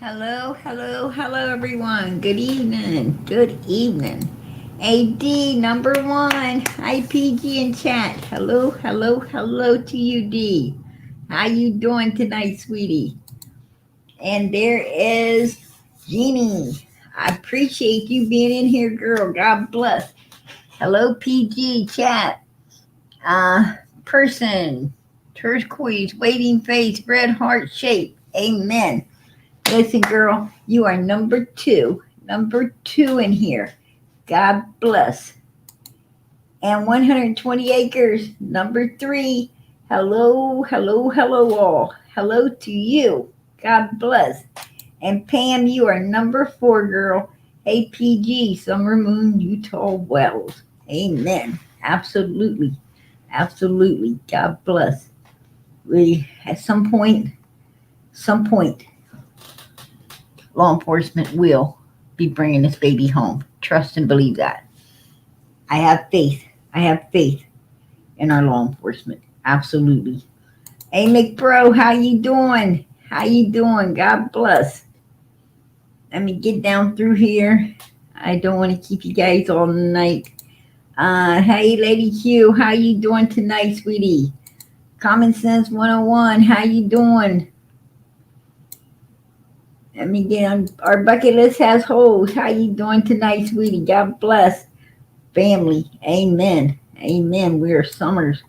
Hello, hello, hello, everyone. Good evening. Good evening. AD number one. IPG in chat. Hello, hello, hello to you, D. How you doing tonight, sweetie? And there is Jeannie. I appreciate you being in here, girl. God bless. Hello, PG chat. Person. Turquoise, waiting face, red heart shape. Amen. Listen, girl, you are number two in here. God bless. And 120 acres, number three. Hello, hello, hello, all. Hello to you. God bless. And Pam, you are number four, girl. APG, Summer Moon, Utah Wells. Amen. Absolutely. Absolutely. God bless. We, at some point, law enforcement will be bringing this baby home. Trust and believe that. I have faith. I have faith in our law enforcement. Absolutely. Hey, McBro, how you doing? How you doing? God bless. Let me get down through here. I don't want to keep you guys all night. Hey, Lady Q, how you doing tonight, sweetie? Common Sense 101, how you doing? Let me get on. Our bucket list has holes. How you doing tonight, sweetie? God bless. Family. Amen. Amen. We are Summer's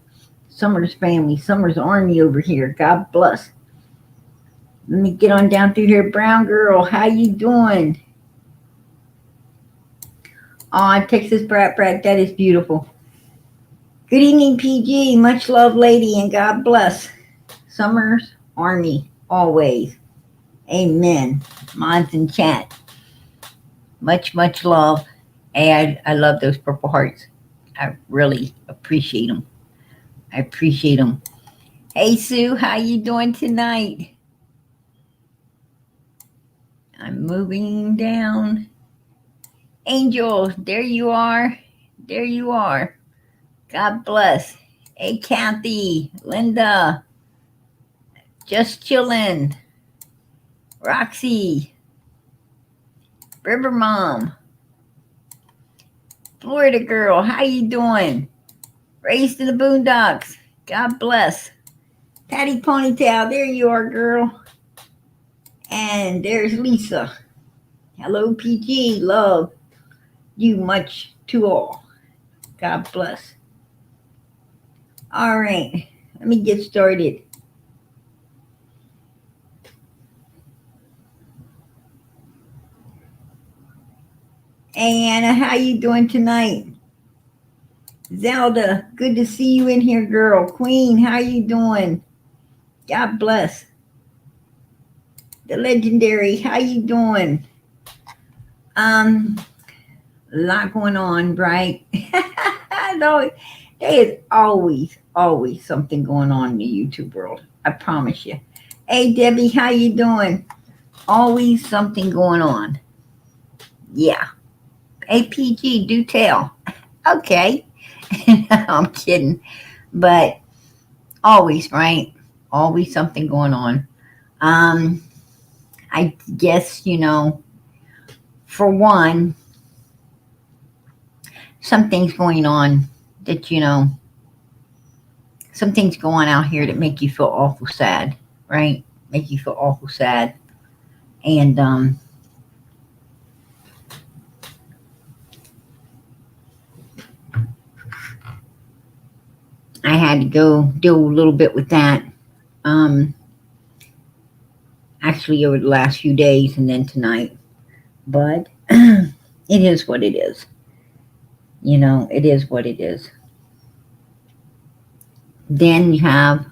family. Summer's army over here. God bless. Let me get on down through here. Brown girl, how you doing? Aw, Texas Brat Brat, that is beautiful. Good evening, PG. Much love, lady, and God bless. Summer's army, always. Amen. Mods in chat. Much love. Hey, I love those purple hearts. I really appreciate them. I appreciate them. Hey, Sue, how you doing tonight? I'm moving down. Angel, there you are. There you are. God bless. Hey, Kathy, Linda, just chillin'. Roxy, River Mom, Florida girl, how you doing? Raised in the boondocks. God bless. Patty Ponytail, there you are, girl. And there's Lisa. Hello, PG. Love you much to all. God bless. All right, let me get started. Hey, Anna, how you doing tonight? Zelda, good to see you in here, girl. Queen, how you doing? God bless. The legendary, how you doing? A lot going on, right? No, there is always something going on in the YouTube world. I promise you. Hey, Debbie, how you doing? Always something going on. Yeah. APG, do tell. Okay. I'm kidding. But always, right? Always something going on. I guess, for one, something's going on that, some things go on out here that make you feel awful sad, right? Make you feel awful sad. And I had to go deal a little bit with that. Actually, over the last few days and then tonight. But it is what it is. It is what it is. Then you have,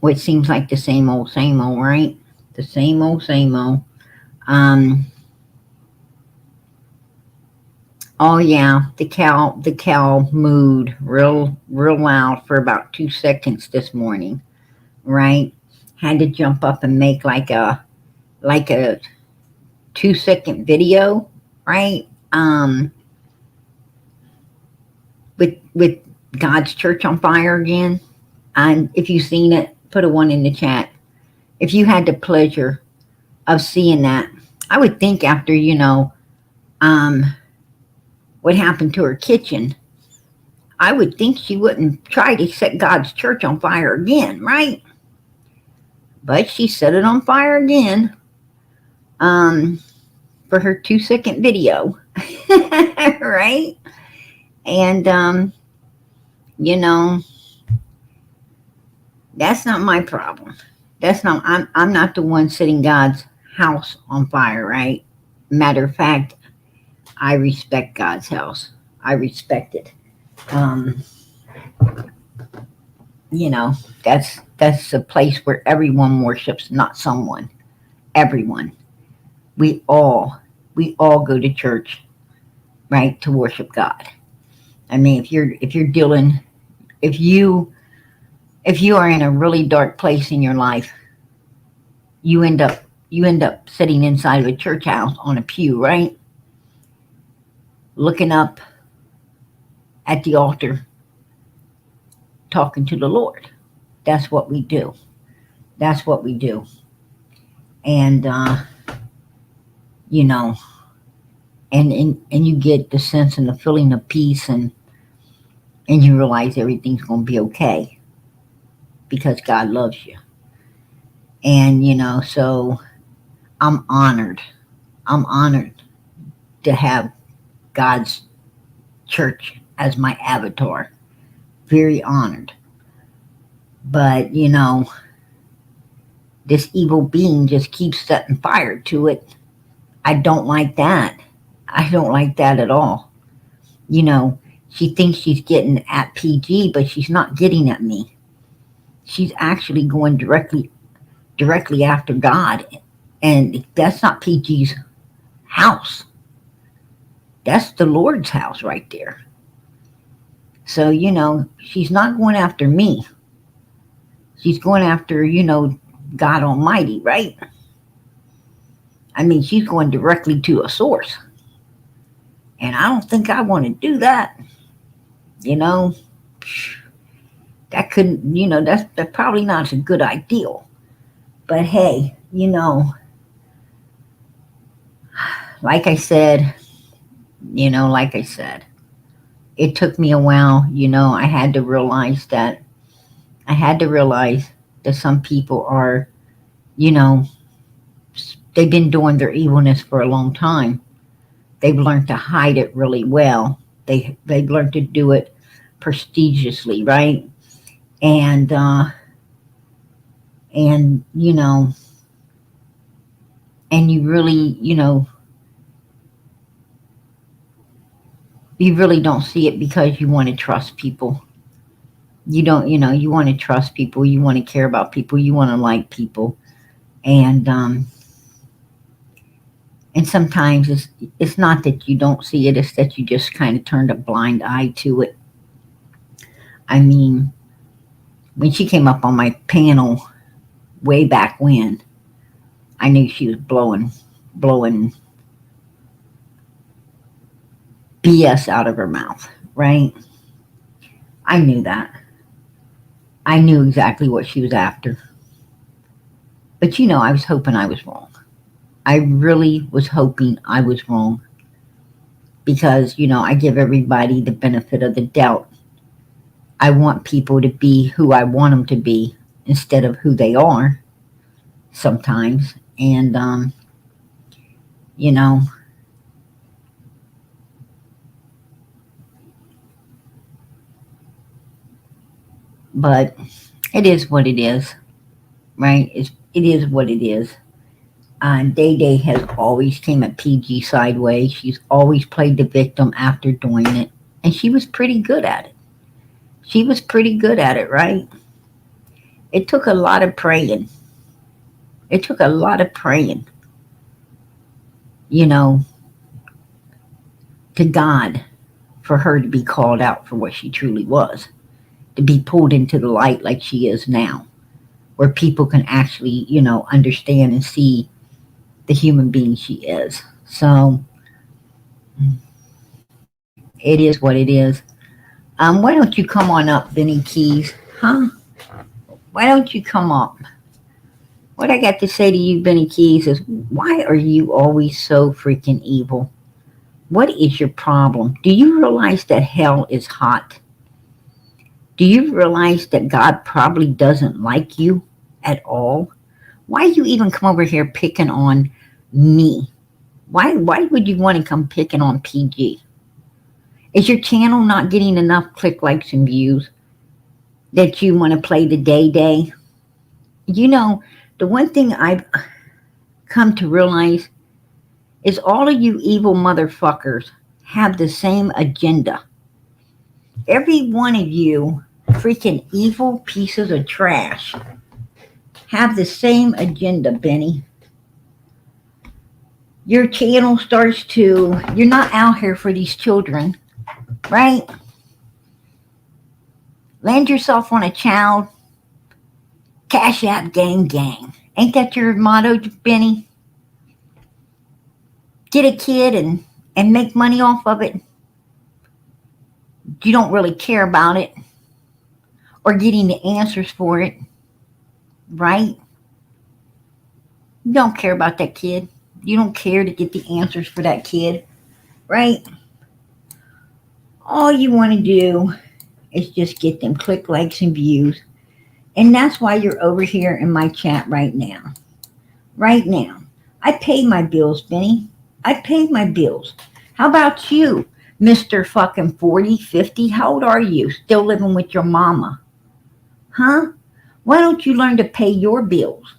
what seems like the same old, right? The same old, same old. Oh yeah, the cow mooed real loud for about 2 seconds this morning, right? Had to jump up and make like a 2-second video, right? With God's church on fire again. And if you've seen it, put a one in the chat. if you had the pleasure of seeing that, I would think after, um, what happened to her kitchen, I would think she wouldn't try to set God's church on fire again, right? But she set it on fire again, um, for her 2-second video, right? And, you know, that's not my problem. I'm not the one setting God's house on fire, right? Matter of fact, I respect God's house. I respect it. Um, you know, that's a place where everyone worships, not someone. Everyone. We all we all go to church, right, to worship God. I mean, if you're dealing if you are in a really dark place in your life, you end up sitting inside of a church house on a pew, right? Looking up at the altar, talking to the Lord. That's what we do. That's what we do. And you know, and you get the sense and the feeling of peace, and you realize everything's going to be okay because God loves you. And so I'm honored. I'm honored to have God's church as my avatar. Very honored. But this evil being just keeps setting fire to it. I don't like that. I don't like that at all. She thinks she's getting at PG, but she's not getting at me. She's actually going directly after God. And that's not PG's house. That's the Lord's house right there. So, she's not going after me. She's going after, God Almighty, right? I mean, she's going directly to a source. And I don't think I want to do that. That couldn't, that's probably not a good ideal. But hey, like I said, it took me a while. I had to realize that some people are, you know, they've been doing their evilness for a long time. They've learned to hide it really well. They've learned to do it prestigiously, right? And and and you really, you really don't see it because you want to trust people. You don't, you want to trust people. You want to care about people. You want to like people. And sometimes it's not that you don't see it, it's that you just kind of turned a blind eye to it. I mean, when she came up on my panel way back when, I knew she was blowing BS out of her mouth, right? I knew that. I knew exactly what she was after. But I was hoping I was wrong. I really was hoping I was wrong because, I give everybody the benefit of the doubt. I want people to be who I want them to be instead of who they are sometimes. And, but it is what it is, right? It is what it is. Day Day has always came at PG sideways. She's always played the victim after doing it. And she was pretty good at it. She was pretty good at it, right? It took a lot of praying. It took a lot of praying, to God for her to be called out for what she truly was. To be pulled into the light like she is now. Where people can actually, understand and see the human being she is. So it is what it is. Why don't you come on up, Benny Keys? Huh? Why don't you come up? What I got to say to you, Benny Keys, is why are you always so freaking evil? What is your problem? Do you realize that hell is hot? Do you realize that God probably doesn't like you at all? Why you even come over here picking on me? Why would you want to come picking on PG? Is your channel not getting enough click, likes, and views that you want to play the day? You know, the one thing I've come to realize is all of you evil motherfuckers have the same agenda. Every one of you freaking evil pieces of trash have the same agenda, Benny. Your channel starts to, you're not out here for these children, right? Land yourself on a child, cash app, gang. Ain't that your motto, Benny? Get a kid and make money off of it. You don't really care about it or getting the answers for it, right? You don't care about that kid. You don't care to get the answers for that kid, right? All you want to do is just get them click, likes, and views. And that's why you're over here in my chat right now. Right now. I pay my bills, Benny. I pay my bills. How about you, Mr. fucking 40, 50? How old are you? Still living with your mama? Huh? Why don't you learn to pay your bills?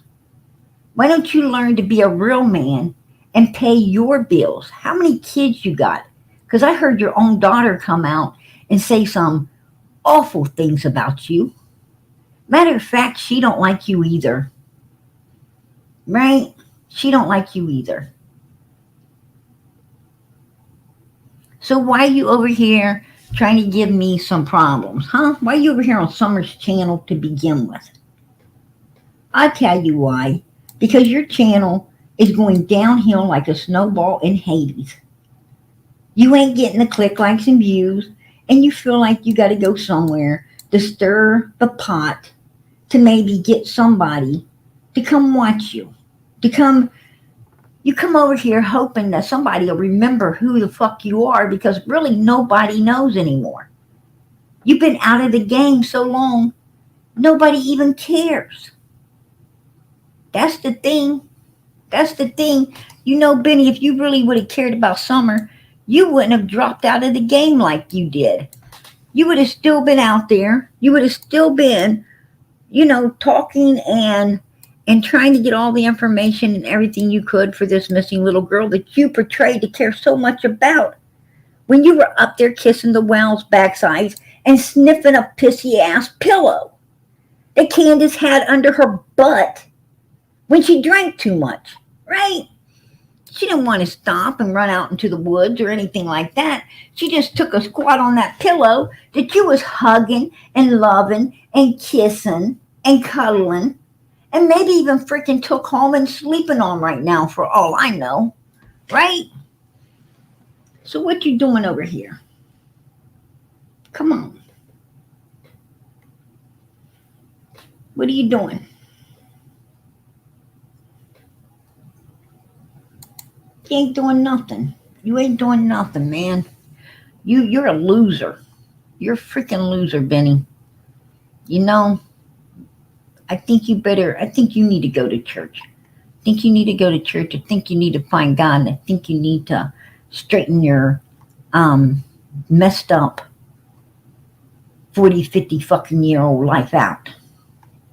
Why don't you learn to be a real man and pay your bills? How many kids you got? Because I heard your own daughter come out and say some awful things about you. Matter of fact, she don't like you either. Right? She don't like you either. So why are you over here trying to give me some problems, huh? Why are you over here on Summer's channel to begin with? I'll tell you why. Because your channel is going downhill like a snowball in Hades. You ain't getting the click, likes, and views, and you feel like you got to go somewhere to stir the pot to maybe get somebody to come watch you. You come over here hoping that somebody will remember who the fuck you are, because really nobody knows anymore. You've been out of the game so long, nobody even cares. That's the thing. That's the thing. You know, Benny, if you really would have cared about Summer, you wouldn't have dropped out of the game like you did. You would have still been out there. You would have still been, talking and trying to get all the information and everything you could for this missing little girl that you portrayed to care so much about. When you were up there kissing the whale's backsides and sniffing a pissy ass pillow that Candace had under her butt when she drank too much, right? She didn't want to stop and run out into the woods or anything like that. She just took a squat on that pillow that you was hugging and loving and kissing and cuddling, and maybe even freaking took home and sleeping on right now for all I know, right? So what you doing over here? Come on. What are you doing? You ain't doing nothing. You ain't doing nothing, man. You're a loser. You're a freaking loser, Benny. I think you need to go to church. I think you need to go to church. I think you need to find God. And I think you need to straighten your messed up 40, 50 fucking year old life out.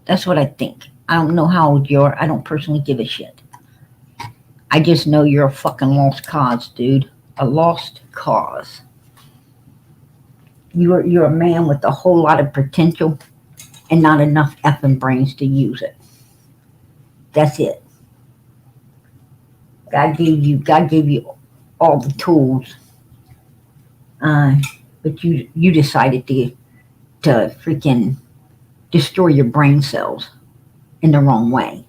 That's what I think. I don't know how old you are. I don't personally give a shit. I just know you're a fucking lost cause, dude. A lost cause. You're a man with a whole lot of potential and not enough effing brains to use it. That's it. God gave you all the tools, but you decided to freaking destroy your brain cells in the wrong way.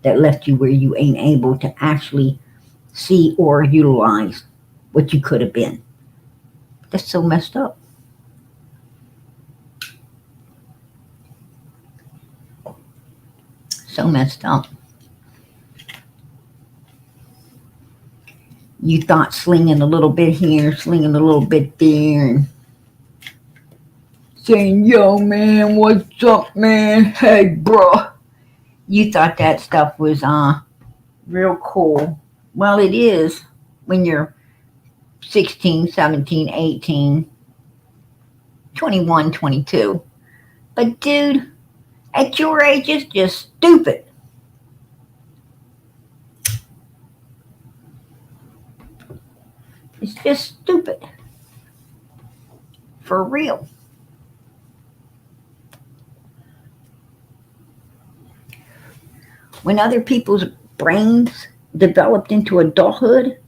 That left you where you ain't able to actually see or utilize what you could have been. That's so messed up. So messed up. You thought slinging a little bit here, slinging a little bit there, and saying, yo, man, what's up, man? Hey, bro. You thought that stuff was real cool. Well, it is when you're 16, 17, 18, 21, 22. But, dude, at your age, it's just stupid. It's just stupid. For real. When other people's brains developed into adulthood,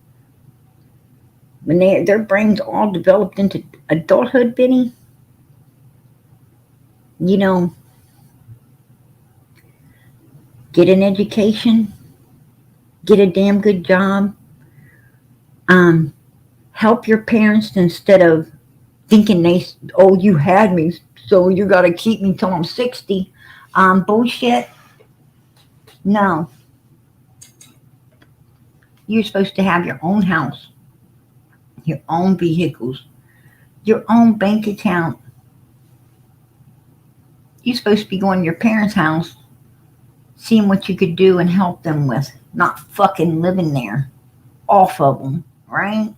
when their brains all developed into adulthood, Benny, you know, get an education, get a damn good job, help your parents instead of thinking you had me, so you got to keep me till I'm 60. Bullshit. No. You're supposed to have your own house, your own vehicles, your own bank account. You're supposed to be going to your parents' house, seeing what you could do and help them with, not fucking living there off of them, right?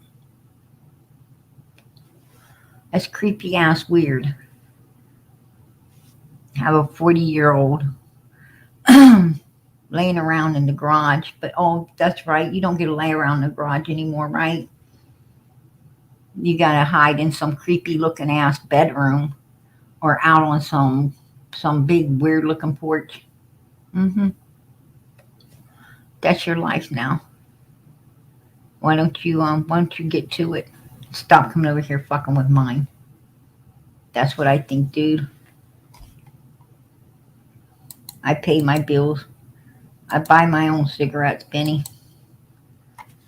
That's creepy ass weird. Have a 40-year-old laying around in the garage, but oh, that's right, you don't get to lay around in the garage anymore, right? You gotta hide in some creepy looking ass bedroom or out on some big weird looking porch. That's your life now. Why don't you get to it? Stop coming over here fucking with mine. That's what I think, dude. I pay my bills. I buy my own cigarettes, Benny.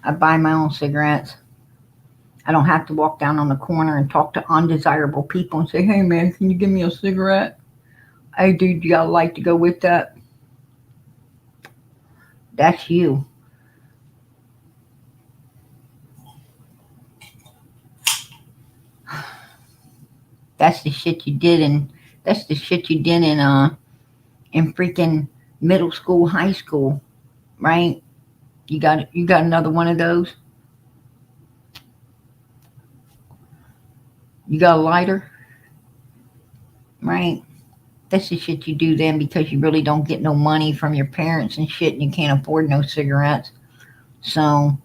I buy my own cigarettes. I don't have to walk down on the corner and talk to undesirable people and say, hey man, can you give me a cigarette? Hey dude, you got a light to go with that? That's you. That's the shit you did in freaking middle school, high school, right? You got another one of those? You got a lighter? Right? That's the shit you do then because you really don't get no money from your parents and shit and you can't afford no cigarettes. So,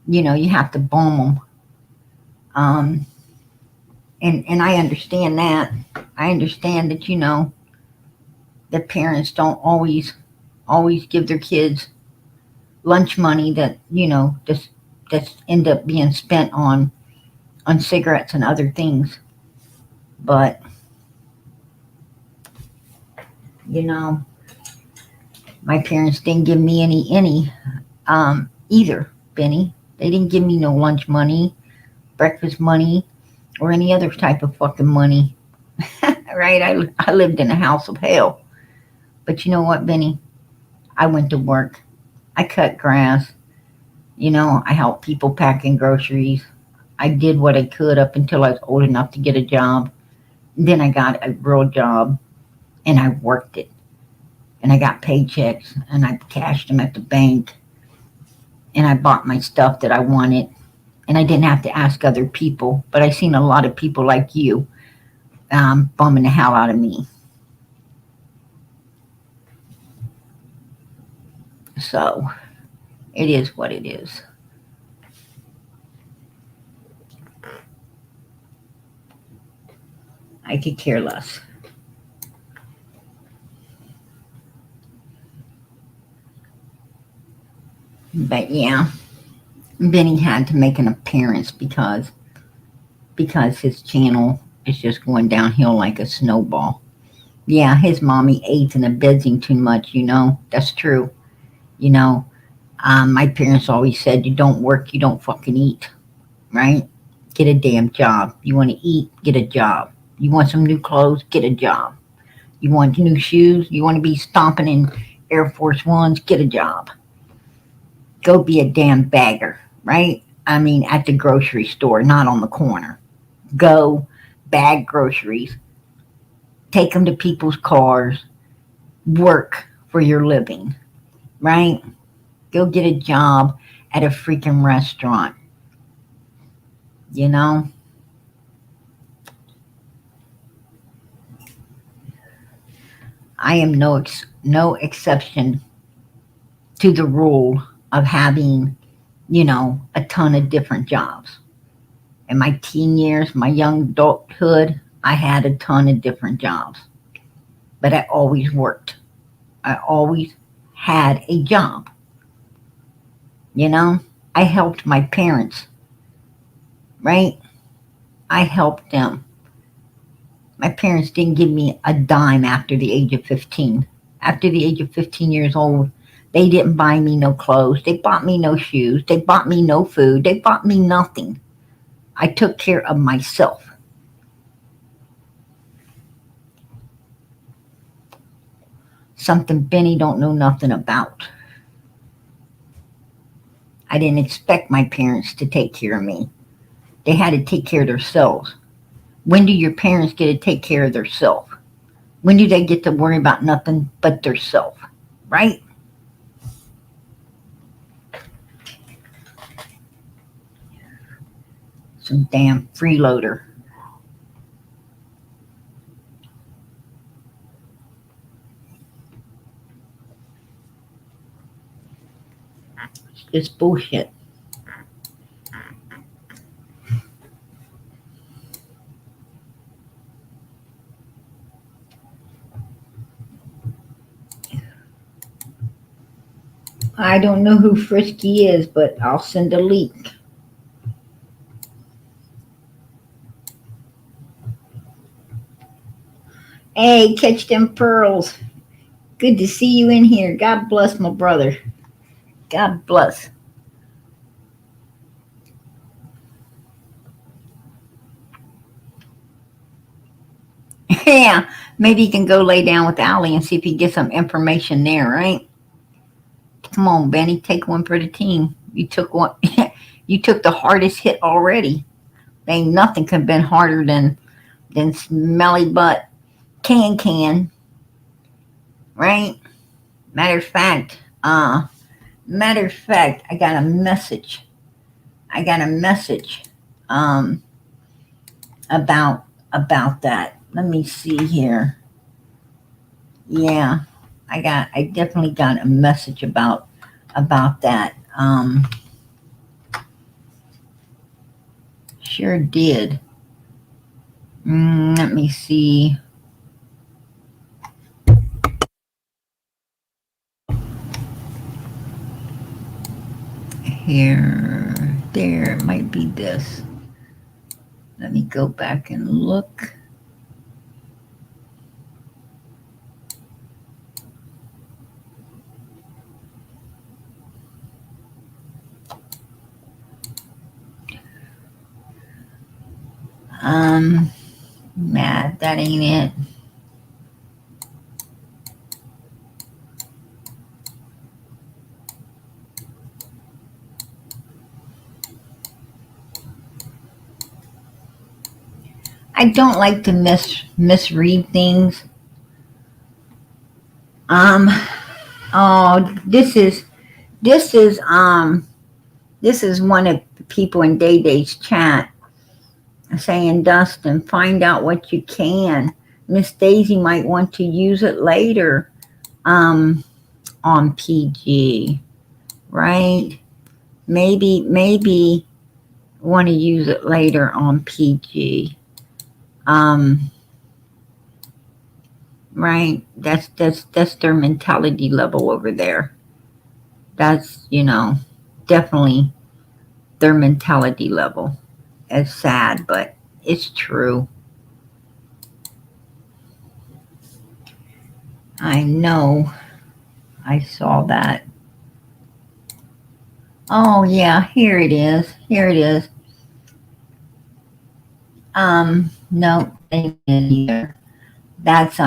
you have to bum them. And I understand that. I understand that, the parents don't always give their kids lunch money that, that's end up being spent on cigarettes and other things. But, my parents didn't give me any either, Benny. They didn't give me no lunch money, breakfast money, or any other type of fucking money. Right? I lived in a house of hell. But you know what, Benny? I went to work. I cut grass. I helped people packing groceries. I did what I could up until I was old enough to get a job. Then I got a real job and I worked it. And I got paychecks and I cashed them at the bank. And I bought my stuff that I wanted. And I didn't have to ask other people. But I seen a lot of people like you bumming the hell out of me. So, it is what it is. I could care less. But yeah, Benny had to make an appearance because his channel is just going downhill like a snowball. Yeah, his mommy aids and abets him too much, That's true. My parents always said, you don't work, you don't fucking eat, right? Get a damn job. You want to eat, get a job. You want some new clothes, get a job. You want new shoes, you want to be stomping in Air Force Ones, get a job. Go be a damn bagger, right? I mean, at the grocery store, not on the corner. Go bag groceries, take them to people's cars, work for your living, right? Go get a job at a freaking restaurant, you know? I am no exception to the rule of having, a ton of different jobs. In my teen years, my young adulthood, I had a ton of different jobs, but I always worked. I always had a job, you know? I helped my parents, right? I helped them. My parents didn't give me a dime after the age of 15. After the age of 15 years old, they didn't buy me no clothes. They bought me no shoes. They bought me no food. They bought me nothing. I took care of myself. Something Benny don't know nothing about. I didn't expect my parents to take care of me. They had to take care of themselves. When do your parents get to take care of themselves? When do they get to worry about nothing but themselves? Right? Some damn freeloader. It's bullshit. I don't know who Frisky is, but I'll send a link. Hey, catch them pearls. Good to see you in here. God bless my brother. God bless. Yeah, maybe you can go lay down with Allie and see if you can get some information there, right? Come on, Benny, take one for the team. You took one. You took the hardest hit already. Ain't nothing could have been harder than smelly butt can, right? Matter of fact, I got a message. I got a message um, about that. Let me see here. Yeah, I definitely got a message about that. Sure did. Let me see here. There, it might be this. Let me go back and look. Matt, that ain't it. I don't like to misread things. Um, oh, this is this is one of the people in Day Day's chat saying, Dustin, find out what you can. Miss Daisy might want to use it later on PG, right? Maybe want to use it later on PG. Right? That's their mentality level over there. That's, definitely their mentality level. It's sad, but it's true. I know. I saw that. Oh yeah, here it is. Here it is. No, ain't either. That's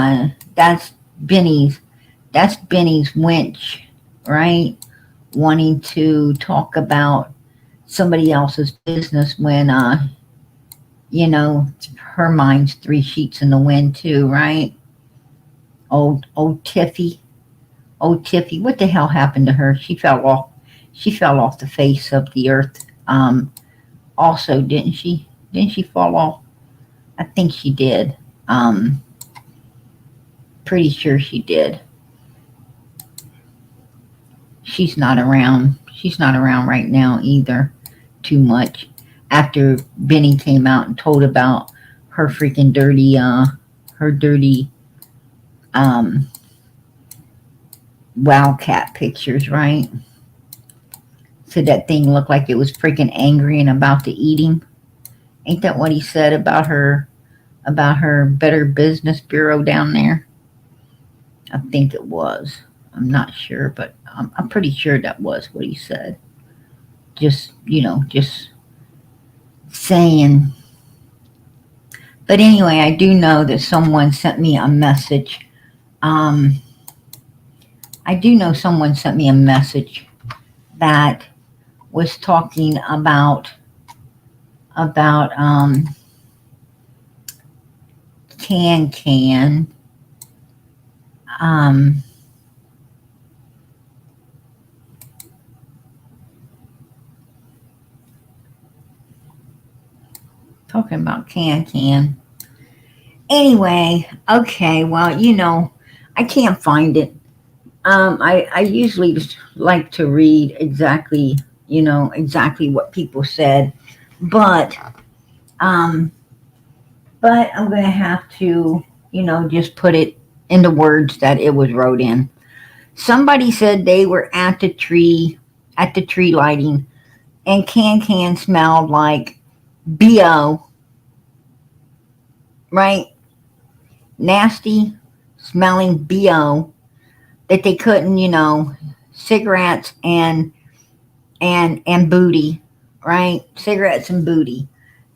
Benny's. That's Benny's winch, right? Wanting to talk about somebody else's business when, you know, her mind's three sheets in the wind too, right? Old Tiffy. Old Tiffy. What the hell happened to her? She fell off. She fell off the face of the earth. Also, didn't she? Didn't she fall off? I think she did. Um, Pretty sure she did. She's not around. She's not around right now either. Too much. After Benny came out and told about her freaking dirty, her dirty, um, wildcat pictures, right? So that thing looked like it was freaking angry and about to eat him. Ain't that what he said about her Better Business Bureau down there? I think it was. I'm not sure, but I'm pretty sure that was what he said. Just, you know, just saying. But anyway, I do know that someone sent me a message. Um, I do know someone sent me a message that was talking about can um talking about can. Anyway, okay, well, you know, I can't find it. I usually just like to read exactly, you know, exactly what people said, but um, but I'm gonna have to, you know, just put it in the words that it was wrote in. Somebody said they were at the tree lighting, and can smelled like bo, right? Nasty smelling bo that they couldn't, you know, cigarettes and booty, right? Cigarettes and booty,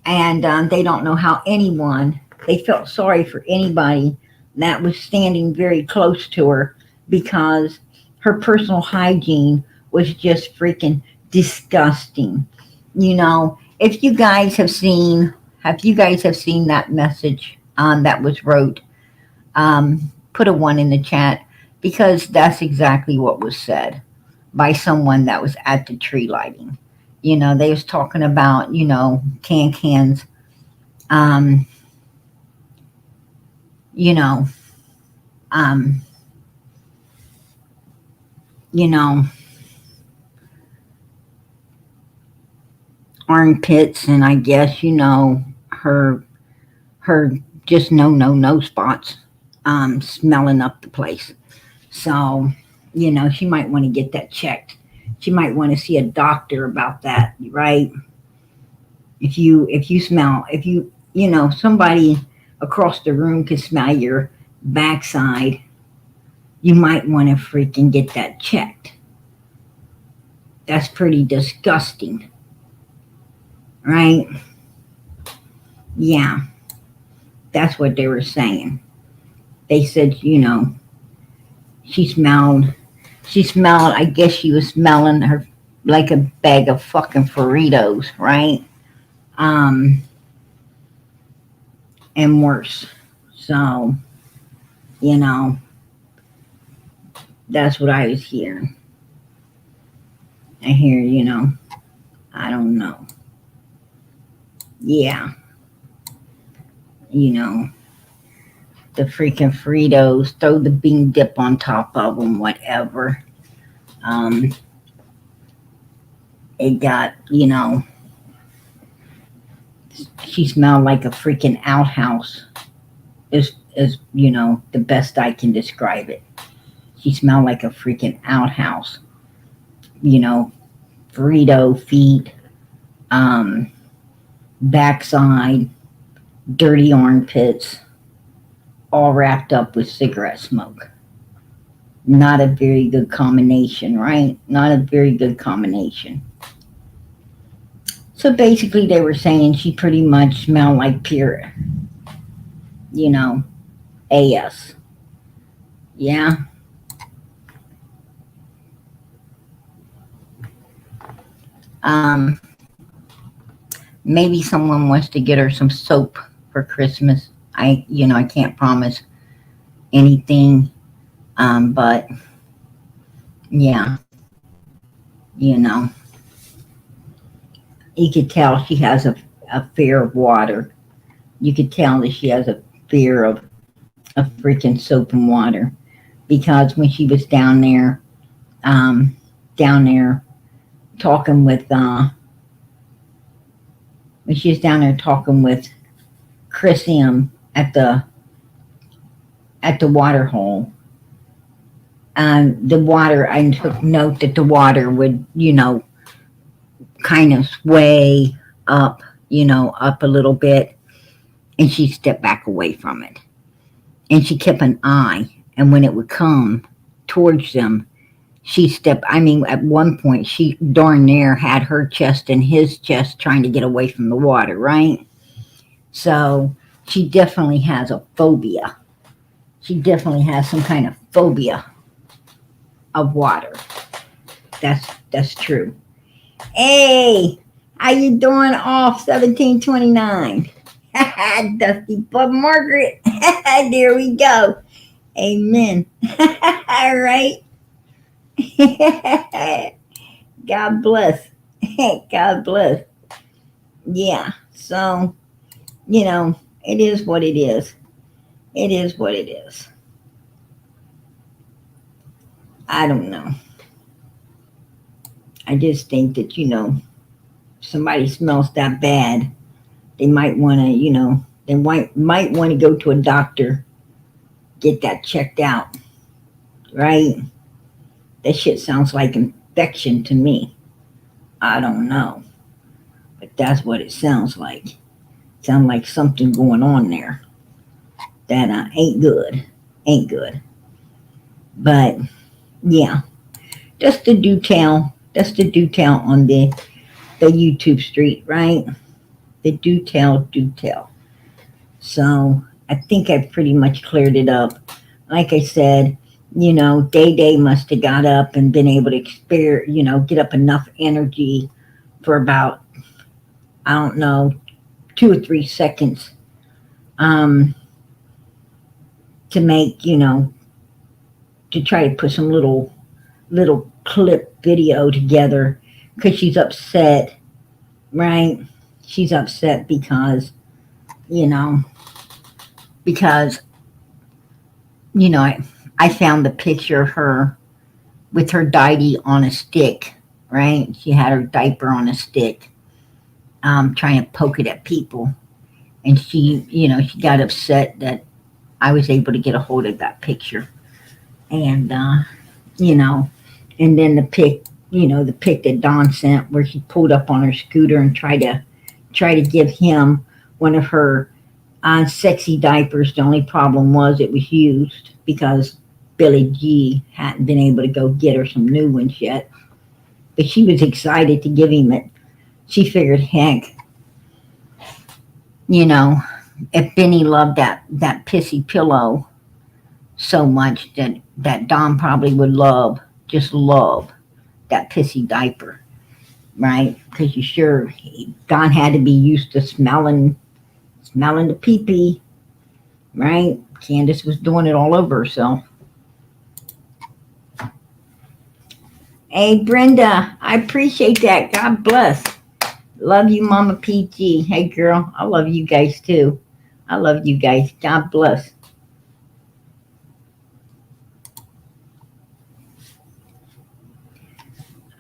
and they don't know how anyone. They felt sorry for anybody that was standing very close to her because her personal hygiene was just freaking disgusting. You know, if you guys have seen, if you guys have seen that message that was wrote, put a one in the chat because that's exactly what was said by someone that was at the tree lighting. You know, they was talking about, you know, cans, um, you know, um, you know, armpits, and I guess you know her just no spots, smelling up the place. So, you know, she might want to get that checked. She might want to see a doctor about that, right? If you smell, if you know, somebody across the room could smell your backside, you might want to freaking get that checked. That's pretty disgusting, right? Yeah, that's what they were saying. They said, you know, she smelled, I guess she was smelling her like a bag of fucking Fritos, right? Um, and worse. So, you know, that's what I was hearing. I hear, you know, I don't know. Yeah, you know, the freaking Fritos, throw the bean dip on top of them, whatever. Um, it got, you know, she smelled like a freaking outhouse. Is you know the best I can describe it. She smelled like a freaking outhouse. You know, Frito feet, um, backside, dirty armpits, all wrapped up with cigarette smoke. Not a very good combination, right? Not a very good combination. So basically, they were saying she pretty much smelled like pure, you know, AS. Yeah. Um, Maybe someone wants to get her some soap for Christmas. I can't promise anything. But yeah, you know, you could tell she has a fear of water. You could tell that she has a fear of freaking soap and water because when she was um, down there talking with, when she was down there talking with Chris M at the water hole, the water, I took note that the water would, kind of sway up, up a little bit, and she stepped back away from it. And she kept an eye, and when it would come towards them, she stepped, I mean, at one point, she darn near had her chest and his chest trying to get away from the water, right? So she definitely has a phobia. She definitely has some kind of phobia of water. That's true. Hey, how you doing off 1729? Dusty Bub Margaret. There we go. Amen. All right. God bless. God bless. Yeah. So, it is what it is. It is what it is. I don't know. I just think that, somebody smells that bad, they might want to, they might want to go to a doctor, get that checked out, right? That shit sounds like infection to me. I don't know, but that's what it sounds like. Sounds like something going on there that ain't good, ain't good. But yeah, just the detail. That's the detail on the YouTube street, right? The detail. So I think I pretty much cleared it up. Like I said, Day Day must have got up and been able to get up enough energy for about, I don't know, 2 or 3 seconds to make, to try to put some little clip video together because she's upset, right? She's upset you know, because, I found the picture of her with her diaper on a stick, right? She had her diaper on a stick, trying to poke it at people. And she got upset that I was able to get a hold of that picture. And, you know, and then the pic that Don sent where she pulled up on her scooter and try to give him one of her sexy diapers. The only problem was it was used because Billy G hadn't been able to go get her some new ones yet. But she was excited to give him it. She figured, heck, you know, if Benny loved that pissy pillow so much that Don probably would just love that pissy diaper, right? Because Don had to be used to smelling the pee-pee, right? Candace was doing it all over herself. Hey, Brenda, I appreciate that. God bless. Love you, Mama PG. Hey, girl, I love you guys too. I love you guys. God bless.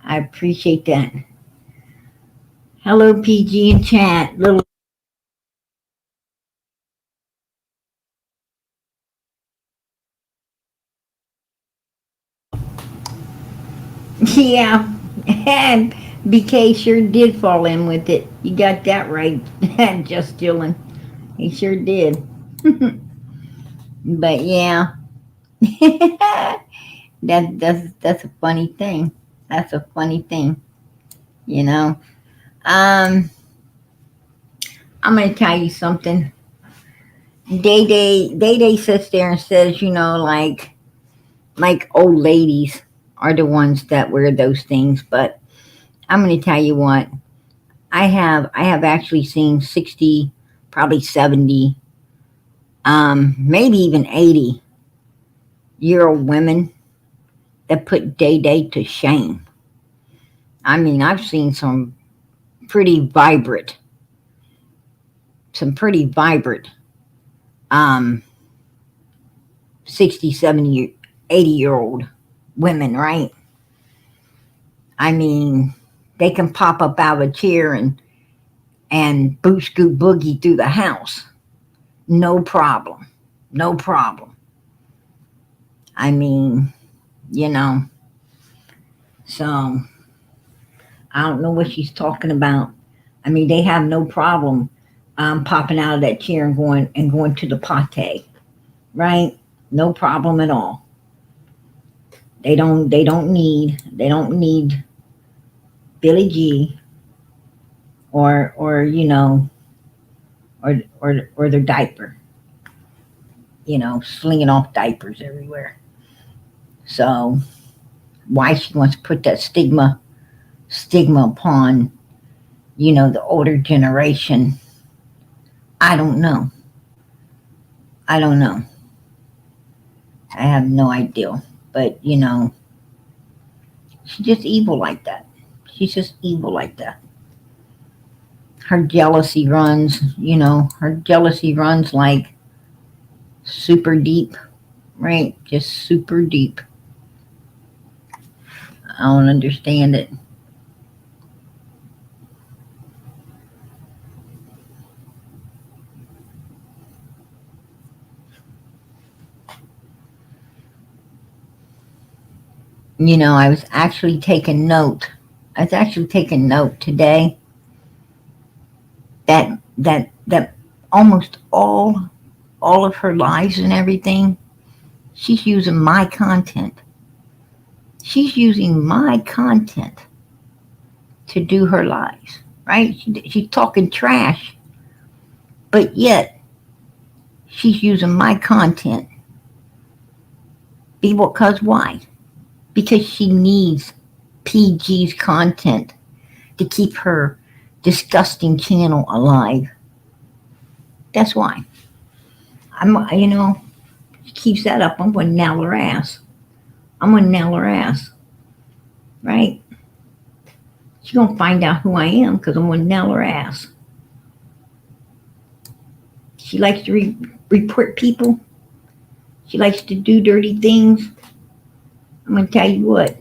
I appreciate that. Hello, PG in chat. Little. Yeah. BK sure did fall in with it. You got that right. Just Dylan. He sure did. But yeah. That's a funny thing. That's a funny thing. You know. Um, I'm gonna tell you something. Day sits there and says, like old ladies are the ones that wear those things. But I'm gonna tell you what. I have actually seen 60, probably 70, maybe even 80-year-old women that put day to shame. I mean, I've seen pretty vibrant, some pretty vibrant, um, 60, 70, 80-year-old women, right? I mean, they can pop up out of a chair and boot scoot boogie through the house. No problem. No problem. I mean, you know, so I don't know what she's talking about. I mean, they have no problem popping out of that chair and going to the pate, right? No problem at all. They don't need Billy G or or their diaper, slinging off diapers everywhere. So why she wants to put that stigma upon the older generation, I don't know. I don't know. I have no idea. But she's just evil like that. She's just evil like that. Her jealousy runs like super deep, right? Just super deep. I don't understand it. I was actually taking note. I was actually taking note today that almost all of her lives and everything, she's using my content. She's using my content to do her lives, right? She's talking trash, but yet she's using my content. Because why? Because she needs PG's content to keep her disgusting channel alive. That's why. She keeps that up. I'm going to nail her ass. Right? She's going to find out who I am because I'm going to nail her ass. She likes to report people. She likes to do dirty things. I'm going to tell you what.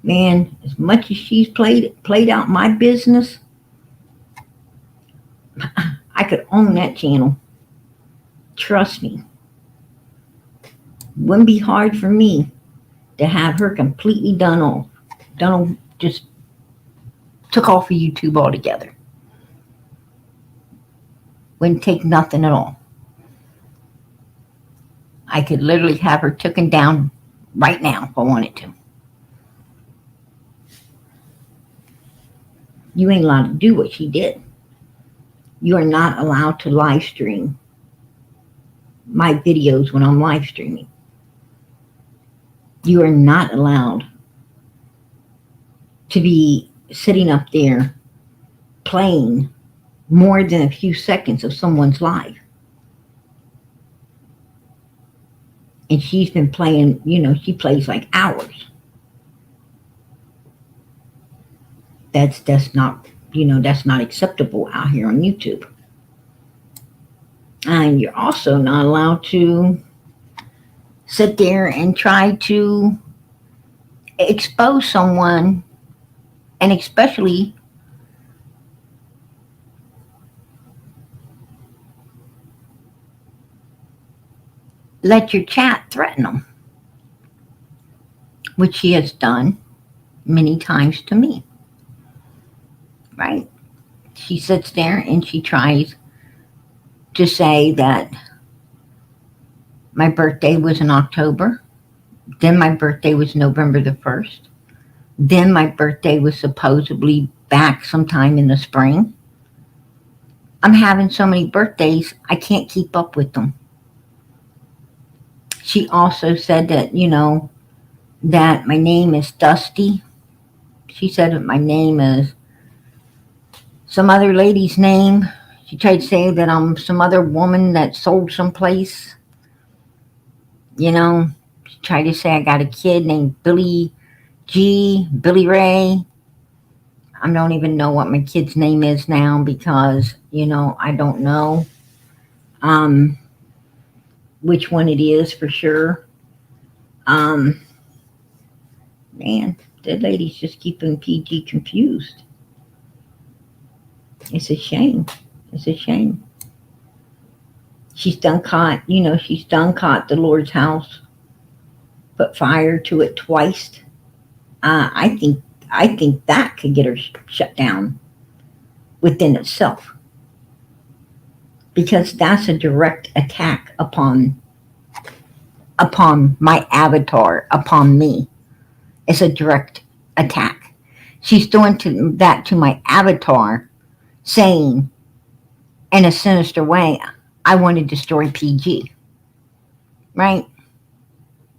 Man, as much as she's played out my business, I could own that channel. Trust me. Wouldn't be hard for me to have her completely just took off of YouTube altogether. Wouldn't take nothing at all. I could literally have her taken down right now if I wanted to. You ain't allowed to do what she did. You are not allowed to live stream my videos when I'm live streaming. You are not allowed to be sitting up there playing more than a few seconds of someone's live. And she's been playing, she plays like hours. That's not acceptable out here on YouTube. And you're also not allowed to sit there and try to expose someone, and especially let your chat threaten them, which she has done many times to me. Right? She sits there and she tries to say that my birthday was in October, then my birthday was November the 1st, then my birthday was supposedly back sometime in the spring. I'm having so many birthdays, I can't keep up with them. She also said that, that my name is Dusty. She said that my name is some other lady's name. She tried to say that I'm some other woman that sold someplace. You know, she tried to say I got a kid named Billy Ray. I don't even know what my kid's name is now because, I don't know um, which one it is for sure. Um, Man, the ladies just keeping PG confused. It's a shame. It's a shame. She's done caught the Lord's house, put fire to it twice. I think that could get her shut down within itself because that's a direct attack upon my avatar, upon me. It's a direct attack. She's doing that to my avatar, saying in a sinister way, I want to destroy PG, right?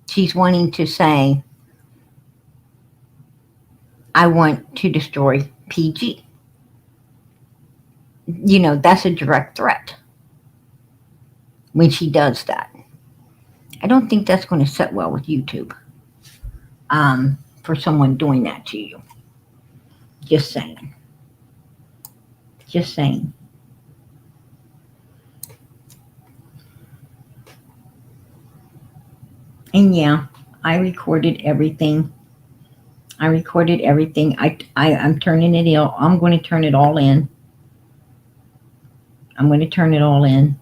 She's wanting to say, I want to destroy PG. That's a direct threat when she does that. I don't think that's going to sit well with YouTube for someone doing that to you. Just saying. Just saying. And yeah, I recorded everything. I'm turning it all. I'm going to turn it all in. I'm going to turn it all in.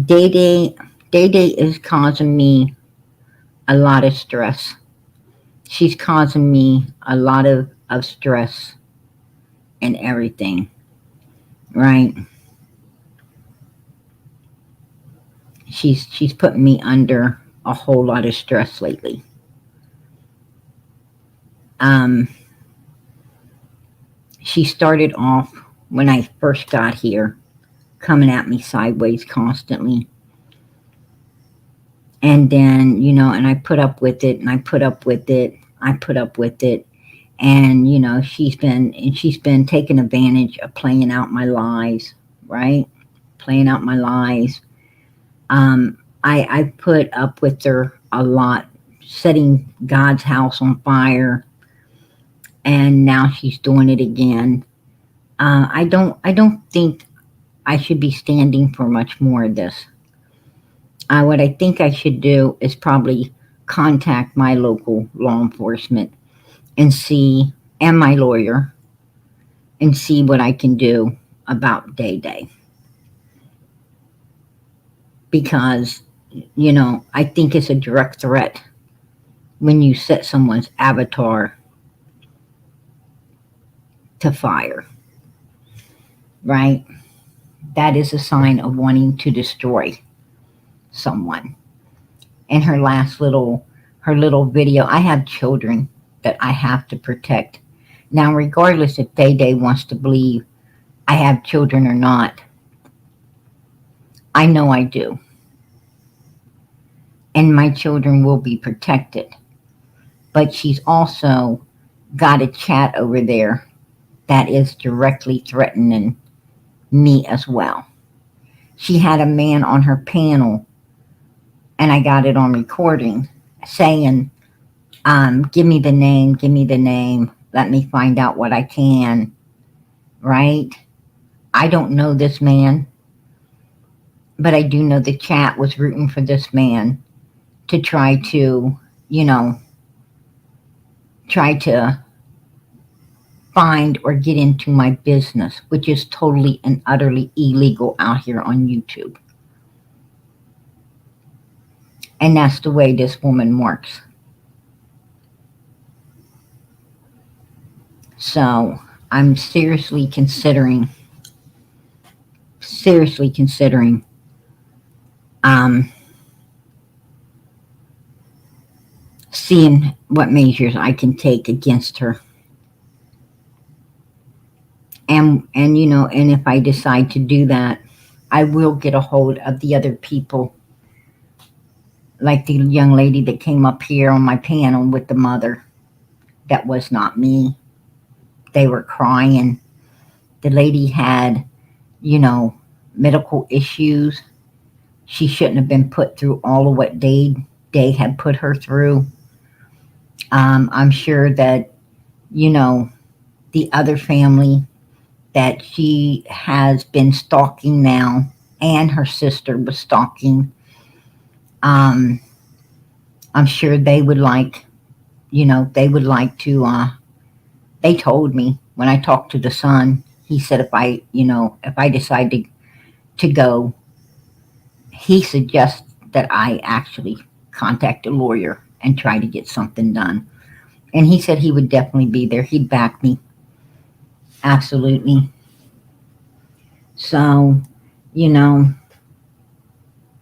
Day Day is causing me a lot of stress. She's causing me a lot of stress and everything, right? She's putting me under a whole lot of stress lately. She started off when I first got here, coming at me sideways constantly. And then, and I put up with it, and I put up with it, and she's been taking advantage of playing out my lies, right? Playing out my lies. I put up with her a lot, setting God's house on fire, and now she's doing it again. I don't think I should be standing for much more of this. What I think I should do is probably contact my local law enforcement and my lawyer, and see what I can do about Day Day. Because, I think it's a direct threat when you set someone's avatar to fire, right? That is a sign of wanting to destroy someone. And her little video, I have children that I have to protect. Now, regardless if Day Day wants to believe I have children or not, I know I do. And my children will be protected. But she's also got a chat over there that is directly threatening me as well. She had a man on her panel, and I got it on recording, saying, give me the name, let me find out what I can, right? I don't know this man, but I do know the chat was rooting for this man to try to find or get into my business, which is totally and utterly illegal out here on YouTube. And that's the way this woman works. So I'm seriously considering seeing what measures I can take against her. And if I decide to do that, I will get a hold of the other people Like the young lady that came up here on my panel with the mother. That was not me. They were crying. The lady had, you know, medical issues. She shouldn't have been put through all of what they had put her through. I'm sure that, you know, the other family that she has been stalking now, and her sister was stalking. Um, I'm sure they would like, they would like to. They told me when I talked to the son, he said if I decide to go, he suggests that I actually contact a lawyer and try to get something done. And he said he would definitely be there. He'd back me. Absolutely. So, you know,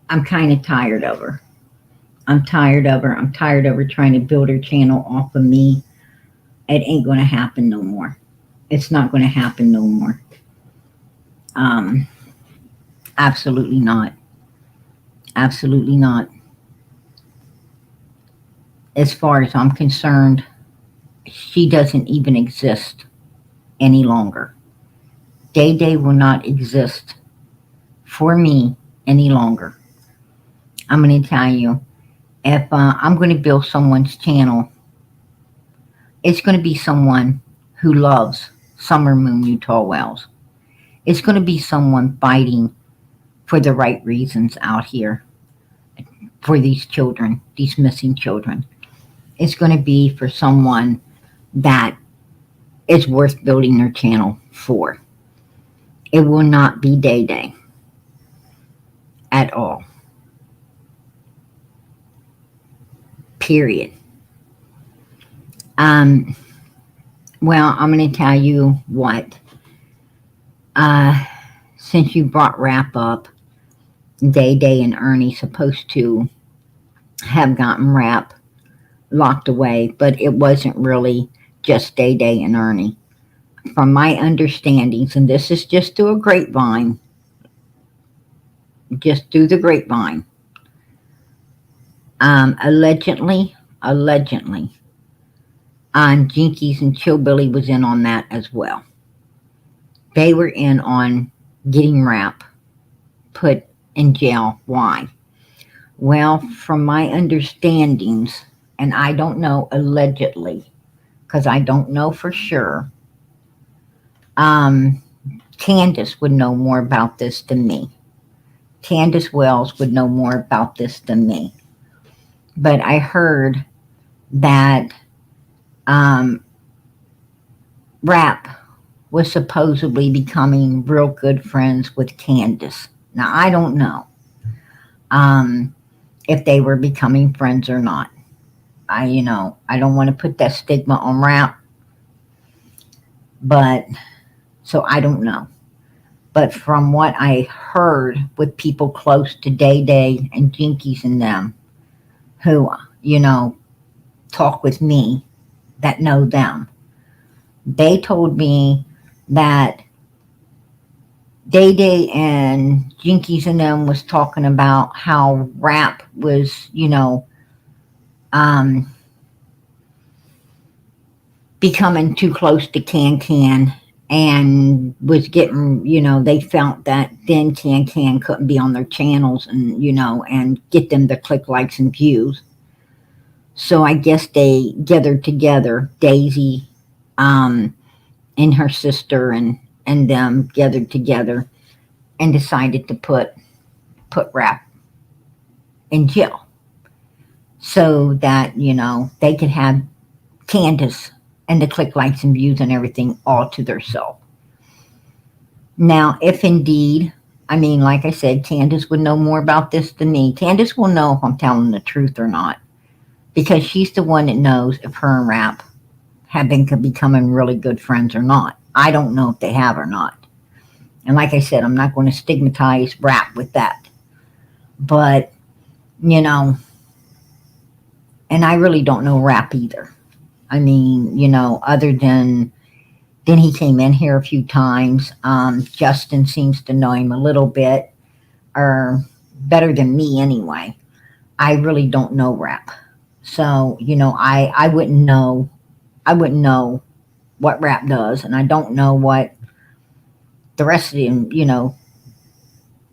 I'm kind of tired of her. I'm tired of her. I'm tired of her trying to build her channel off of me. It ain't going to happen no more. It's not going to happen no more. Um, Absolutely not. Absolutely not. As far as I'm concerned, she doesn't even exist any longer. Day Day will not exist for me any longer. I'm going to tell you, if I'm going to build someone's channel, it's going to be someone who loves Summer Moon Utah Wells. It's going to be someone fighting for the right reasons out here for these children, these missing children. It's going to be for someone that is worth building their channel for. It will not be Day Day at all. Period. Um, well, I'm going to tell you what. Uh, since you brought Rap up, Day Day and Ernie supposed to have gotten Rap locked away, but it wasn't really just Day Day and Ernie. From my understandings, and this is just through a grapevine, just through the grapevine, allegedly, Jinkies and Chillbilly was in on that as well. They were in on getting Rap put in jail. Why? Well, from my understandings, and I don't know allegedly, because I don't know for sure, Candace would know more about this than me. Candace Wells would know more about this than me. But I heard that Rap was supposedly becoming real good friends with Candace. Now, I don't know if they were becoming friends or not. I don't want to put that stigma on Rap, but so I don't know. But from what I heard with people close to Day Day and Jinkies and them, who, talk with me, that know them, they told me that Day Day and Jinkies and them was talking about how Rap was, becoming too close to Can Can, and was getting, they felt that then Can Can couldn't be on their channels and, and get them to click likes and views. So I guess they gathered together, Daisy, and her sister and them gathered together and decided to put Rap in jail so that, they could have Candace and the click likes and views and everything all to themselves. Now, if indeed, like I said, Candace would know more about this than me. Candace will know if I'm telling the truth or not, because she's the one that knows if her and Rap have been becoming really good friends or not. I don't know if they have or not. And like I said, I'm not going to stigmatize Rap with that. But, and I really don't know Rap either. Other than he came in here a few times. Justin seems to know him a little bit, or better than me anyway. I really don't know rap. So, I wouldn't know what rap does, and I don't know what the rest of them,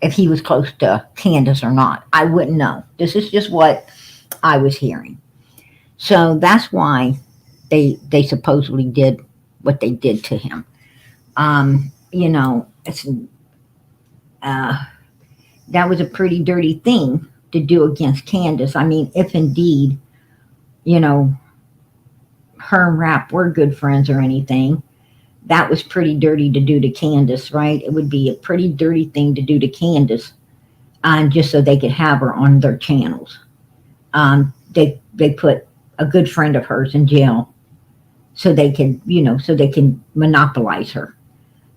if he was close to Candace or not. I wouldn't know. This is just what I was hearing. So that's why they supposedly did what they did to him. It's that was a pretty dirty thing to do against Candace. I mean, if indeed, you know, her and Rap were good friends or anything, that was pretty dirty to do to Candace, right? It would be a pretty dirty thing to do to Candace, just so they could have her on their channels. They put a good friend of hers in jail so they can, so they can monopolize her.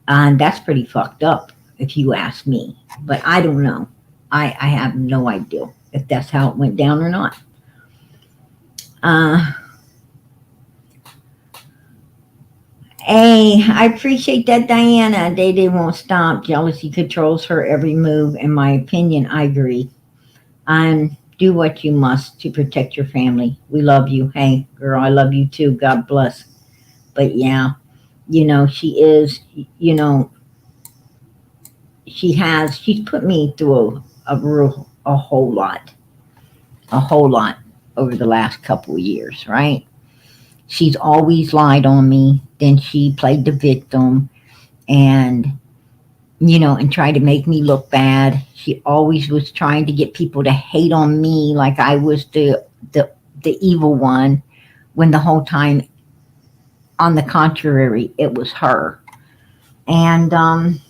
And that's pretty fucked up, if you ask me. But I don't know. I have no idea if that's how it went down or not. I appreciate that, Diana. They won't stop. Jealousy controls her every move. In my opinion, I agree. Do what you must to protect your family. We love you. Hey, girl, I love you too. God bless. But yeah, she is, she's put me through a whole lot over the last couple of years, right? She's always lied on me. Then she played the victim and, and tried to make me look bad. She always was trying to get people to hate on me like I was the evil one, when the whole time, on the contrary, it was her. And, and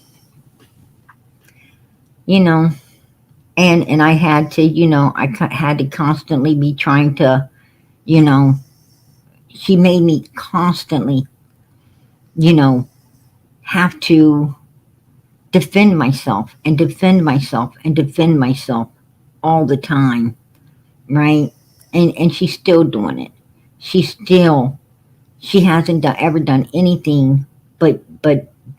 I had to, I had to constantly be trying to, she made me constantly, have to defend myself and defend myself and defend myself all the time, right? And she's still doing it. She hasn't ever done anything but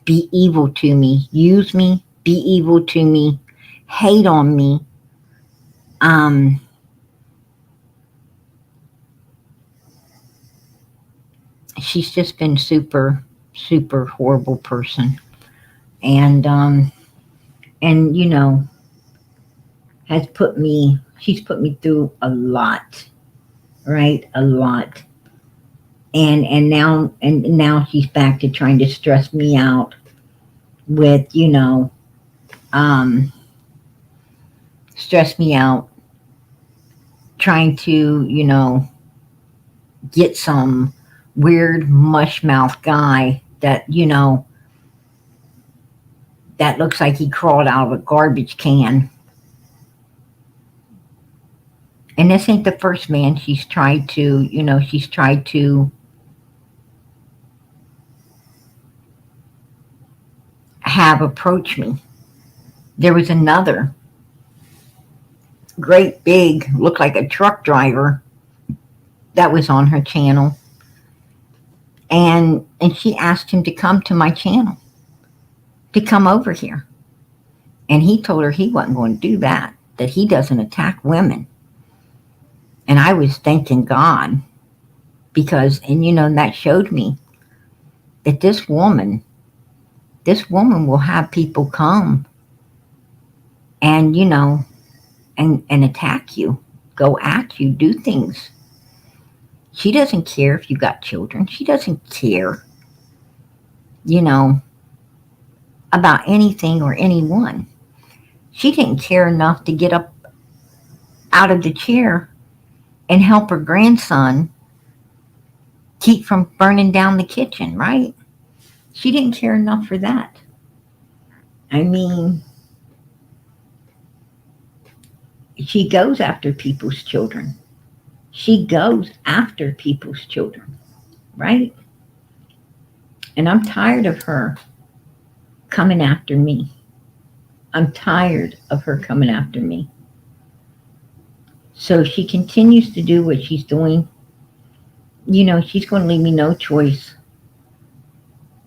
be evil to me, use me, be evil to me, hate on me. She's just been super, super horrible person. And she's put me through a lot, right? A lot. And now she's back to trying to stress me out with, stress me out, trying to, get some weird mush mouth guy that, that looks like he crawled out of a garbage can. And this ain't the first man she's tried to, have approach me. There was another great big, looked like a truck driver that was on her channel. And she asked him to come to my channel, to come over here. And he told her he wasn't going to do that he doesn't attack women. And I was thanking God because, and that showed me that this woman will have people come and, and attack you, go at you, do things. She doesn't care if you got children. She doesn't care, about anything or anyone. She didn't care enough to get up out of the chair and help her grandson keep from burning down the kitchen, right? She didn't care enough for that. I mean, she goes after people's children. She goes after people's children, right? And I'm tired of her coming after me. I'm tired of her coming after me. So she continues to do what she's doing. She's going to leave me no choice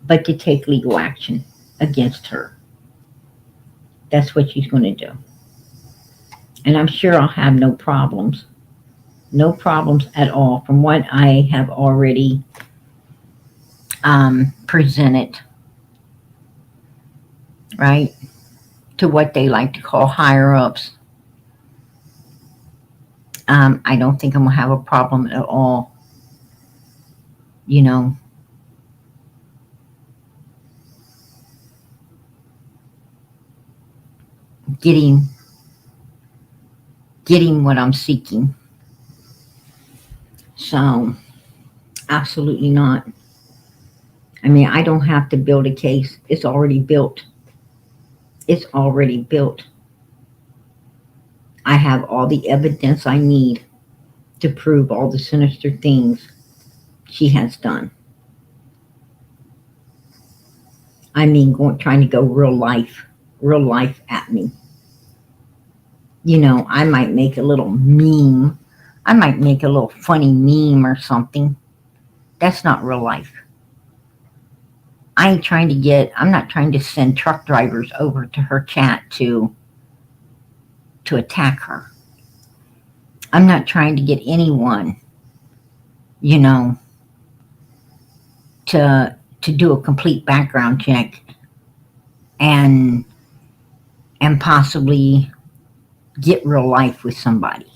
but to take legal action against her. That's what she's going to do. And I'm sure I'll have no problems. No problems at all from what I have already presented, right? To what they like to call higher ups. I don't think I'm going to have a problem at all, you know, getting what I'm seeking. So, absolutely not. I mean, I don't have to build a case. It's already built. It's already built. I have all the evidence I need to prove all the sinister things she has done. I mean, trying to go real life at me. You know, I might make a little meme. I might make a little funny meme or something. That's not real life. I'm not trying to send truck drivers over to her chat to attack her. I'm not trying to get anyone, you know, to do a complete background check and possibly get real life with somebody.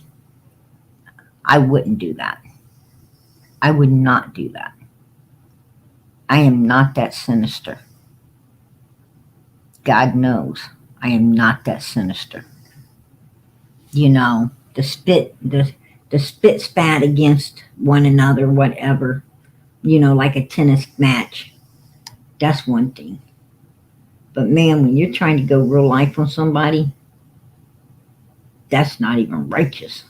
I wouldn't do that. I would not do that. I am not that sinister. God knows I am not that sinister. You know, the spit spat against one another, whatever, you know, like a tennis match. That's one thing. But man, when you're trying to go real life on somebody, that's not even righteous.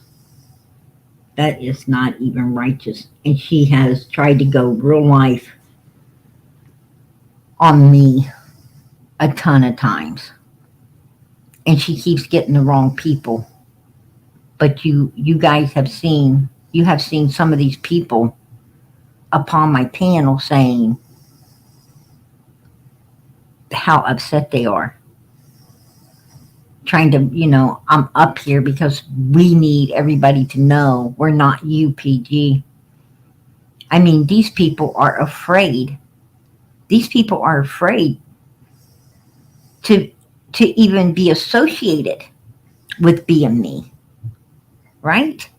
That is not even righteous. And she has tried to go real life on me a ton of times. And she keeps getting the wrong people. But you guys have seen some of these people upon my panel saying how upset they are. Trying to, you know, I'm up here because we need everybody to know we're not UPG. I mean, these people are afraid. These people are afraid to even be associated with being me. Right?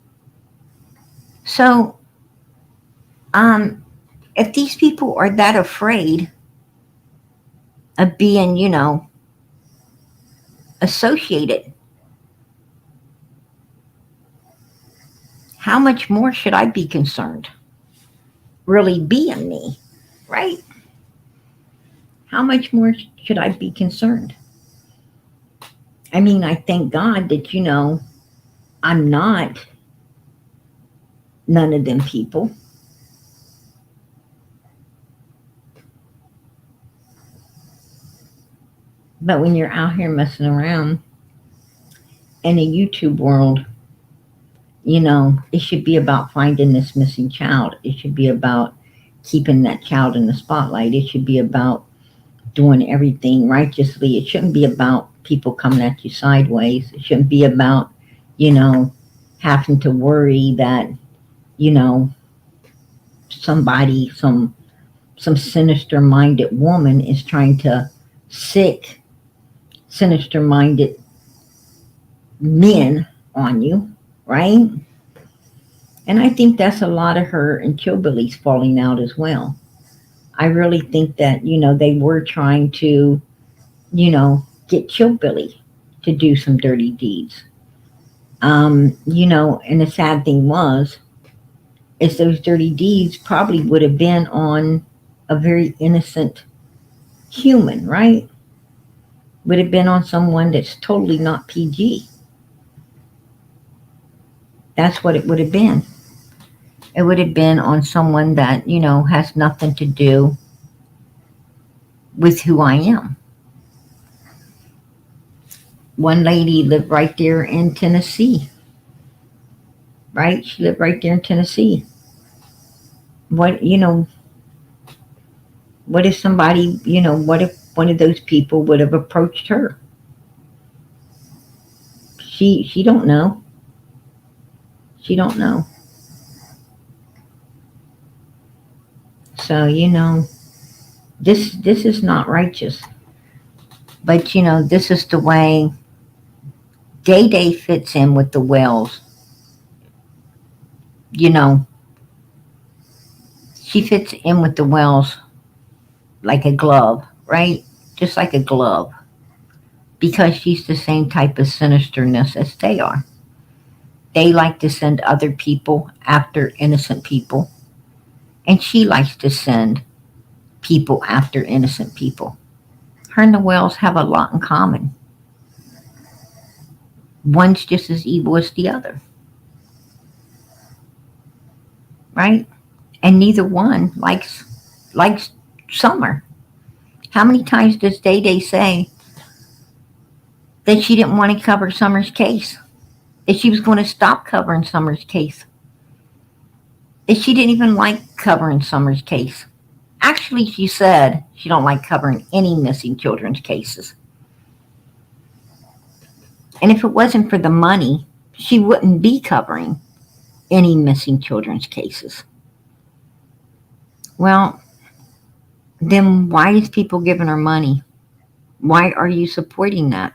So, if these people are that afraid of being, you know, associated, how much more should I be concerned? Really being me, right? How much more should I be concerned? I mean, I thank God that, you know, I'm not none of them people. But when you're out here messing around in a YouTube world, you know, it should be about finding this missing child. It should be about keeping that child in the spotlight. It should be about doing everything righteously. It shouldn't be about people coming at you sideways. It shouldn't be about, you know, having to worry that, you know, somebody, some sinister minded woman is trying to sick sinister minded men on you, right? And I think that's a lot of her and Killbilly's falling out as well. I really think that, you know, they were trying to, you know, get Killbilly to do some dirty deeds. You know, and the sad thing is those dirty deeds probably would have been on a very innocent human, right? Would have been on someone that's totally not PG. That's what it would have been. It would have been on someone that, you know, has nothing to do with who I am. One lady lived right there in Tennessee. Right? She lived right there in Tennessee. What, you know, what if somebody, you know, what if one of those people would have approached her? She don't know. She don't know. So, this is not righteous. But, this is the way Day Day fits in with the Wells. She fits in with the Wells like a glove, right? Just like a glove. Because she's the same type of sinisterness as they are. They like to send other people after innocent people. And she likes to send people after innocent people. Her and the Wells have a lot in common. One's just as evil as the other. Right? And neither one likes Summer. How many times does Day Day say that she didn't want to cover Summer's case? That she was going to stop covering Summer's case? That she didn't even like covering Summer's case? Actually, she said she don't like covering any missing children's cases. And if it wasn't for the money, she wouldn't be covering any missing children's cases. Well, then why is people giving her money? Why are you supporting that?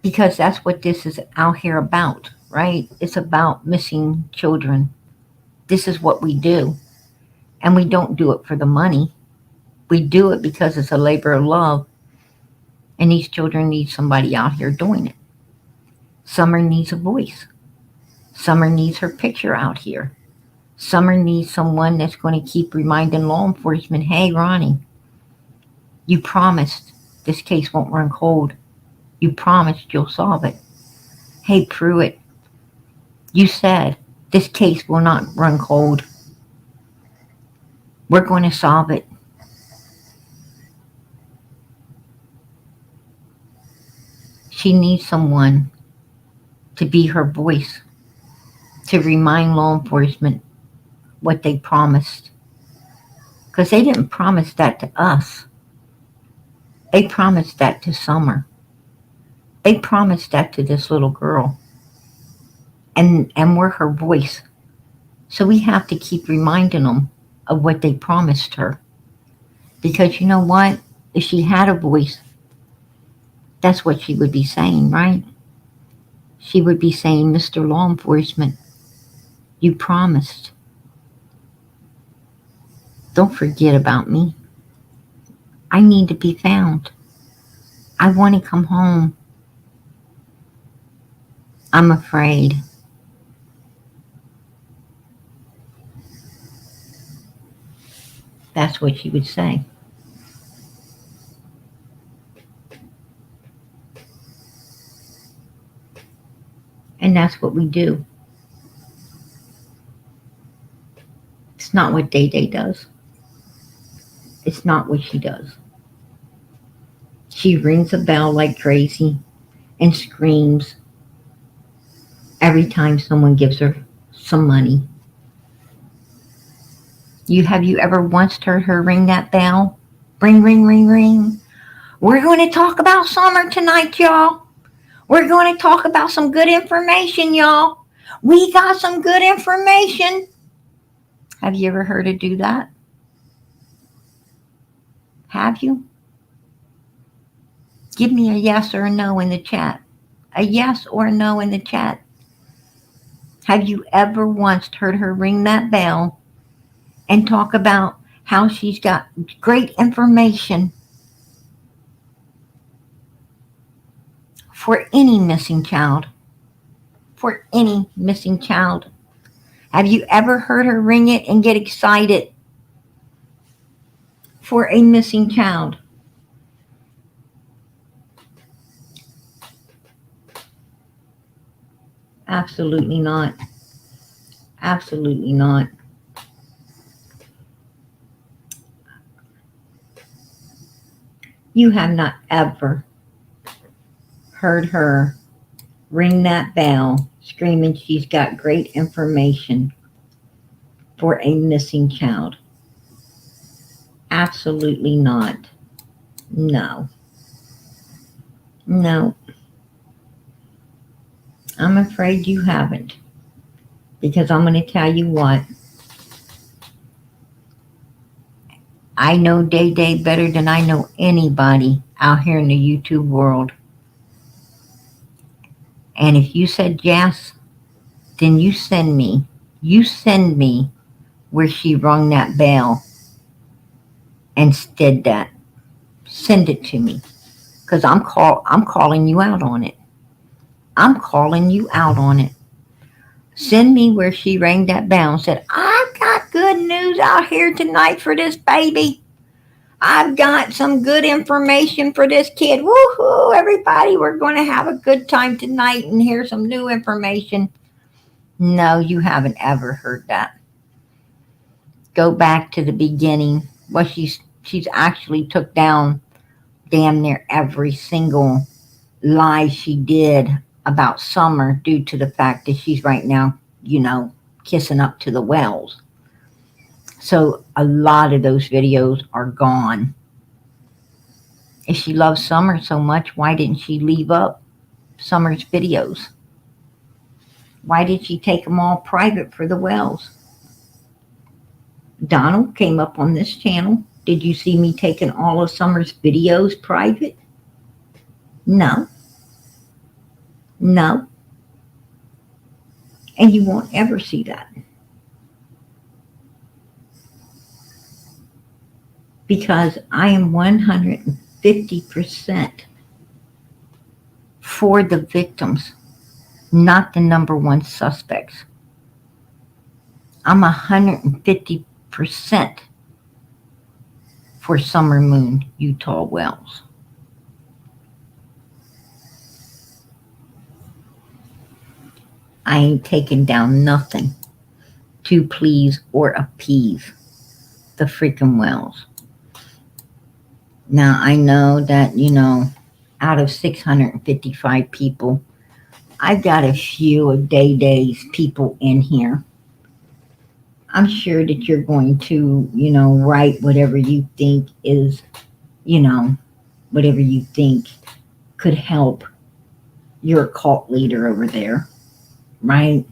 Because that's what this is out here about, right? It's about missing children. This is what we do. And we don't do it for the money. We do it because it's a labor of love. And these children need somebody out here doing it. Summer needs a voice. Summer needs her picture out here. Summer needs someone that's going to keep reminding law enforcement, hey, Ronnie, you promised this case won't run cold. You promised you'll solve it. Hey, Pruitt, you said this case will not run cold. We're going to solve it. She needs someone to be her voice, to remind law enforcement what they promised. Because they didn't promise that to us. They promised that to Summer. They promised that to this little girl. And we're her voice. So we have to keep reminding them of what they promised her. Because you know what? If she had a voice, that's what she would be saying, right? She would be saying, Mr. Law Enforcement, you promised. Don't forget about me. I need to be found. I want to come home. I'm afraid. That's what she would say. And that's what we do. It's not what Day Day does. It's not what she does. She rings a bell like crazy and screams every time someone gives her some money. Have you ever once heard her ring that bell? Ring, ring, ring, ring. We're going to talk about Summer tonight, y'all. We're going to talk about some good information, y'all. We got some good information. Have you ever heard her do that? Have you? Give me a yes or a no in the chat. A yes or a no in the chat. Have you ever once heard her ring that bell and talk about how she's got great information for any missing child? For any missing child. Have you ever heard her ring it and get excited for a missing child? Absolutely not. Absolutely not. You have not ever heard her ring that bell screaming she's got great information for a missing child. Absolutely not. No. No. I'm afraid you haven't. Because I'm going to tell you what. I know Day Day better than I know anybody out here in the YouTube world. And if you said yes, then you send me where she rung that bell and did that. Send it to me. Because I'm calling you out on it. I'm calling you out on it. Send me where she rang that bell and said, I've got good news out here tonight for this baby. I've got some good information for this kid. Woohoo, everybody, we're going to have a good time tonight and hear some new information. No, you haven't ever heard that. Go back to the beginning. Well, she's actually took down damn near every single lie she did about Summer due to the fact that she's right now, kissing up to the Wells. So a lot of those videos are gone. If she loves Summer so much, why didn't she leave up Summer's videos? Why did she take them all private for the Wells? Donald came up on this channel. Did you see me taking all of Summer's videos private? No. No. And you won't ever see that. Because I am 150% for the victims, not the number one suspects. I'm 150% for Summer Moon, Utah Wells. I ain't taking down nothing to please or appease the freaking Wells. Now, I know that, out of 655 people, I've got a few of Day Day's people in here. I'm sure that you're going to, write whatever you think is, whatever you think could help your cult leader over there, right?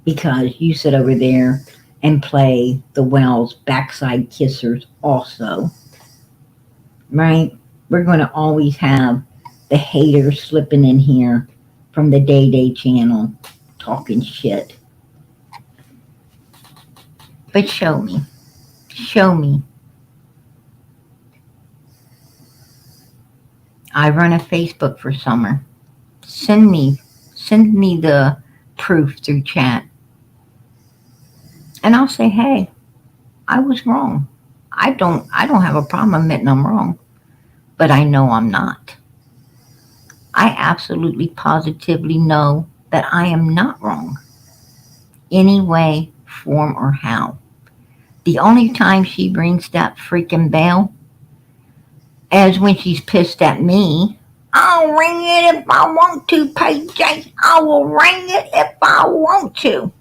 Because you sit over there and play the Wells backside kissers also, right? We're going to always have the haters slipping in here from the Day Day channel talking shit. But show me. Show me. I run a Facebook for Summer. Send me the proof through chat. And I'll say, hey, I was wrong. I don't have a problem admitting I'm wrong. But I know I'm not. I absolutely positively know that I am not wrong. Any way, form, or how. The only time she brings that freaking bell is when she's pissed at me. I'll ring it if I want to, PJ. I will ring it if I want to.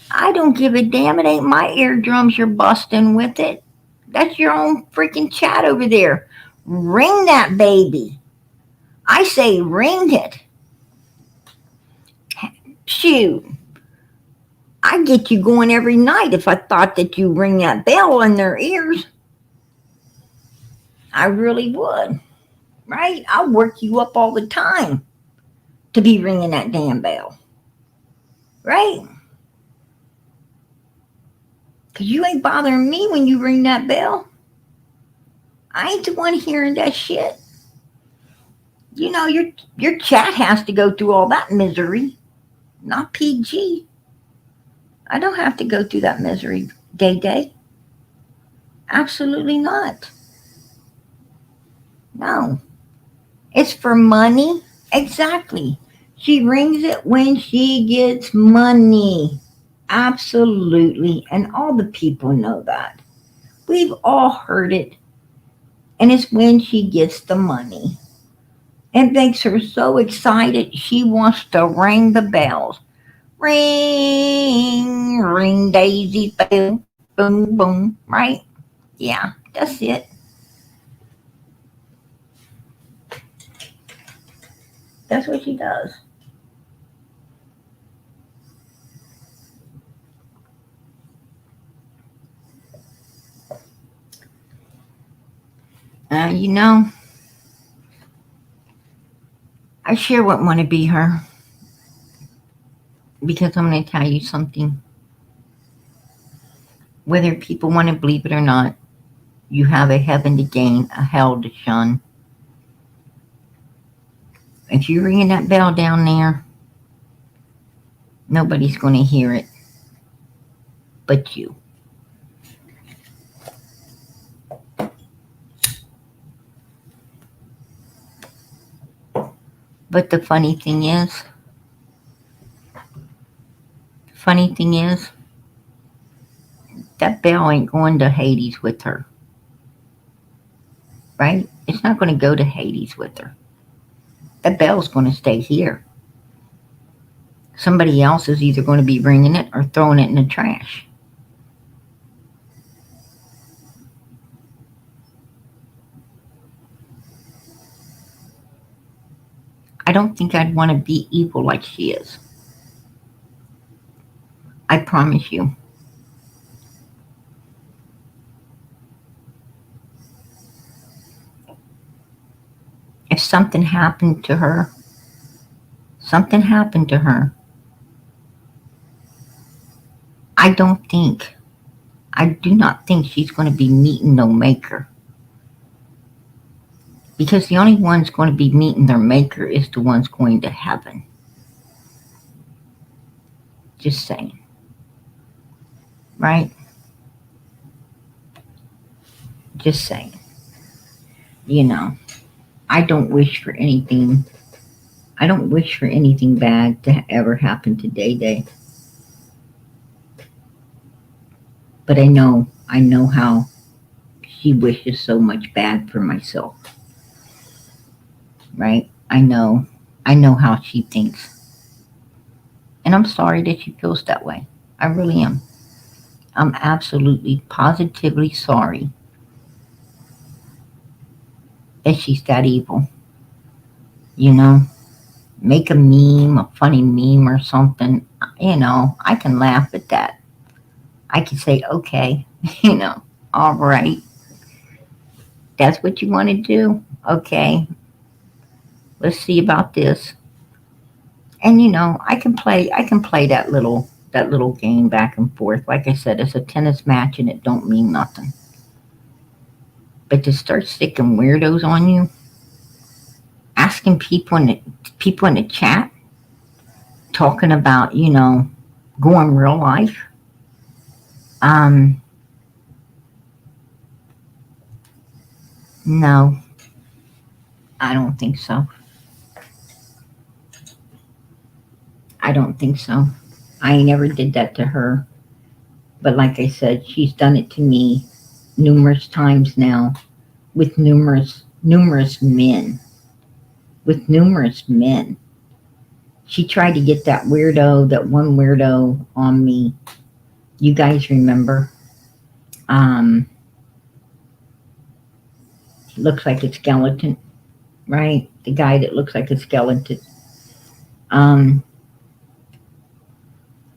I don't give a damn. It ain't my eardrums you're busting with it. That's your own freaking chat over there. Ring that baby. I say ring it. Shoot. I'd get you going every night if I thought that you ring that bell in their ears. I really would. Right? I'll work you up all the time to be ringing that damn bell. Right? Because you ain't bothering me when you ring that bell. I ain't the one hearing that shit. Your chat has to go through all that misery. Not PG. I don't have to go through that misery, Day Day. Absolutely not. No. It's for money. Exactly. She rings it when she gets money. Absolutely. And all the people know that. We've all heard it. And it's when she gets the money. It makes her so excited she wants to ring the bells. Ring, ring daisy, boom, boom, boom, right? Yeah, that's it. That's what she does. You know, I sure wouldn't want to be her because I'm going to tell you something. Whether people want to believe it or not, you have a heaven to gain, a hell to shun. If you're ringing that bell down there, nobody's going to hear it but you. But the funny thing is, that bell ain't going to Hades with her, right? It's not going to go to Hades with her. That bell's going to stay here. Somebody else is either going to be ringing it or throwing it in the trash. I don't think I'd want to be evil like she is. I promise you. If something happened to her, I do not think she's going to be meeting no maker. Because the only ones going to be meeting their maker is the ones going to heaven. Just saying. Right? Just saying. You know, I don't wish for anything bad to ever happen to Day Day. But I know how she wishes so much bad for myself. Right? I know how she thinks. And I'm sorry that she feels that way. I really am. I'm absolutely, positively sorry that she's that evil. You know? Make a meme, a funny meme or something. You know, I can laugh at that. I can say, okay, all right. That's what you want to do? Okay. Let's see about this. And I can play that little game back and forth. Like I said, it's a tennis match and it don't mean nothing. But to start sticking weirdos on you, asking people in the chat, talking about, going real life. No, I don't think so. I don't think so. I never did that to her. But like I said, she's done it to me numerous times now with numerous men. With numerous men. She tried to get that one weirdo on me. You guys remember? Looks like a skeleton, right? The guy that looks like a skeleton.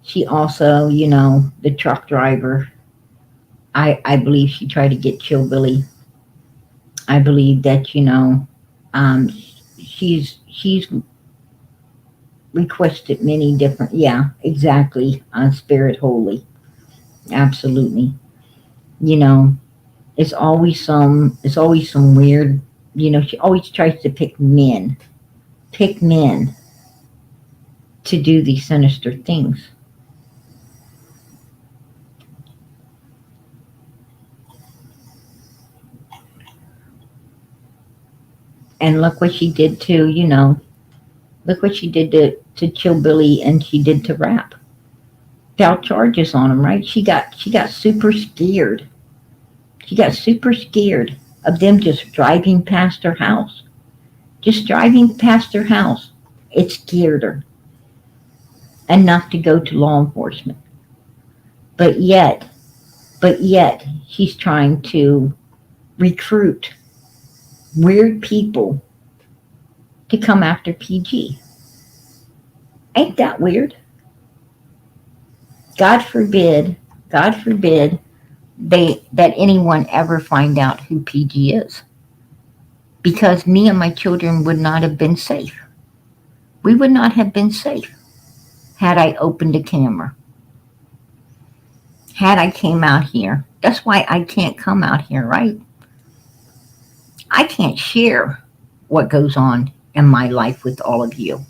She also, the truck driver. I believe she tried to get Chillbilly. I believe that, she's requested many different, yeah, exactly, on Spirit Holy. Absolutely. It's always some weird, she always tries to pick men to do these sinister things. And look what she did to, look what she did to Chillbilly and she did to Rap. File charges on him, right? She got super scared. She got super scared of them just driving past her house. Just driving past her house. It scared her enough to go to law enforcement. But yet, she's trying to recruit weird people to come after PG. Ain't that weird? God forbid that anyone ever find out who PG is. because me and my children would not have been safe. We would not have been safe had I opened a camera, had I came out here. That's why I can't come out here, right? I can't share what goes on in my life with all of you.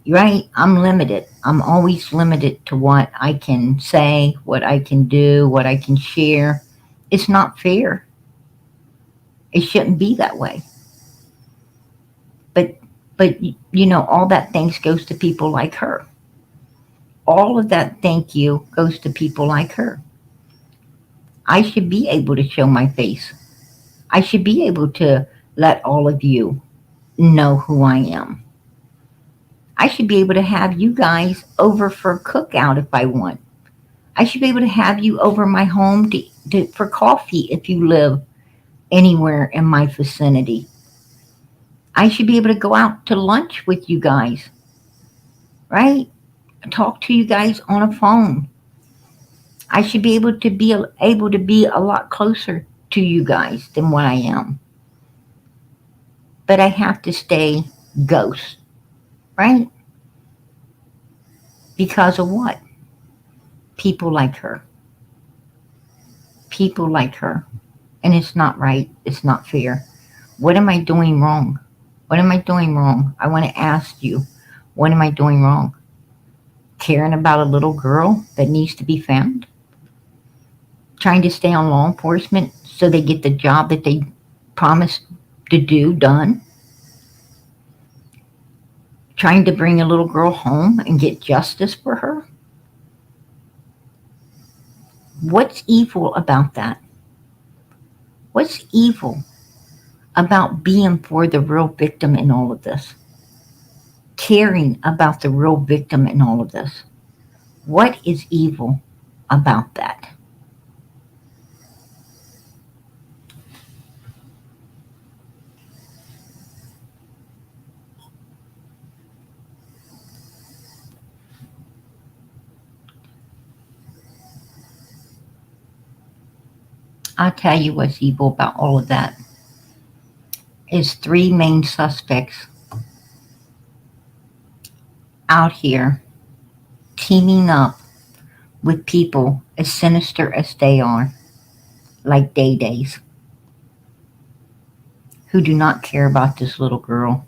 Right? I'm limited. I'm always limited to what I can say, what I can do, what I can share. It's not fair. It shouldn't be that way. But all that thanks goes to people like her. All of that thank you goes to people like her. I should be able to show my face. I should be able to let all of you know who I am. I should be able to have you guys over for a cookout if I want. I should be able to have you over my home for coffee if you live anywhere in my vicinity. I should be able to go out to lunch with you guys, right? Talk to you guys on a phone. I should be able to be a lot closer to you guys than what I am. But I have to stay ghost, right? Because of what? People like her. People like her. And it's not right. It's not fair. What am I doing wrong? What am I doing wrong? I want to ask you, what am I doing wrong? Caring about a little girl that needs to be found? Trying to stay on law enforcement so they get the job that they promised to do done? Trying to bring a little girl home and get justice for her? What's evil about that? What's evil about being for the real victim in all of this? Caring about the real victim in all of this. What is evil about that? I'll tell you what's evil about all of that. Is 3 main suspects out here teaming up with people as sinister as they are, like Day Days, who do not care about this little girl,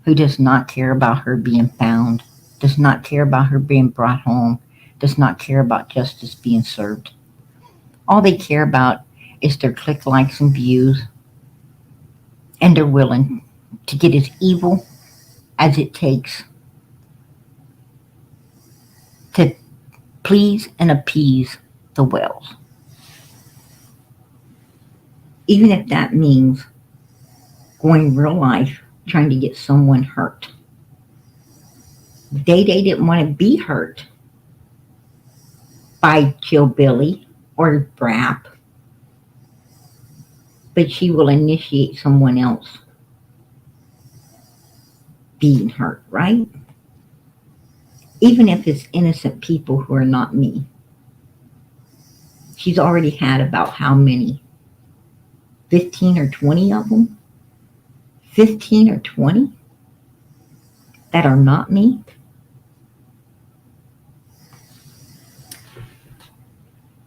who does not care about her being found, does not care about her being brought home, does not care about justice being served. All they care about is their click, likes, and views, and they're willing to get as evil as it takes to please and appease the Wells. Even if that means going real life trying to get someone hurt. Day Day didn't want to be hurt by Kill Billy or Brap, but she will initiate someone else being hurt, right? Even if it's innocent people who are not me. She's already had about how many? 15 or 20 of them? 15 or 20 that are not me?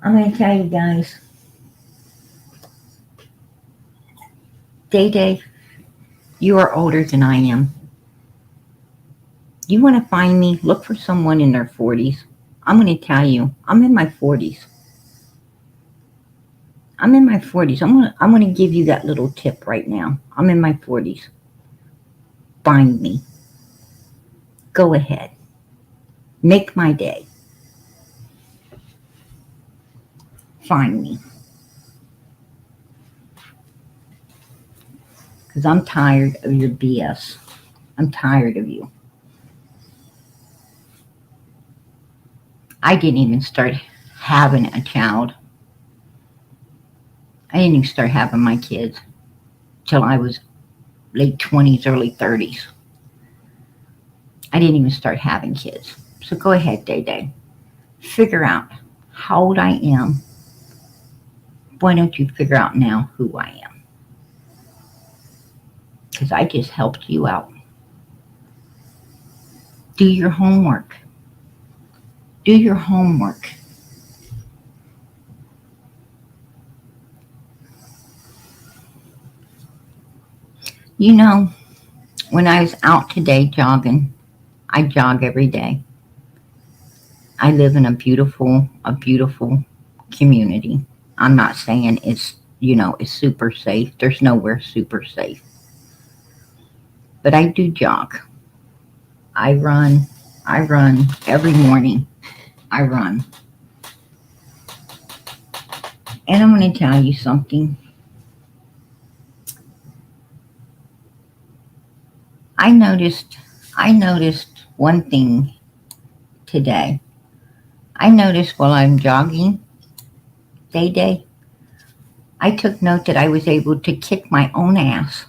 I'm going to tell you guys, Day Day, you are older than I am. You want to find me? Look for someone in their 40s. I'm going to tell you, I'm in my 40s. I'm in my 40s. I'm going to give you that little tip right now. I'm in my 40s. Find me. Go ahead. Make my day. Find me. Because I'm tired of your BS. I'm tired of you. I didn't even start having a child. I didn't even start having my kids till I was late 20s, early 30s. I didn't even start having kids. So go ahead, Day Day. Figure out how old I am. Why don't you figure out now who I am? because I just helped you out. Do your homework. Do your homework. You know, when I was out today jogging, I jog every day. I live in a beautiful community. I'm not saying it's super safe. There's nowhere super safe. But I do jog. I run. I run every morning. I run. And I'm going to tell you something. I noticed I noticed one thing today. I noticed while I'm jogging day, I took note that I was able to kick my own ass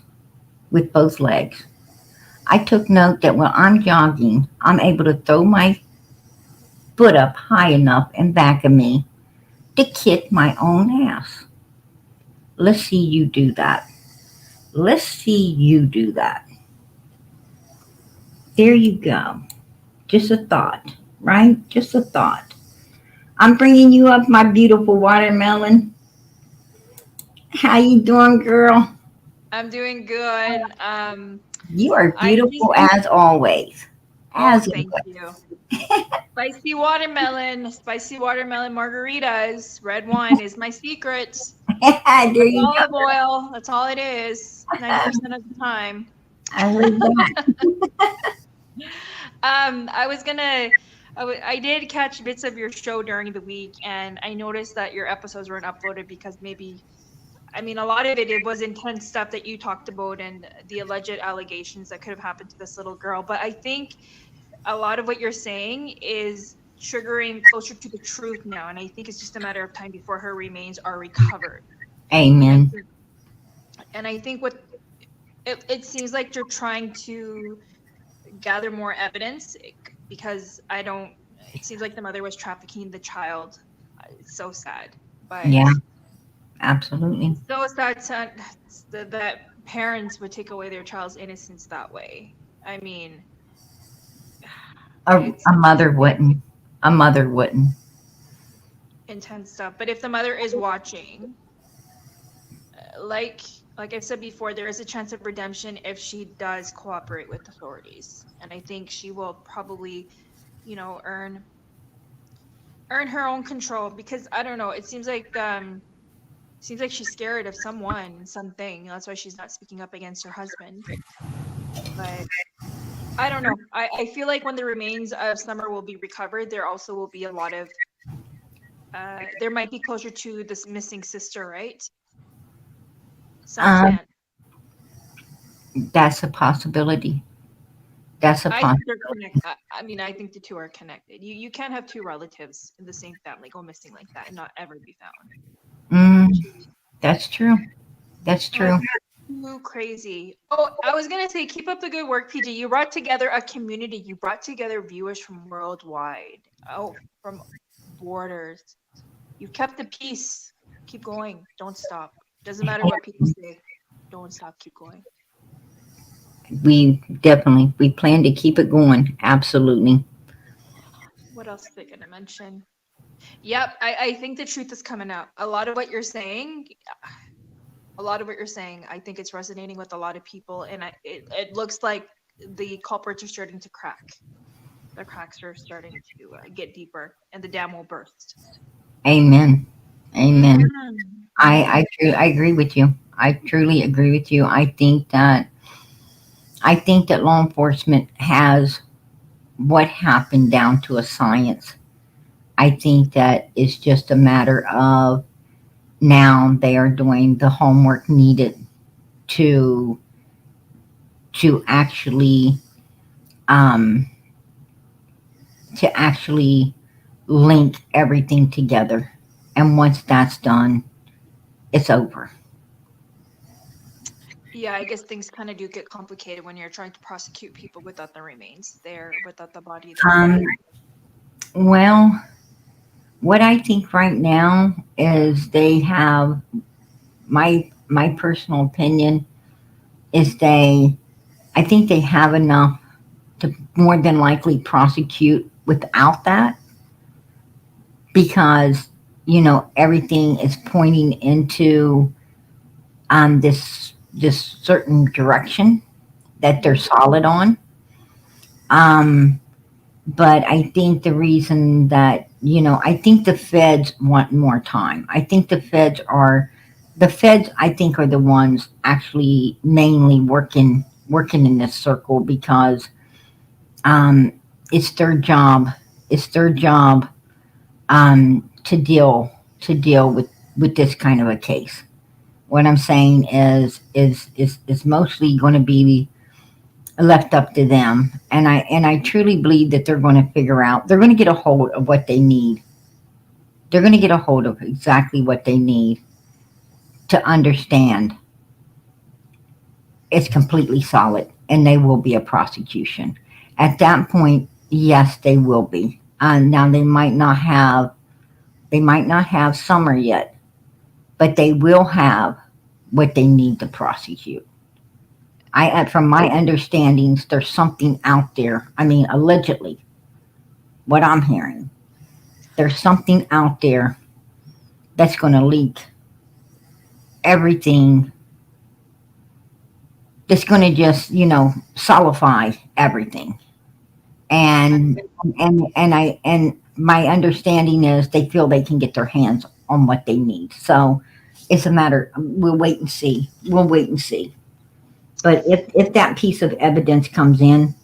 with both legs. I took note that while I'm jogging, I'm able to throw my foot up high enough in back of me to kick my own ass. Let's see you do that. Let's see you do that. There you go. Just a thought, right? Just a thought. I'm bringing you up, my beautiful watermelon. How you doing, girl? I'm doing good. You are I beautiful as always. oh, As thank you. Spicy watermelon margaritas. Red wine is my secret. always. There With you olive go. oil. That's all it is. 90% of the time. I heard that. I was gonna. I did catch bits of your show during the week, and I noticed that your episodes weren't uploaded because maybe. I mean, a lot of it was intense stuff that you talked about and the alleged allegations that could have happened to this little girl. But I think a lot of what you're saying is triggering closer to the truth now, and I think it's just a matter of time before her remains are recovered. And I Amen. think, what it seems like you're trying to gather more evidence because I don't. It seems like the mother was trafficking the child. It's so sad, but Yeah, absolutely. it's so sad that parents would take away their child's innocence that way. I mean, A it's just mother wouldn't. A mother wouldn't. intense stuff. But if the mother is watching, like like I said before, there is a chance of redemption if she does cooperate with authorities, and I think she will probably, earn her own control because I don't know. It seems like she's scared of someone, something. That's why she's not speaking up against her husband. But I don't know. I feel like when the remains of Summer will be recovered, there also will be a lot of there might be closure to this missing sister, right? Summer's Um, aunt. that's a possibility. That's a I think they're possibility. connected. I mean, I think the two are connected. You can't have two relatives in the same family go missing like that and not ever be found. Mm, that's true. That's That's true. too crazy. Oh, I was gonna say, keep up the good work, PG. You brought together a community. You brought together viewers from worldwide. Oh, from borders. You kept the peace. Keep going. Don't stop. Doesn't matter what people say. Don't stop. Keep going. We plan to keep it going. Absolutely. What else was I gonna mention? Yep, I think the truth is coming out. A lot of what you're saying, I think it's resonating with a lot of people, and it looks like the culprits are starting to crack. The cracks are starting to get deeper, and the dam will burst. Amen. Amen. Mhm. I agree with you. I truly agree with you. I think that law enforcement has what happened down to a science. I think that it's just a matter of now they are doing the homework needed to to actually um, to actually link everything together. And once that's done, it's over. Yeah, I guess things kind of do get complicated when you're trying to prosecute people without the remains there, without the body there. Um, well, what I think right now is they have my personal opinion. is I think they have enough to more than likely prosecute without that, because everything is pointing into this certain direction that they're solid on. Um, but I think the reason that I think the feds want more time. I think the feds. I think are the ones actually mainly working in this circle, because um, it's their job. It's their job to deal with this kind of a case. What I'm saying is mostly going to be left up to them, and I truly believe that they're going to figure out. They're going to get a hold of what they need. They're going to get a hold of exactly what they need to understand it's completely solid, and they will be a prosecution. At that point, yes, they will be. Now they might not have summer yet, but they will have what they need to prosecute. From my understandings, there's something out there. I mean, allegedly, what I'm hearing, there's something out there that's going to leak everything. That's going to just, solidify everything. And and my understanding is they feel they can get their hands on what they need. So it's a matter. We'll wait and see. We'll wait and see. But if that piece of evidence comes in,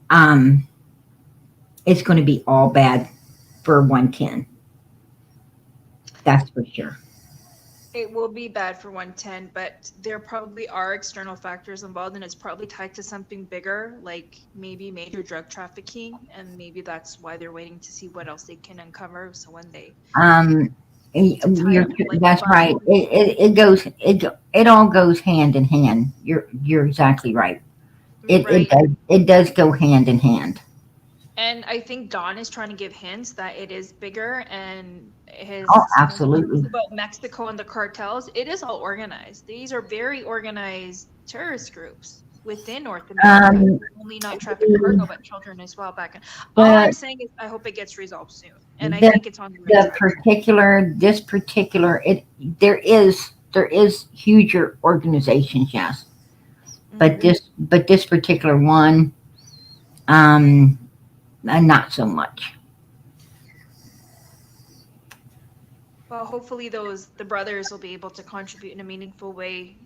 um, it's going to be all bad for 110. That's for sure. It will be bad for 110, but there probably are external factors involved, and it's probably tied to something bigger, like maybe major drug trafficking, and maybe that's why they're waiting to see what else they can uncover. So when they Um, to tie you're, up like that's right. bundles, It all goes hand in hand. You're exactly right. right? It does go hand in hand. And I think Don is trying to give hints that it is bigger, and Oh, his when he talks absolutely. about Mexico and the cartels, it is all organized. These are very organized terrorist groups within North America. Um, Only not traffic cargo, but children as well back in. All I'm but saying is I hope it gets resolved soon. And I the think it's on the right track. this particular there is huger organizations, yes, but Hmm. this particular one, um, not so much. Well, hopefully the brothers will be able to contribute in a meaningful way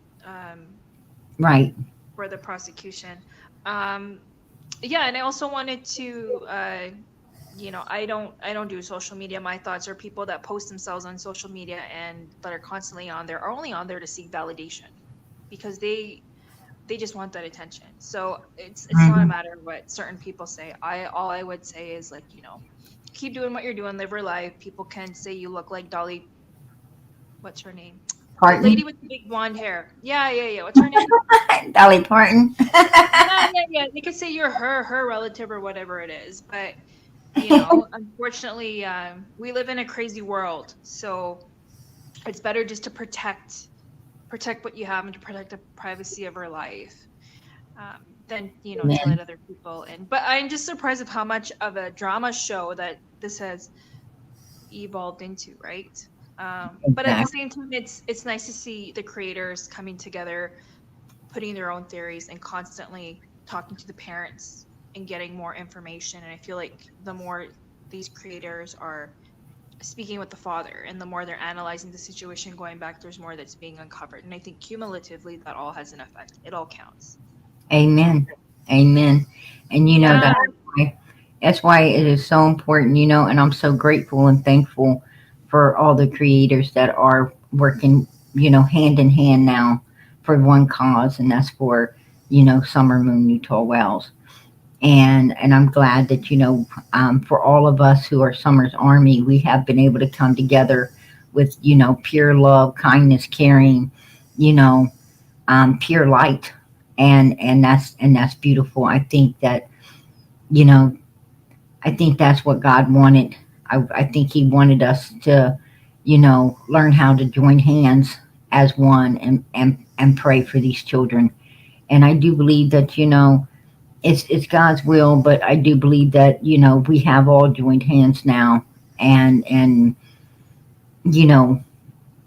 Right. for the prosecution. Um, yeah, and I also wanted to I don't do social media. My thoughts are people that post themselves on social media and that are constantly on there are only on there to seek validation because they just want that attention. So it's not a Hmm. matter of what certain people say. I would say is like, keep doing what you're doing, live your life. People can say you look like Dolly, what's her name, the lady Parton. with the big blonde hair. Yeah, yeah, yeah, what's her name? Dolly Parton. Yeah, yeah, yeah. They could say you're her relative or whatever it is, but unfortunately, we live in a crazy world, so it's better just to protect what you have and to protect the privacy of our life, than to let Man, other people in. But I'm just surprised of how much of a drama show that this has evolved into, right? But at the exactly. same time, it's nice to see the creators coming together, putting their own theories and constantly talking to the parents and getting more information. And I feel like the more these creators are speaking with the father and the more they're analyzing the situation going back, there's more that's being uncovered. And I think cumulatively that all has an effect. It all counts. Amen. Amen. And Yeah. that's why it is so important, and I'm so grateful and thankful for all the creators that are working, hand in hand now for one cause, and that's for, Summer Moon Utah Wells. And I'm glad that, for all of us who are Summer's Army, we have been able to come together with, pure love, kindness, caring, you know, pure light, and that's beautiful. You know I think that's what God wanted. I think He wanted us to, learn how to join hands as one, and pray for these children. And I do believe that, it's God's will, but I do believe that, we have all joined hands now, and you know,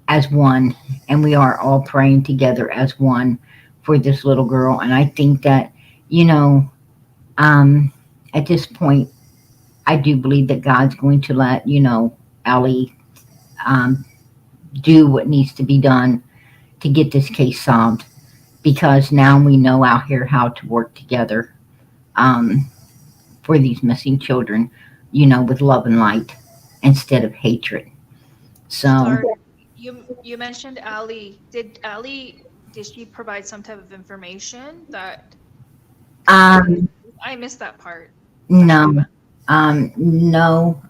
as one, and we are all praying together as one for this little girl. And I think that, you know, um, at this point, I do believe that God's going to let, Ellie, um, do what needs to be done to get this case solved, because now we know out here how to work together, um, for these missing children, with love and light instead of hatred. So, Sorry, you mentioned Ali. Did she provide some type of information that confirmed the um, truth? I missed that part. That she no, even. no,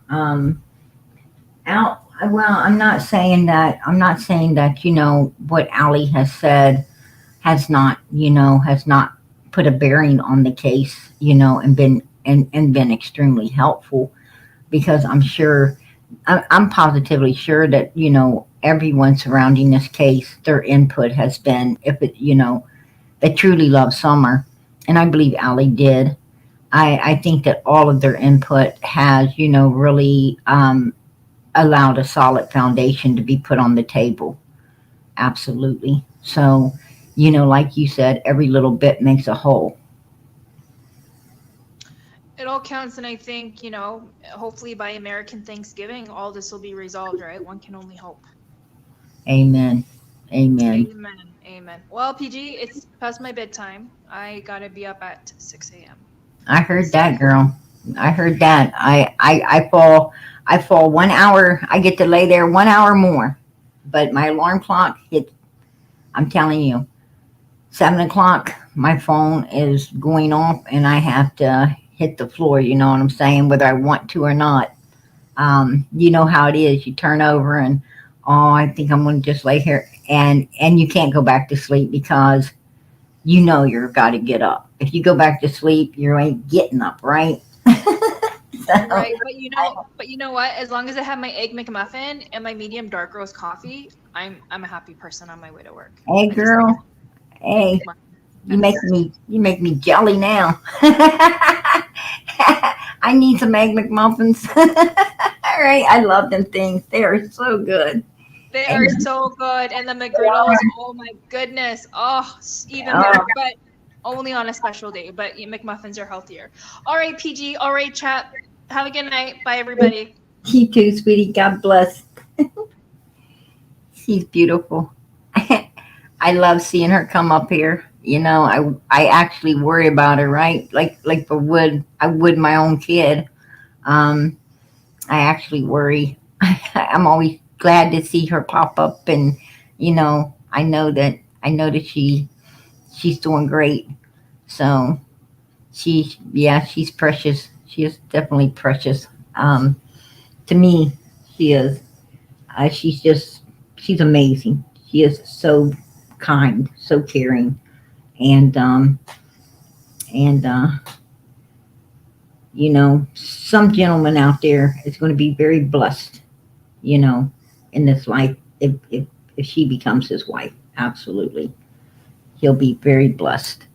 out. Well, I'm not saying that, what Ali has said has not put a bearing on the case, and been extremely helpful, because I'm positively sure that, everyone surrounding this case, their input has been, if it, they truly love Summer, and I believe Ali did. I think that all of their input has, really, allowed a solid foundation to be put on the table. Absolutely. So, like you said, every little bit makes a whole. It all counts, and I think, hopefully by American Thanksgiving, all this will be resolved, right? One can only hope. Amen. Amen. Amen. Amen. Well, PG, it's past my bedtime. I gotta be up at 6 a.m. I heard So, that, girl. I heard that. I fall 1 hour. I get to lay there 1 hour more, but my alarm clock hits. I'm telling you, 7 o'clock. My phone is going off, and I have to hit the floor. You know what I'm saying? Whether I want to or not. You know how it is. You turn over, and oh, I think I'm going to just lay here, and you can't go back to sleep, because you've got to get up. If you go back to sleep, you ain't getting up, right? So, right, but you know what? As long as I have my egg McMuffin and my medium dark roast coffee, I'm a happy person on my way to work. hey, I just need girl. egg Hey, McMuffin. you make Yes. me you make me jelly now. I need some egg McMuffins. All right, I love them things. They are so good. They And are so good, and the McGriddles, oh my goodness, oh, even oh, better. But only on a special day. But McMuffins are healthier. All right, PG. All right, chat. Have a good night. Bye, everybody. you too, sweetie. God bless. She's beautiful. I love seeing her come up here. I actually worry about her, right? Like I would my own kid. Um, I actually worry. I'm always glad to see her pop up, and I know that she's doing great. So she's precious. She is definitely precious. To me, she is. She's amazing. She is so kind, so caring, and some gentleman out there is going to be very blessed, you know, in this life, if she becomes his wife. Absolutely, he'll be very blessed.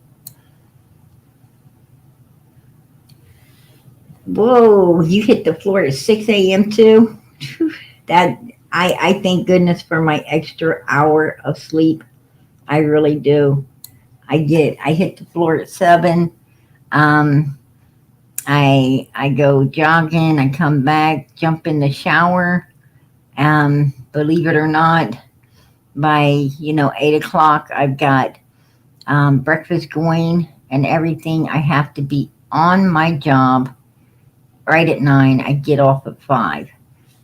Whoa, you hit the floor at 6 a.m. too. Phew. That I thank goodness for my extra hour of sleep. I really do. I did. I hit the floor at 7. Um, I go jogging. I come back, jump in the shower. Believe it or not, by 8 o'clock, I've got breakfast going and everything. I have to be on my job right at 9. I get off at 5.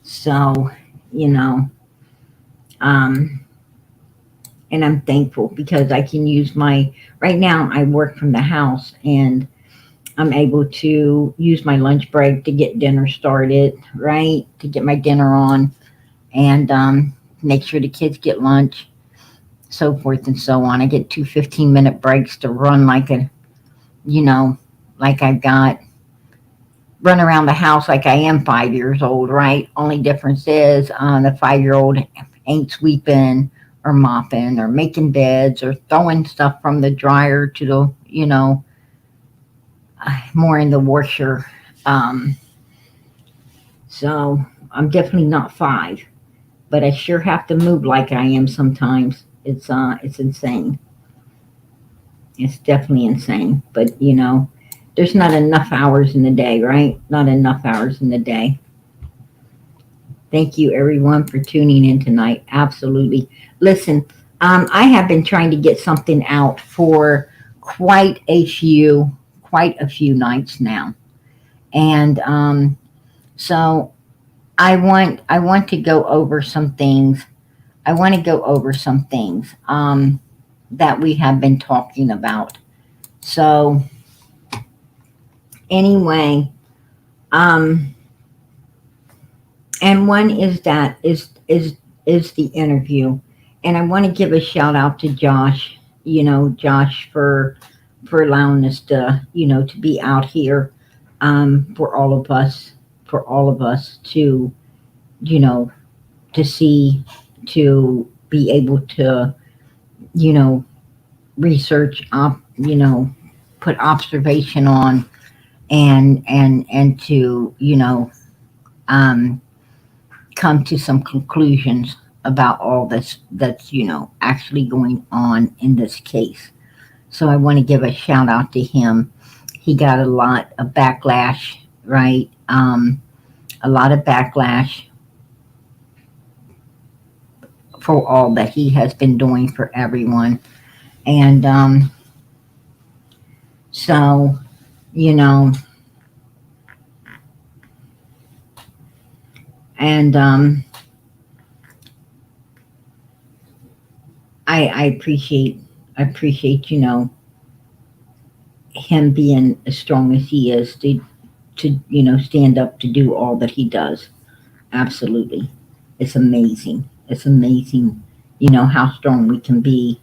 So, you know, um, and I'm thankful because I can use my, right now I work from the house, and I'm able to use my lunch break to get dinner started, right? To get my dinner on, and make sure the kids get lunch, so forth and so on. I get two 15-minute breaks to run you know, like I've got, run around the house like I am 5 years old, right? Only difference is the 5-year old ain't sweeping or mopping or making beds or throwing stuff from the dryer to the, more in the washer. So I'm definitely not 5, but I sure have to move like I am sometimes. It's insane. It's definitely insane. But there's not enough hours in the day, right? Not enough hours in the day. Thank you, everyone, for tuning in tonight. Absolutely. Listen, I have been trying to get something out for quite a few nights now, and so I want to go over some things. I want to go over some things that we have been talking about. So anyway, and one is the interview, and I want to give a shout out to Josh. Josh for allowing us to to be out here, for all of us to you know to see, to be able to research put observation on, and to um come to some conclusions about all this that's actually going on in this case. So I want to give a shout out to him. He got a lot of backlash, right? A lot of backlash for all that he has been doing for everyone. And so, you know, and I appreciate him being as strong as he is to stand up to do all that he does. Absolutely. It's amazing. It's amazing, how strong we can be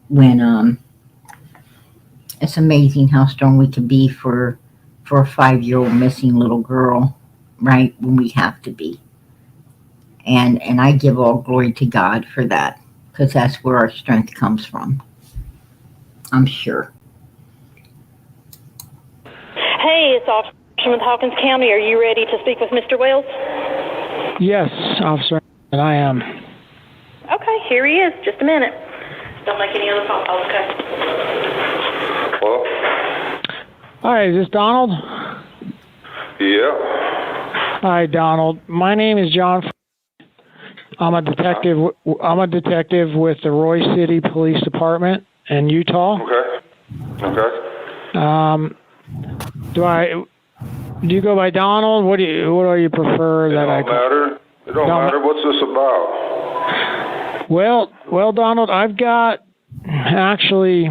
when it's amazing how strong we can be for a 5-year-old missing little girl, right? When we have to be. And I give all glory to God for that, because that's where our strength comes from. I'm sure. Hey, it's Officer with Hawkins County. Are you ready to speak with Mr. Wells? Yes, officer, and I am. Okay, here he is. Just a minute. Don't make any other phone calls, okay? Hello? Hi, is this Donald? Yeah. Hi, Donald. My name is John. I'm a detective. I'm a detective with the Roy City Police Department in Utah. Okay. Do you go by Donald? What do you prefer It that I? Don't matter. It don't matter. What's this about? Well, Donald, I've got actually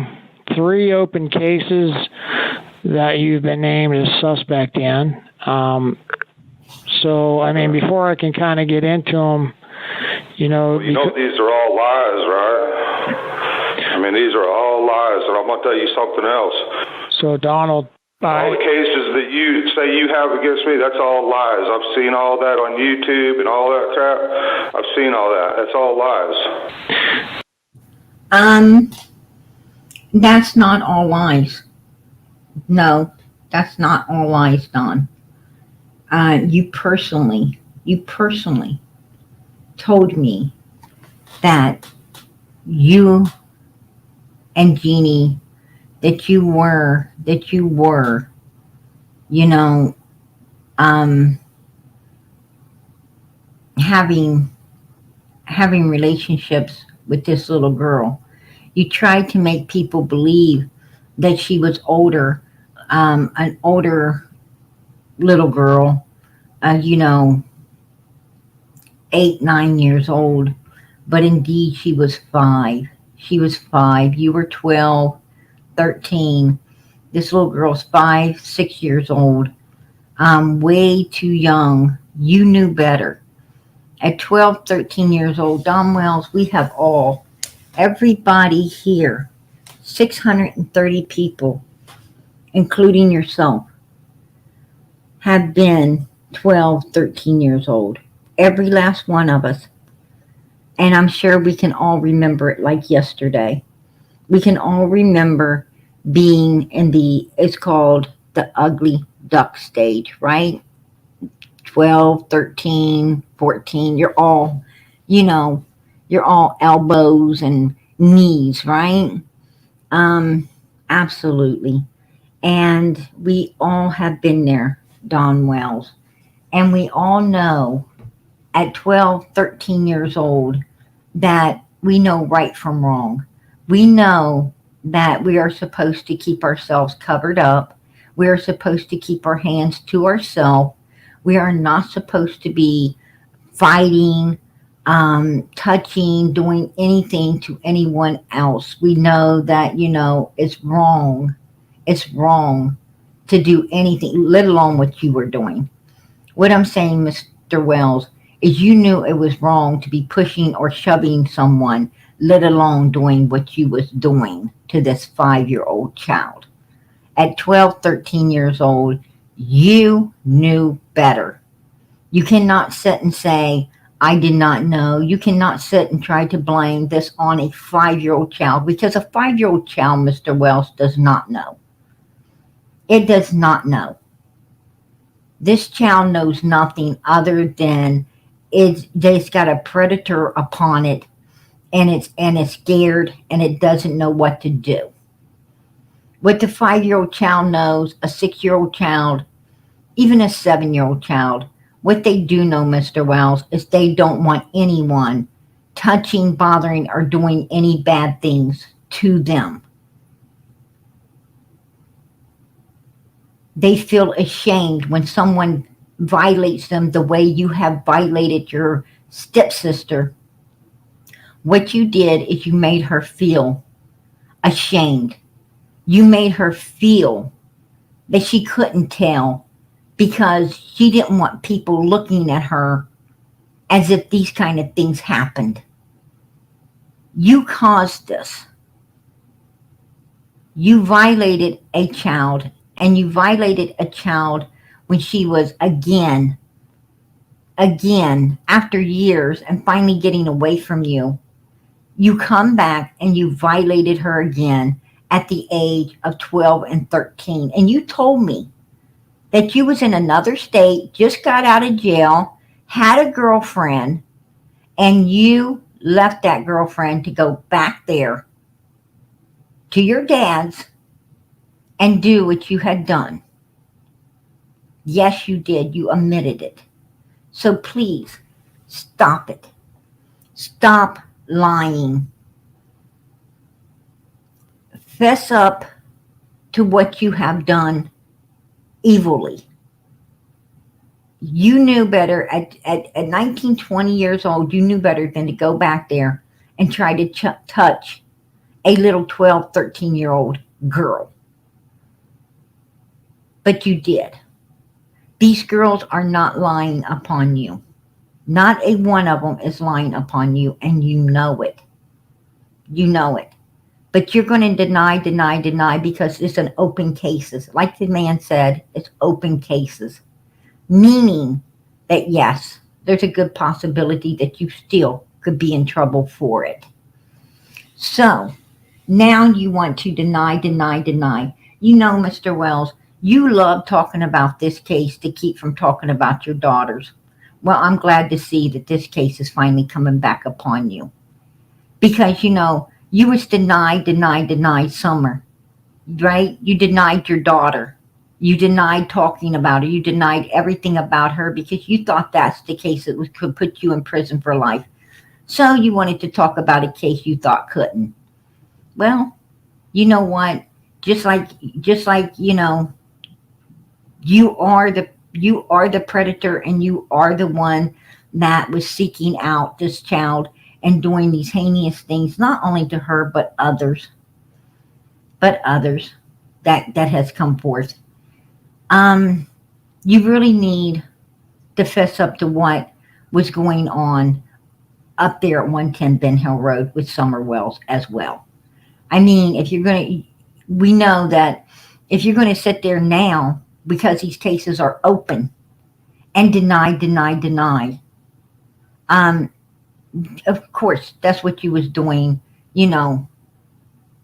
3 open cases that you've been named as suspect in. So, I mean, before I can kind of get into them, these are all lies, right? I mean, these are all lies, and I'm going to tell you something else. So, Donald, all the cases that you say you have against me, that's all lies. I've seen all that on YouTube and all that crap. I've seen all that. That's all lies. That's not all lies. No, that's not all lies, Don. You personally told me that you and Jeannie, that you were, having relationships with this little girl. You tried to make people believe that she was older, an older little girl, 8, 9 years old, but indeed she was 5. She was 5. You were 12, 13. This little girl's 5, 6 years old. Way too young. You knew better. At 12, 13 years old, Don Wells, we have everybody here, 630 people, including yourself, have been 12, 13 years old. Every last one of us. And I'm sure we can all remember it like yesterday. We can all remember being in it's called the ugly duck stage, right? 12, 13, 14. You know, you're all elbows and knees, right? Um, Absolutely. And we all have been there, Don Wells. And we all know at 12, 13 years old that we know right from wrong. We know that we are supposed to keep ourselves covered up. We are supposed to keep our hands to ourselves. We are not supposed to be fighting, touching, doing anything to anyone else. We know that, it's wrong. It's wrong to do anything, let alone what you were doing. What I'm saying, Mr. Wells, is you knew it was wrong to be pushing or shoving someone, let alone doing what you was doing to this 5-year-old child. At 12, 13 years old, you knew better. You cannot sit and say, I did not know. You cannot sit and try to blame this on a 5-year-old child, because a 5-year-old child, Mr. Wells, does not know. It does not know. This child knows nothing other than it's got a predator upon it, and it's scared, and it doesn't know what to do. What the 5-year-old child knows, a 6-year-old child, even a 7-year-old child, what they do know, Mr. Wells, is they don't want anyone touching, bothering, or doing any bad things to them. They feel ashamed when someone violates them the way you have violated your stepsister. What you did is you made her feel ashamed. You made her feel that she couldn't tell because she didn't want people looking at her as if these kind of things happened. You caused this. You violated a child, and you violated a child when she was again, after years and finally getting away from you. You come back and you violated her again at the age of 12 and 13. And you told me that you was in another state, just got out of jail, had a girlfriend, and you left that girlfriend to go back there to your dad's and do what you had done. Yes, you did. You admitted it. So please, stop it. Stop lying. Fess up to what you have done evilly. You knew better at 19, 20 years old, you knew better than to go back there and try to touch a little 12, 13-year-old girl. But you did. These girls are not lying upon you. Not a one of them is lying upon you, and you know it. You know it. But you're going to deny, because it's an open cases. Like the man said, it's open cases. Meaning that, yes, there's a good possibility that you still could be in trouble for it. So, now you want to deny. You know, Mr. Wells, you love talking about this case to keep from talking about your daughters. Well, I'm glad to see that this case is finally coming back upon you. Because, you was denied Summer, right? You denied your daughter. You denied talking about her. You denied everything about her because you thought that's the case that could put you in prison for life. So you wanted to talk about a case you thought couldn't. Well, you know what? Just like you are the predator, and you are the one that was seeking out this child and doing these heinous things, not only to her, but others that has come forth. You really need to fess up to what was going on up there at 110 Ben Hill Road with Summer Wells as well. I mean, we know that if you're going to sit there now, because these cases are open, and deny, of course, that's what you was doing, you know,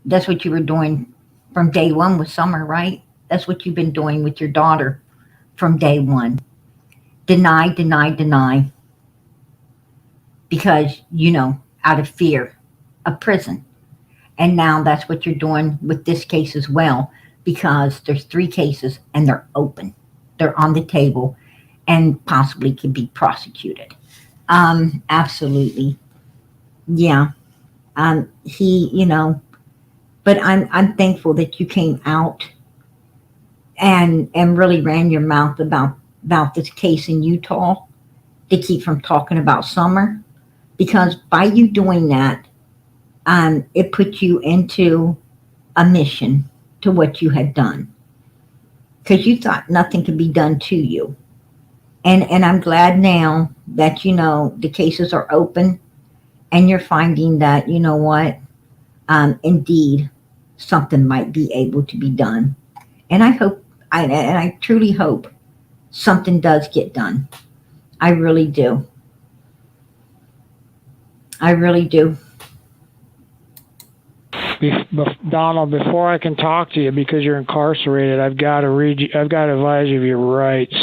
that's what you were doing from day one with Summer, right? That's what you've been doing with your daughter from day one. Deny, deny, deny. Because, you know, out of fear of prison. And now that's what you're doing with this case as well, because there's 3 cases and they're open. They're on the table and possibly can be prosecuted. Absolutely. Yeah. He, you know, but I'm thankful that you came out and really ran your mouth about this case in Utah to keep from talking about Summer, because by you doing that, it put you into a mission to what you had done, because you thought nothing could be done to you. And I'm glad now that, you know, the cases are open and you're finding that, you know what, indeed, something might be able to be done. And I truly hope something does get done. I really do. I really do. Donald, before I can talk to you, because you're incarcerated, I've got to advise you of your rights.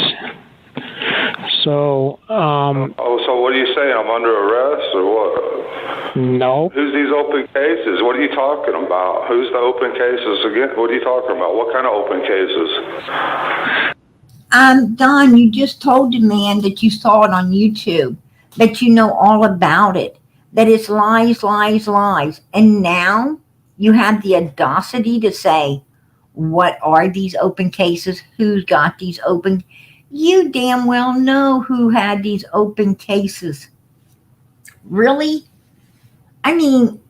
So, so what are you saying? I'm under arrest or what? No. Who's these open cases? What are you talking about? Who's the open cases again? What are you talking about? What kind of open cases? Don, you just told the man that you saw it on YouTube, that you know all about it, that it's lies, lies, lies. And now you have the audacity to say, what are these open cases? Who's got these open? You damn well know who had these open cases. Really? I mean,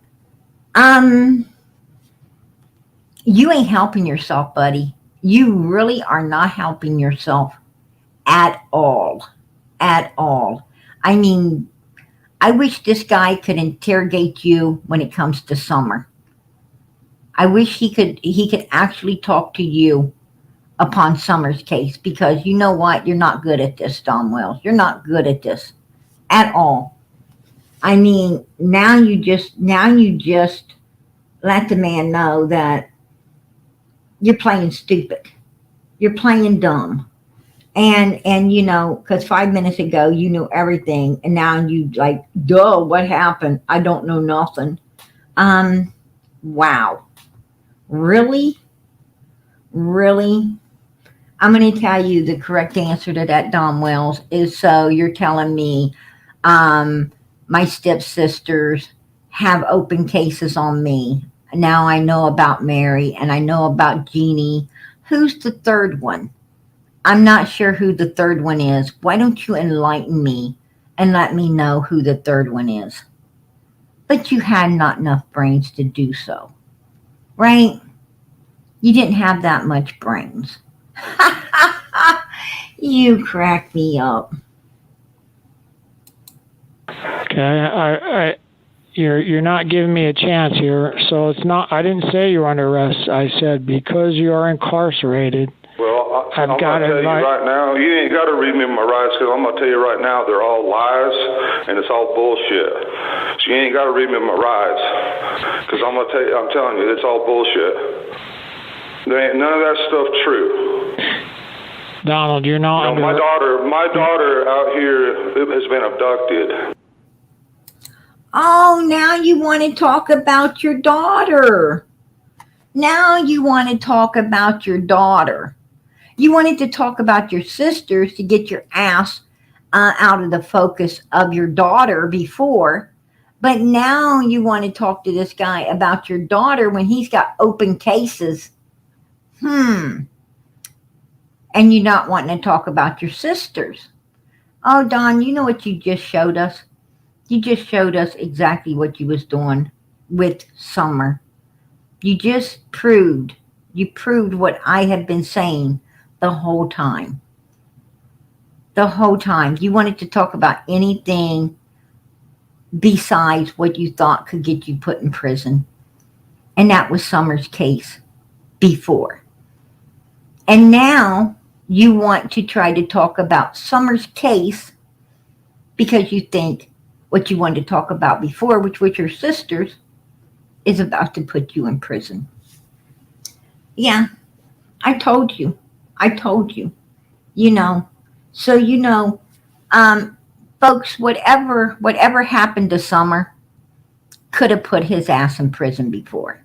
you ain't helping yourself, buddy. You really are not helping yourself at all. At all. I mean, I wish this guy could interrogate you when it comes to Summer. I wish he could actually talk to you upon Summer's case, because you know what? You're not good at this, Don Wells. You're not good at this at all. I mean, now you just let the man know that you're playing stupid. You're playing dumb. And you know, because 5 minutes ago you knew everything, and now you like, duh, what happened? I don't know nothing. Wow. Really? Really? I'm going to tell you the correct answer to that, Don Wells, is, so you're telling me my stepsisters have open cases on me. Now I know about Mary and I know about Jeannie. Who's the third one? I'm not sure who the third one is. Why don't you enlighten me and let me know who the third one is? But you had not enough brains to do so, right? You didn't have that much brains. You crack me up. Okay, you're not giving me a chance here. So it's not. I didn't say you're under arrest. I said because you are incarcerated. Well, I'm I've going to tell you right now, you ain't got to read me my rights, because I'm going to tell you right now, they're all lies and it's all bullshit. So you ain't got to read me my rights, because I'm telling you, it's all bullshit. There ain't none of that stuff true. Donald, you're not. You know, my daughter out here has been abducted. Oh, now you want to talk about your daughter. Now you want to talk about your daughter. You wanted to talk about your sisters to get your ass out of the focus of your daughter before. But now you want to talk to this guy about your daughter when he's got open cases. And you're not wanting to talk about your sisters. Oh, Don, you know what you just showed us? You just showed us exactly what you was doing with Summer. You just proved what I have been saying the whole time. The whole time. You wanted to talk about anything besides what you thought could get you put in prison. And that was Summer's case before. And now you want to try to talk about Summer's case because you think, what you wanted to talk about before, which was your sisters, is about to put you in prison. Yeah, I told you. You know, so folks, whatever happened to Summer could have put his ass in prison before.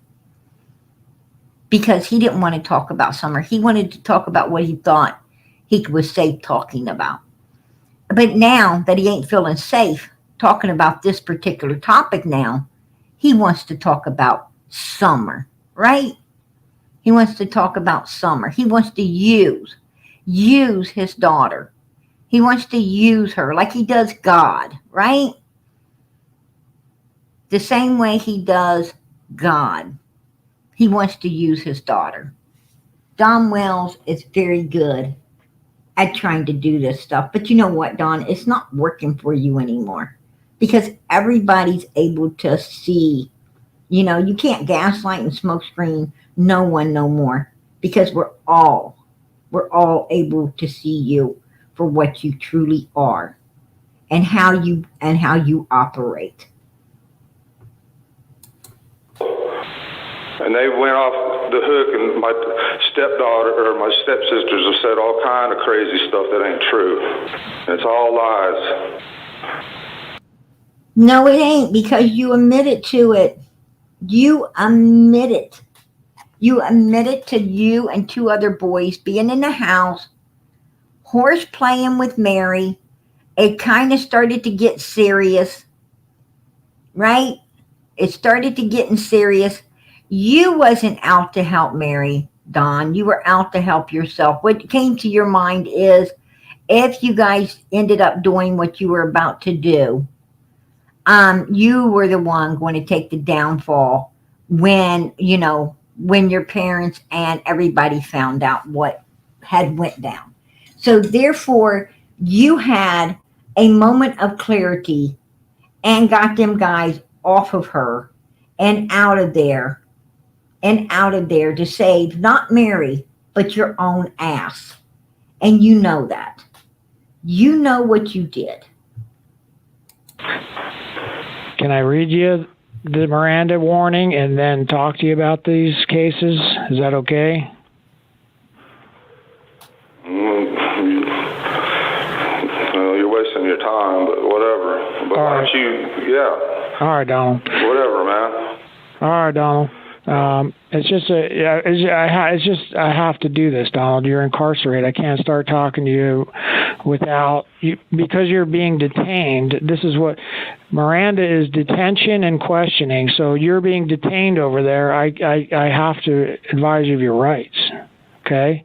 Because he didn't want to talk about Summer. He wanted to talk about what he thought he was safe talking about. But now that he ain't feeling safe talking about this particular topic now, he wants to talk about Summer, right? He wants to talk about Summer. He wants to use his daughter. He wants to use her like he does God, right? The same way he does God. He wants to use his daughter. Don Wells is very good at trying to do this stuff. But you know what, Don? It's not working for you anymore. Because everybody's able to see. You can't gaslight and smoke screen no one no more. Because we're all able to see you for what you truly are. And how you operate. And they went off the hook, and my stepdaughter or my stepsisters have said all kind of crazy stuff that ain't true. It's all lies. No, it ain't, because you admitted to it. You admit it. You admitted to you and 2 other boys being in the house, horse playing with Mary. It kind of started to get serious, right? It started to get serious. You wasn't out to help Mary, Don. You were out to help yourself. What came to your mind is, if you guys ended up doing what you were about to do, you were the one going to take the downfall when your parents and everybody found out what had went down. So therefore, you had a moment of clarity and got them guys off of her and out of there to save not Mary, but your own ass. And you know that. You know what you did. Can I read you the Miranda warning and then talk to you about these cases? Is that okay? Well, you're wasting your time, but whatever. But why don't you, yeah. All right, Donald. Whatever, man. All right, Donald. I have to do this, Donald. You're incarcerated. I can't start talking to you without you, because you're being detained. This is what Miranda is: detention and questioning. So you're being detained over there. I have to advise you of your rights. Okay,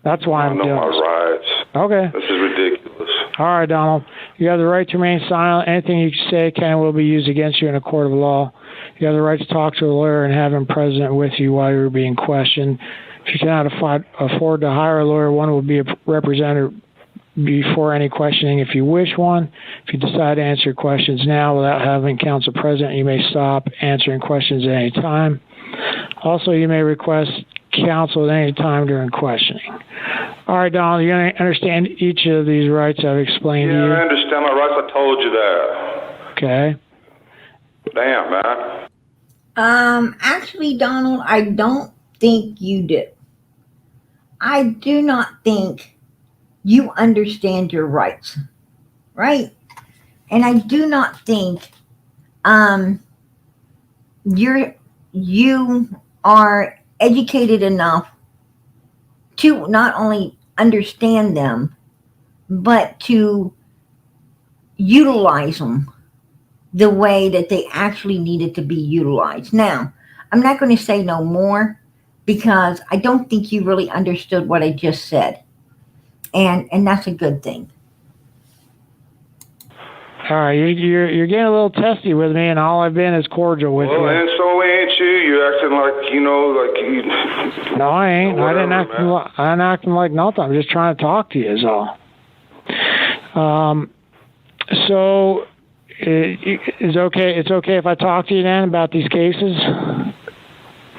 that's why I'm doing my this. rights. Okay. This is ridiculous. All right, Donald. You have the right to remain silent. Anything you say can and will be used against you in a court of law. You have the right to talk to a lawyer and have him present with you while you're being questioned. If you cannot afford to hire a lawyer, one will be a representative before any questioning if you wish one. If you decide to answer questions now without having counsel present, you may stop answering questions at any time. Also, you may request counsel at any time during questioning. All right, Donald, you understand each of these rights I've explained to you? Yeah, I understand my rights. I told you that. Okay. Damn, man. Actually, Donald, I don't think you do. I do not think you understand your rights, right? And I do not think you are educated enough to not only understand them, but to utilize them the way that they actually needed to be utilized. Now, I'm not going to say no more because I don't think you really understood what I just said. And that's a good thing. All right, you're getting a little testy with me, and all I've been is cordial with you. Well, and so ain't you. You're acting like, you. No, I ain't. Whatever, I ain't acting like nothing. I'm just trying to talk to you is all. So, it's okay if I talk to you then about these cases?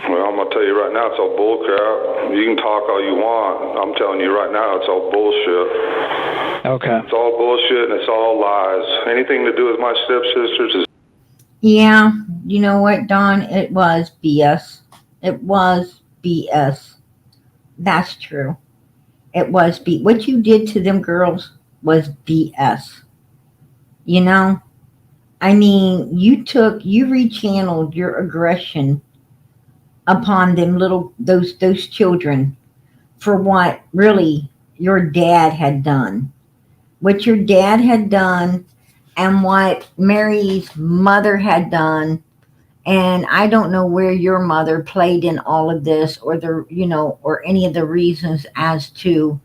Well, I'm going to tell you you right now, it's all bullcrap. You can talk all you want. I'm telling you right now, it's all bullshit. Okay. It's all bullshit and it's all lies. Anything to do with my stepsisters is... Yeah, you know what, Don? It was BS. It was BS. That's true. It was what you did to them girls was BS. You know? I mean, you rechanneled your aggression upon those children for what really your dad had done. What your dad had done and what Mary's mother had done. And I don't know where your mother played in all of this or or any of the reasons as to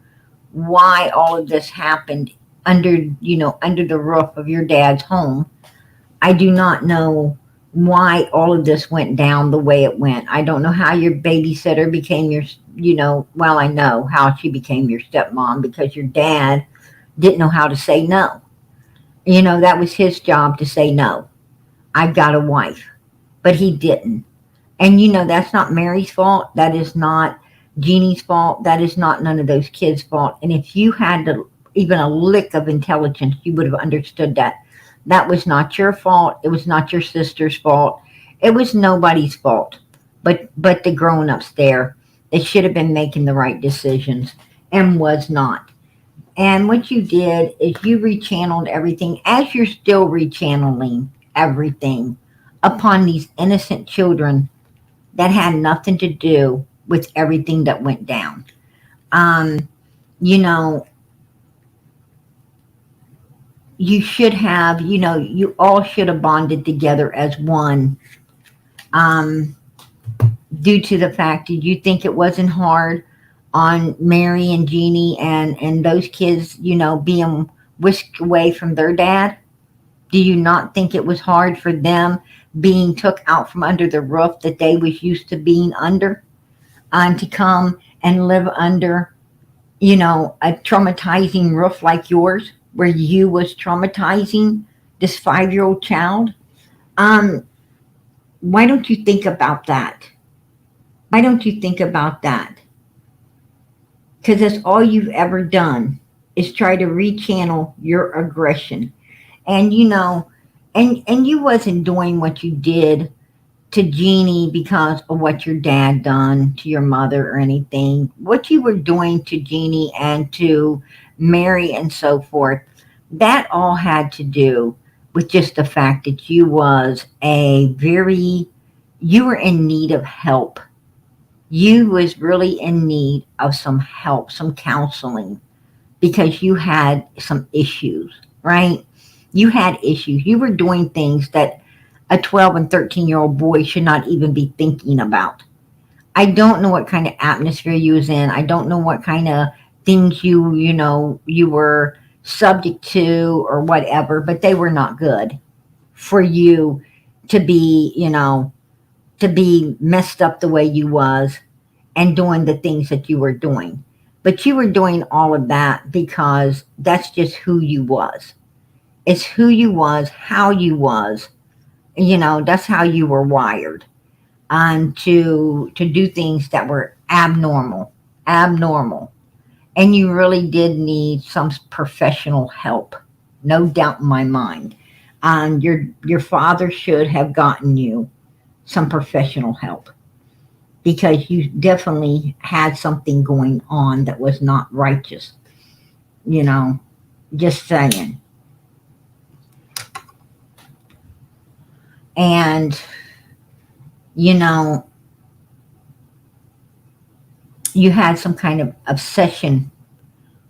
why all of this happened under the roof of your dad's home. I do not know why all of this went down the way it went. I don't know how your babysitter became well, I know how she became your stepmom because your dad didn't know how to say no. That was his job to say no. I've got a wife. But he didn't. And that's not Mary's fault. That is not Jeannie's fault. That is not none of those kids' fault. And if you had even a lick of intelligence, you would have understood that. That was not your fault. It was not your sister's fault. It was nobody's fault. But the grown-ups there. They should have been making the right decisions and was not. And what you did is you rechanneled everything, as you're still rechanneling everything, upon these innocent children that had nothing to do with everything that went down. You should have, you all should have bonded together as one. Due to the fact that you think it wasn't hard on Mary and Jeannie and those kids, being whisked away from their dad. Do you not think it was hard for them being took out from under the roof that they was used to being under, to come and live under, a traumatizing roof like yours, where you was traumatizing this 5-year-old child? Why don't you think about that? Why don't you think about that? Because that's all you've ever done is try to rechannel your aggression. And and you wasn't doing what you did to Jeannie because of what your dad done to your mother or anything. What you were doing to Jeannie and to Mary and so forth, that all had to do with just the fact that you were in need of help. You was really in need of some help, some counseling, because you had some issues, right? You had issues. You were doing things that a 12 and 13-year-old boy should not even be thinking about. I don't know what kind of atmosphere you was in. I don't know what kind of things you were subject to or whatever, but they were not good for you to be, to be messed up the way you was and doing the things that you were doing. But you were doing all of that because that's just who you was. It's who you was, how you was. That's how you were wired. And to do things that were abnormal. And you really did need some professional help. No doubt in my mind. And your father should have gotten you some professional help. Because you definitely had something going on that was not righteous. Just saying. And, you had some kind of obsession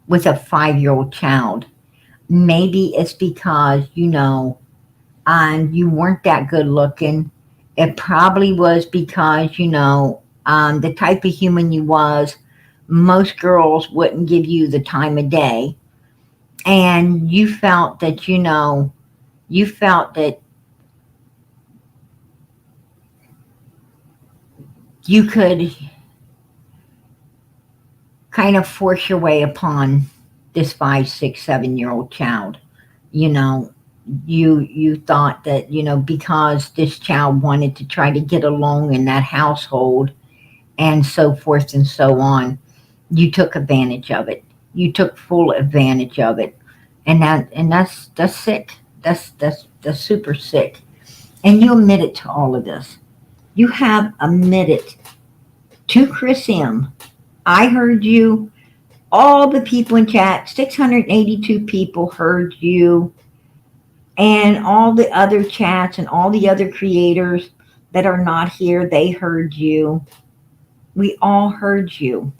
with a 5-year-old child. Maybe it's because, and you weren't that good looking. It probably was because, the type of human you was, most girls wouldn't give you the time of day. And you felt that, you could kind of force your way upon this 5, 6, 7-year-old child. You thought that, because this child wanted to try to get along in that household and so forth and so on. You took advantage of it. You took full advantage of it. And that's sick. That's super sick. And you admitted to all of this. You have admitted to Chris M. I heard you. All the people in chat, 682 people heard you. And all the other chats and all the other creators that are not here, they heard you. We all heard you.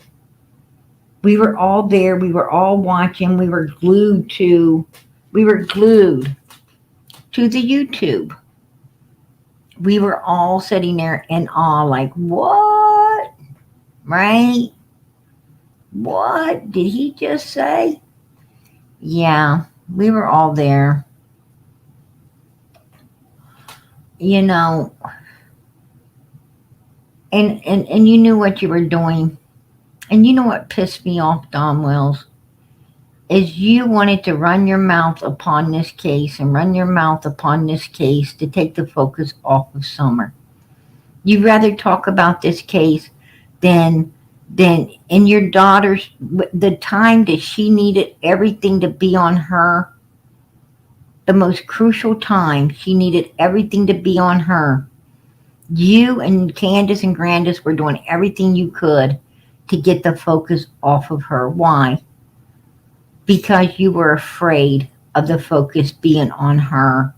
We were all there. We were all watching. We were glued to the YouTube. We were all sitting there in awe, like, what? Right? What did he just say? Yeah, we were all there. You know, and you knew what you were doing. And you know what pissed me off, Don Wells, is you wanted to run your mouth upon this case and run your mouth upon this case to take the focus off of Summer. You'd rather talk about this case than in your daughter's, the time that she needed everything to be on her, the most crucial time she needed everything to be on her. You and Candace and Grandis were doing everything you could to get the focus off of her. Why? Because you were afraid of the focus being on her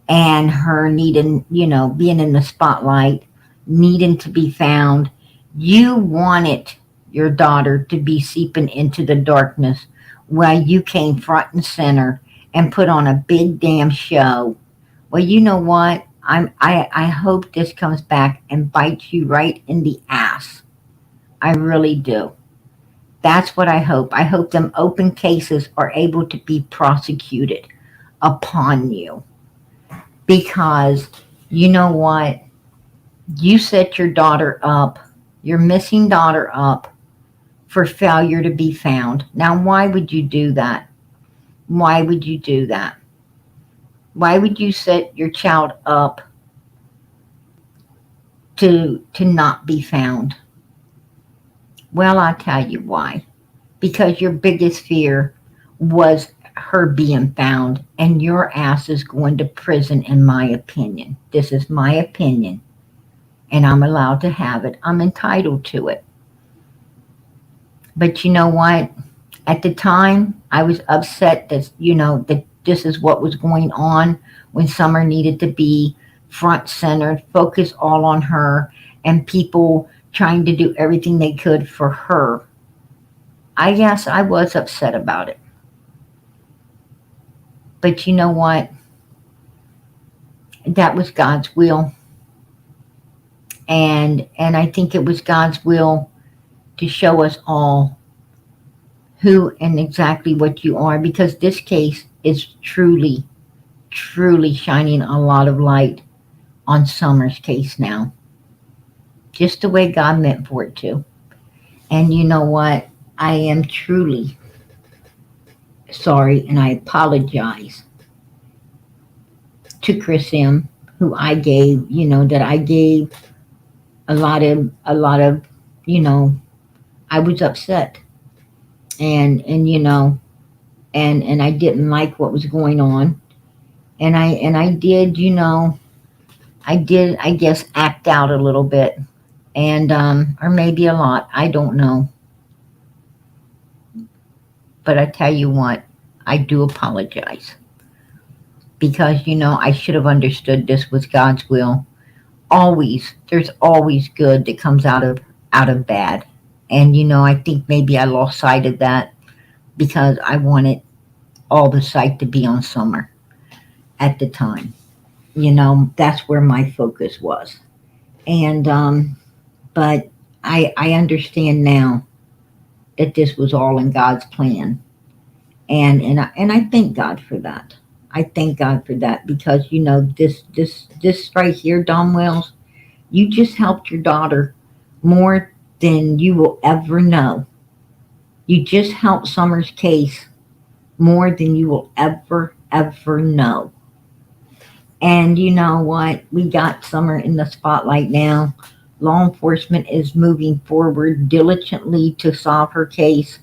and her needing, being in the spotlight, needing to be found. You wanted your daughter to be seeping into the darkness while you came front and center and put on a big damn show. Well, you know what? I hope this comes back and bites you right in the ass. I really do. That's what I hope. I hope them open cases are able to be prosecuted upon you. Because you know what? You set your daughter up, your missing daughter up, for failure to be found. Now, why would you do that? Why would you do that? Why would you set your child up to not be found? Well, I'll tell you why. Because your biggest fear was her being found, and your ass is going to prison, in my opinion. This is my opinion, and I'm allowed to have it. I'm entitled to it. But you know what? At the time, I was upset that, that this is what was going on when Summer needed to be front centered, focus all on her, and people trying to do everything they could for her. I guess I was upset about it. But you know what? That was God's will. And I think it was God's will to show us all who and exactly what you are, because this case is truly, truly shining a lot of light on Summer's case now. Just the way God meant for it to. And you know what? I am truly sorry, and I apologize to Chris M., who I gave, that I gave a lot of, I was upset. And I didn't like what was going on. And I did, I guess, act out a little bit. And, or maybe a lot, I don't know. But I tell you what, I do apologize. Because, I should have understood this was God's will. Always, there's always good that comes out of bad. And, I think maybe I lost sight of that because I wanted all the sight to be on Summer at the time. That's where my focus was. And, but I understand now that this was all in God's plan. And I thank God for that. I thank God for that because, this right here, Don Wells, you just helped your daughter more than you will ever know. You just helped Summer's case more than you will ever know. And you know what? We got Summer in the spotlight now. Law enforcement is moving forward diligently to solve her case.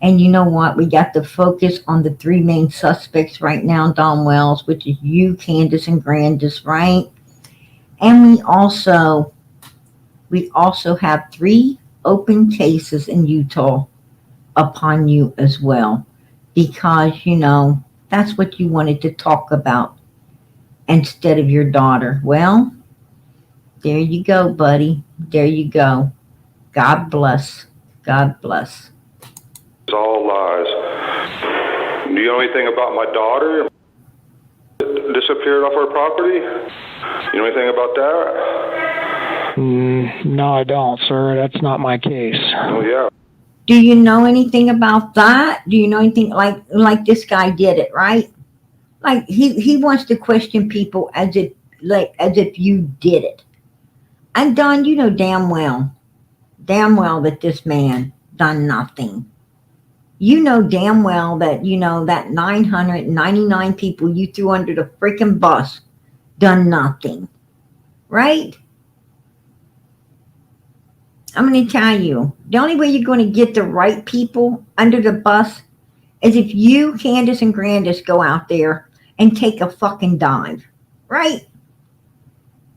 And you know what? We got to focus on the 3 main suspects right now, Don Wells, which is you, Candace, and Grandis, right? And we also have 3 open cases in Utah upon you as well. Because, that's what you wanted to talk about instead of your daughter. Well, there you go, buddy. There you go. God bless. God bless. It's all lies. Do you know anything about my daughter? Disappeared off our property? You know anything about that? No, I don't, sir. That's not my case. Oh, yeah. Do you know anything about that? Do you know anything like this guy did it, right? Like he wants to question people as if you did it. And Don, you know damn well that this man done nothing. You know damn well that, that 999 people you threw under the freaking bus done nothing. Right? I'm going to tell you, the only way you're going to get the right people under the bus is if you, Candace, and Grandis go out there and take a fucking dive. Right?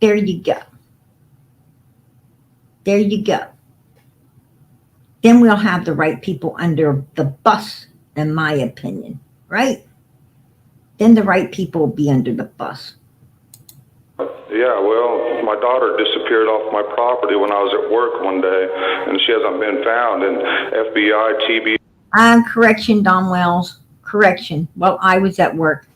There you go. There you go. Then we'll have the right people under the bus, in my opinion. Right? Then the right people will be under the bus. Yeah, well, my daughter disappeared off my property when I was at work one day, and she hasn't been found. And FBI, TB. Correction, Don Wells. Correction. Well, I was at work.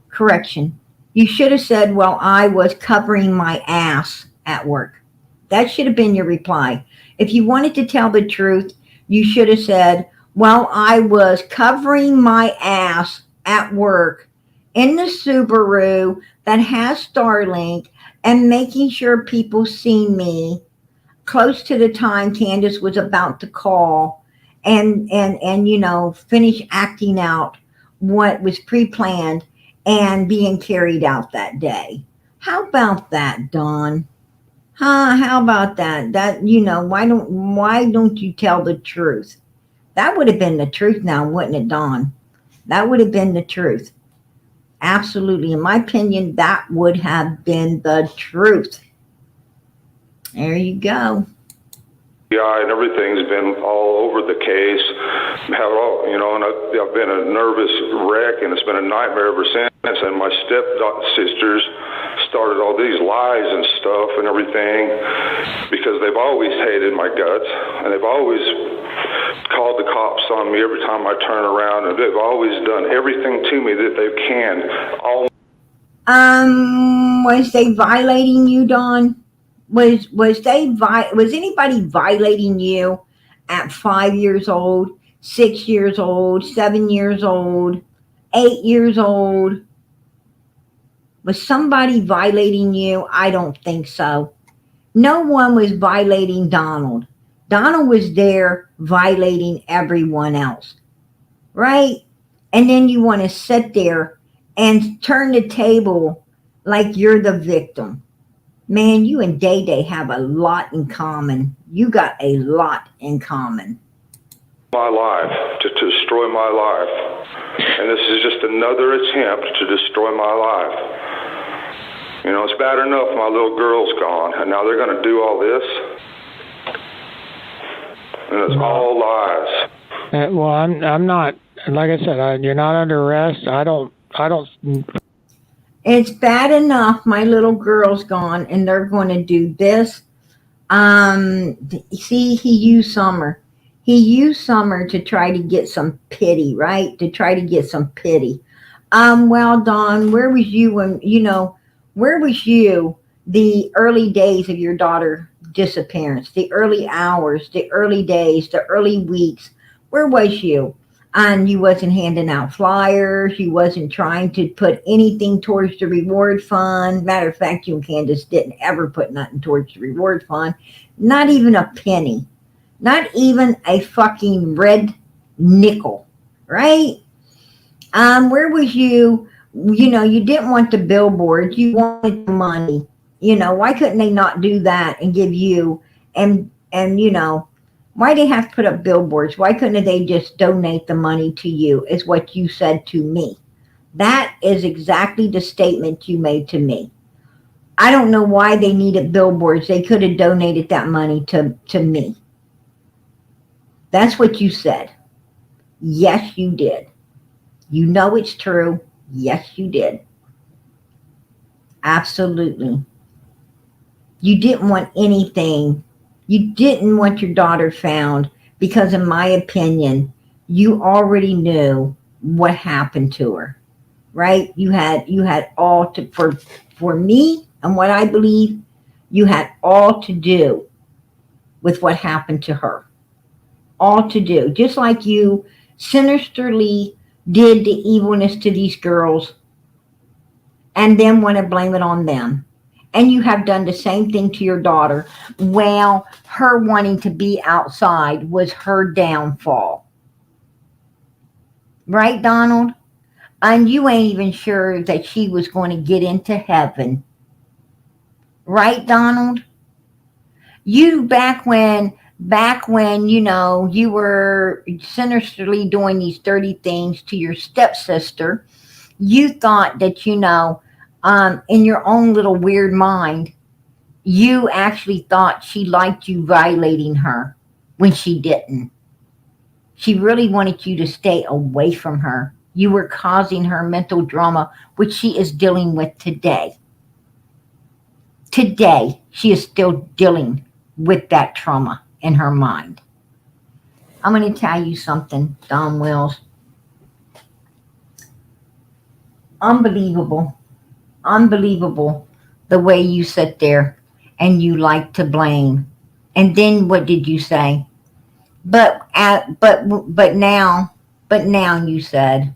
Correction. You should have said, well, I was covering my ass at work. That should have been your reply. If you wanted to tell the truth, you should have said, well, I was covering my ass at work in the Subaru that has Starlink and making sure people see me close to the time Candace was about to call and finish acting out what was pre-planned and being carried out that day. How about that, Don? How about that? Why don't you tell the truth? That would have been the truth now, wouldn't it, Don? That would have been the truth. Absolutely. In my opinion, that would have been the truth. There you go. Yeah, and everything's been all over the case. And I've been a nervous wreck, and it's been a nightmare ever since. And my stepsisters started all these lies and stuff and everything because they've always hated my guts, and they've always called the cops on me every time I turn around, and they've always done everything to me that they can. Was they violating you, Don? Was anybody violating you at 5 years old, 6 years old, 7 years old, 8 years old? Was somebody violating you? I don't think so. No one was violating Donald. Donald was there violating everyone else, right? And then you want to sit there and turn the table like you're the victim. Man, you and Day Day have a lot in common. You got a lot in common. My life, to destroy my life. And this is just another attempt to destroy my life. It's bad enough my little girl's gone, and now they're going to do all this. And it's all lies. Well, I'm not, like I said, you're not under arrest. I don't. It's bad enough my little girl's gone, and they're going to do this. See, he used Summer. He used Summer to try to get some pity, right? To try to get some pity. Well, Don, where was you when, where was you the early days of your daughter's disappearance, the early hours, the early days, the early weeks? Where was you? And you wasn't handing out flyers. You wasn't trying to put anything towards the reward fund. Matter of fact, you and Candace didn't ever put nothing towards the reward fund. Not even a penny. Not even a fucking red nickel, right? Where was you? You didn't want the billboards. You wanted the money. Why couldn't they not do that and give you, and why they have to put up billboards? Why couldn't they just donate the money to you, is what you said to me. That is exactly the statement you made to me. I don't know why they needed billboards. They could have donated that money to me. That's what you said. Yes, you did. You know it's true. Yes, you did. Absolutely. You didn't want anything. You didn't want your daughter found because, in my opinion, you already knew what happened to her, right? You had all to, for me and what I believe, you had all to do with what happened to her. All to do. Just like you sinisterly did the evilness to these girls and then want to blame it on them. And you have done the same thing to your daughter. Well, her wanting to be outside was her downfall. Right, Donald? And you ain't even sure that she was going to get into heaven. Right, Donald? You back when you were sinisterly doing these dirty things to your stepsister, you thought that, in your own little weird mind, you actually thought she liked you violating her when she didn't. She really wanted you to stay away from her. You were causing her mental drama, which she is dealing with today. Today, she is still dealing with that trauma in her mind. I'm going to tell you something, Don Wills. Unbelievable the way you sit there and you like to blame. And then what did you say? But now you said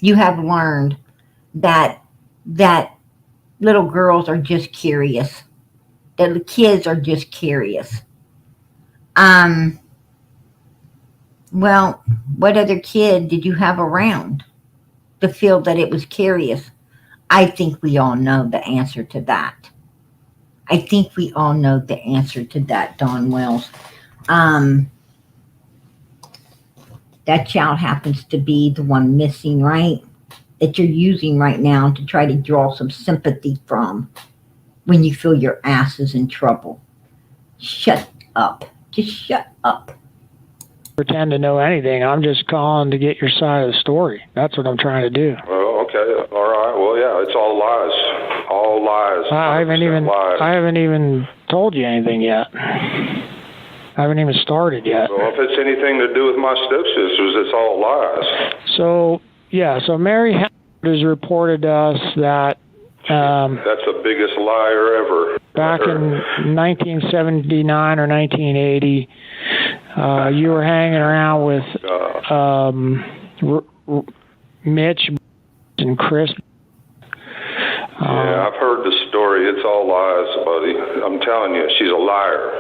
you have learned that little girls are just curious. That the kids are just curious. Well, what other kid did you have around to feel that it was curious? I think we all know the answer to that. I think we all know the answer to that, Don Wells. That child happens to be the one missing, right? That you're using right now to try to draw some sympathy from when you feel your ass is in trouble. Shut up. Just shut up. Pretend to know anything. I'm just calling to get your side of the story. That's what I'm trying to do. Oh, okay. All right. Well, yeah, it's all lies. All lies. I haven't even told you anything yet. I haven't even started yet. Well, if it's anything to do with my stepsisters, it's all lies. So Mary has reported to us that that's the biggest liar ever. Back in 1979 or 1980, you were hanging around with Mitch and Chris. Yeah, I've heard the story. It's all lies, buddy. I'm telling you, she's a liar.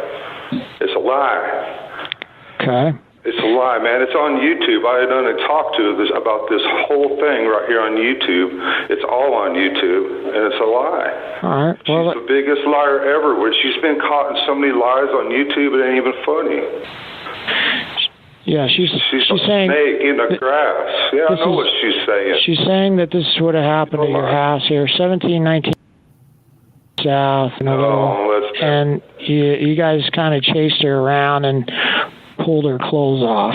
It's a lie. Okay. It's a lie, man. It's on YouTube. I had done a talk about this whole thing right here on YouTube. It's all on YouTube, and it's a lie. All right. Well, she's the biggest liar ever. She's been caught in so many lies on YouTube, it ain't even funny. Yeah, she's a saying snake in the grass. Yeah, I know what she's saying. She's saying that this would have happened to your house here, 1719 South, and you guys kind of chased her around and pulled her clothes off.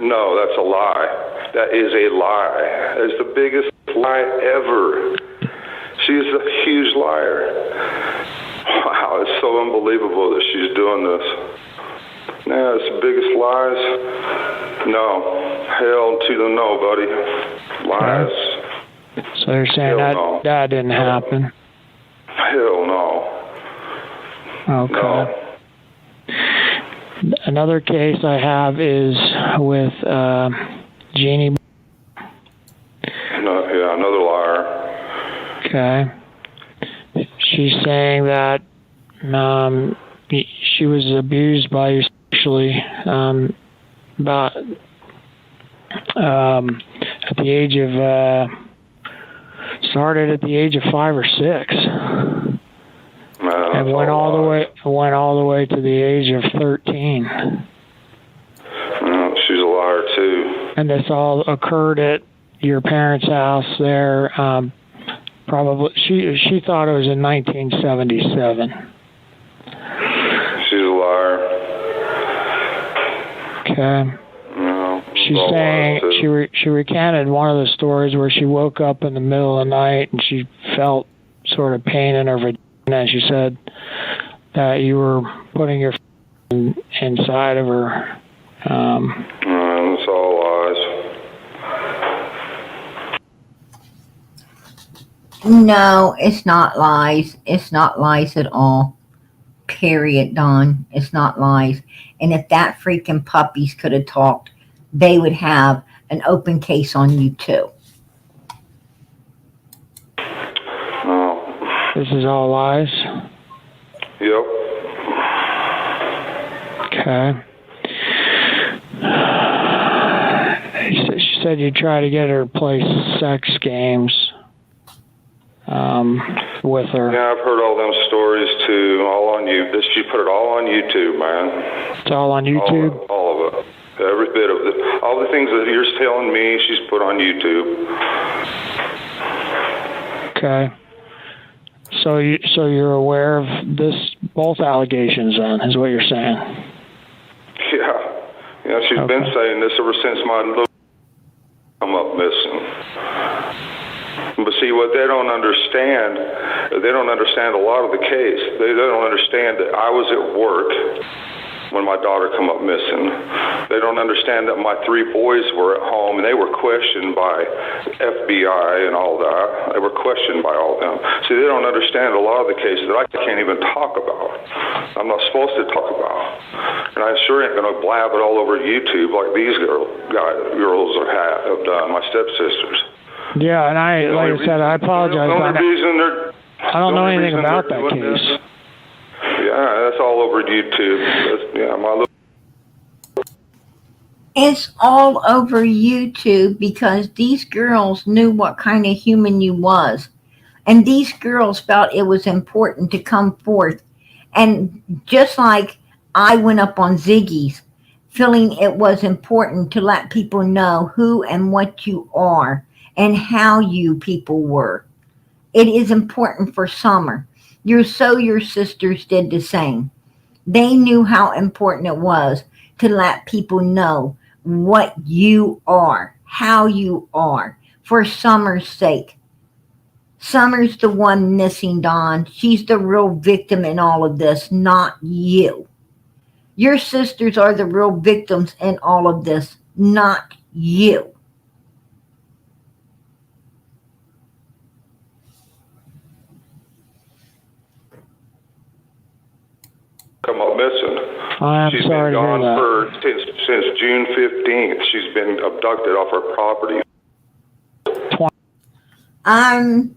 No, that's a lie. That is a lie. It's the biggest lie ever. She's a huge liar. Wow, it's so unbelievable that she's doing this. Yeah, it's the biggest lies. No. Hell to the no, buddy. Lies. So you're saying that didn't happen? Hell no. Okay. No. Another case I have is with Jeannie. No, yeah, another liar. Okay. She's saying that she was abused by you sexually about at the age of started at the age of 5 or 6. and went all the way to the age of 13. She's a liar too. And this all occurred at your parents' house there. Probably she thought it was in 1977. She's a liar. Okay. No, she's saying she recanted one of the stories where she woke up in the middle of the night and she felt sort of pain in her vagina, and she said that you were putting your inside of her. It's all lies. No, it's not lies. It's not lies at all. Period, Don. It's not lies. And if that freaking puppies could have talked, they would have an open case on you too. No. This is all lies? Yep. Okay. She said you try to get her to play sex games with her. Yeah, I've heard all them stories too. All on you. She put it all on YouTube, man. It's all on YouTube? All of it. Every bit of it. All the things that you're telling me, she's put on YouTube. Okay. So you're aware of both allegations then, is what you're saying? Yeah, she's been saying this ever since my little come up missing. But see, what they don't understand a lot of the case. They don't understand that I was at work when my daughter come up missing. They don't understand that my 3 boys were at home and they were questioned by FBI and all that. They were questioned by all them. See, they don't understand a lot of the cases that I can't even talk about. I'm not supposed to talk about. And I sure ain't going to blab it all over YouTube like these girls have done, my stepsisters. Yeah, and like I said, I apologize. I don't know anything about that case. Yeah, that's all over YouTube. It's all over YouTube because these girls knew what kind of human you was. And these girls felt it was important to come forth. And just like I went up on Ziggy's, feeling it was important to let people know who and what you are and how you people were. It is important for Summer. Your sisters did the same. They knew how important it was to let people know what you are, how you are, for Summer's sake. Summer's the one missing, Dawn. She's the real victim in all of this, not you. Your sisters are the real victims in all of this, not you. Come up missing. I'm She's sorry been to hear gone that. since June 15th. She's been abducted off her property. I'm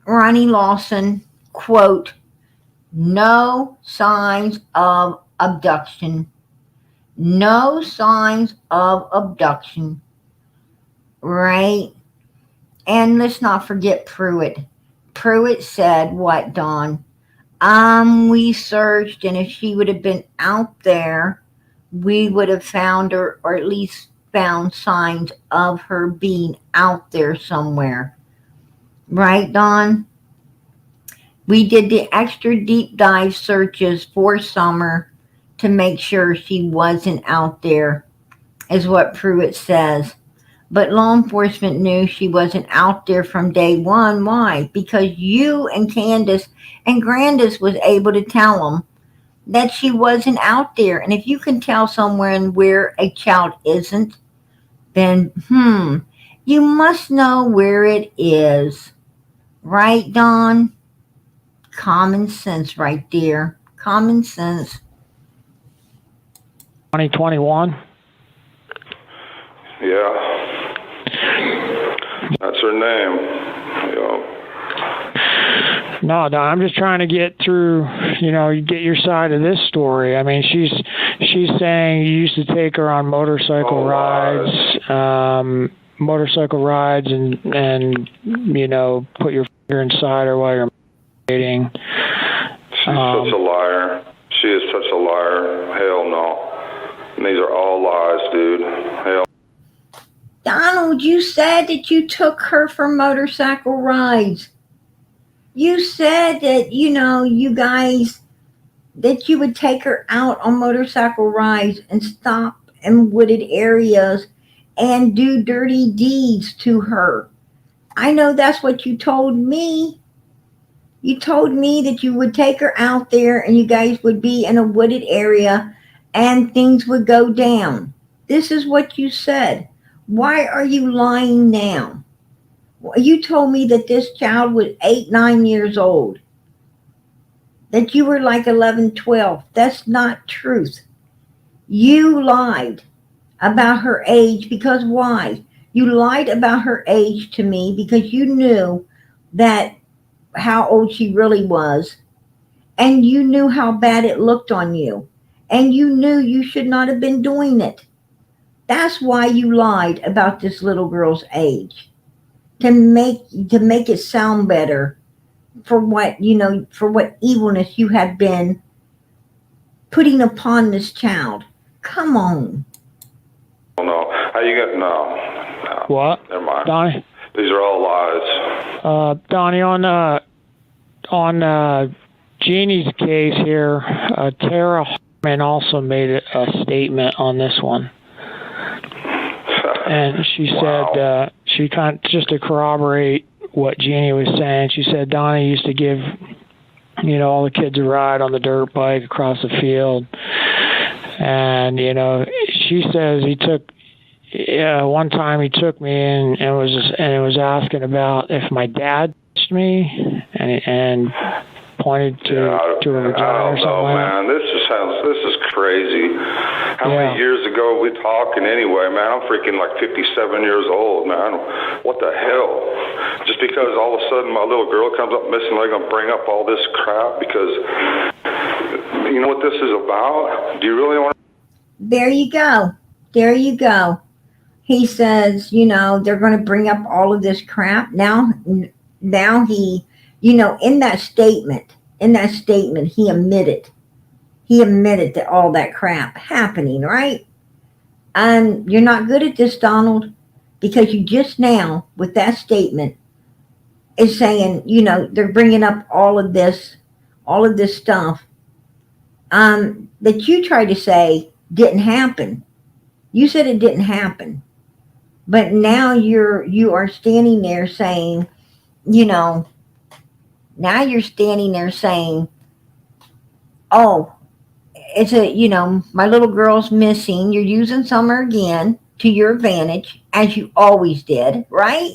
Ronnie Lawson, quote, no signs of abduction. No signs of abduction. Right? And let's not forget Pruitt. Pruitt said, what, Dawn? We searched, and if she would have been out there, we would have found her, or at least found signs of her being out there somewhere. Right, Dawn? We did the extra deep dive searches for Summer to make sure she wasn't out there, is what Pruitt says. But law enforcement knew she wasn't out there from day one. Why? Because you and Candace and Grandis was able to tell them that she wasn't out there. And if you can tell someone where a child isn't, then, you must know where it is. Right, Dawn? Common sense right there. Common sense. 2021? Yeah. That's her name. Yeah. No, I'm just trying to get through, get your side of this story. I mean, she's saying you used to take her on motorcycle rides and put your finger inside her while you're She's such a liar. She is such a liar. Hell no. And these are all lies, dude. Hell. Donald, you said that you took her for motorcycle rides. You said that, you guys, that you would take her out on motorcycle rides and stop in wooded areas and do dirty deeds to her. I know that's what you told me. You told me that you would take her out there and you guys would be in a wooded area and things would go down. This is what you said. Why are you lying now? You told me that this child was 8, 9 years old. That you were like 11, 12. That's not truth. You lied about her age because why? You lied about her age to me because you knew that how old she really was, and you knew how bad it looked on you, and you knew you should not have been doing it. That's why you lied about this little girl's age, to make it sound better for what evilness you have been putting upon this child. Come on. No. How you got no. What? Never mind. Donnie? These are all lies. Donnie, on Jeannie's case here, Tara Hartman also made a statement on this one. And she said, she kind of, just to corroborate what Jeannie was saying, she said Donnie used to give, all the kids a ride on the dirt bike across the field. And, she says he took, one time he took me and was asking about if my dad touched me and pointed to a vagina or something like that. Man, this is crazy. How many years ago we talking anyway, man? I'm freaking like 57 years old, man. What the hell? Just because all of a sudden my little girl comes up missing, they're gonna bring up all this crap because you know what this is about? Do you really want? There you go. There you go. He says, they're going to bring up all of this crap. Now he, in that statement, he admitted that all that crap happening, right? And you're not good at this, Donald, because you just now, with that statement, is saying, they're bringing up all of this stuff that you tried to say didn't happen. You said it didn't happen. But now you are standing there saying, now you're standing there saying, oh, it's my little girl's missing. You're using Summer again to your advantage, as you always did, right?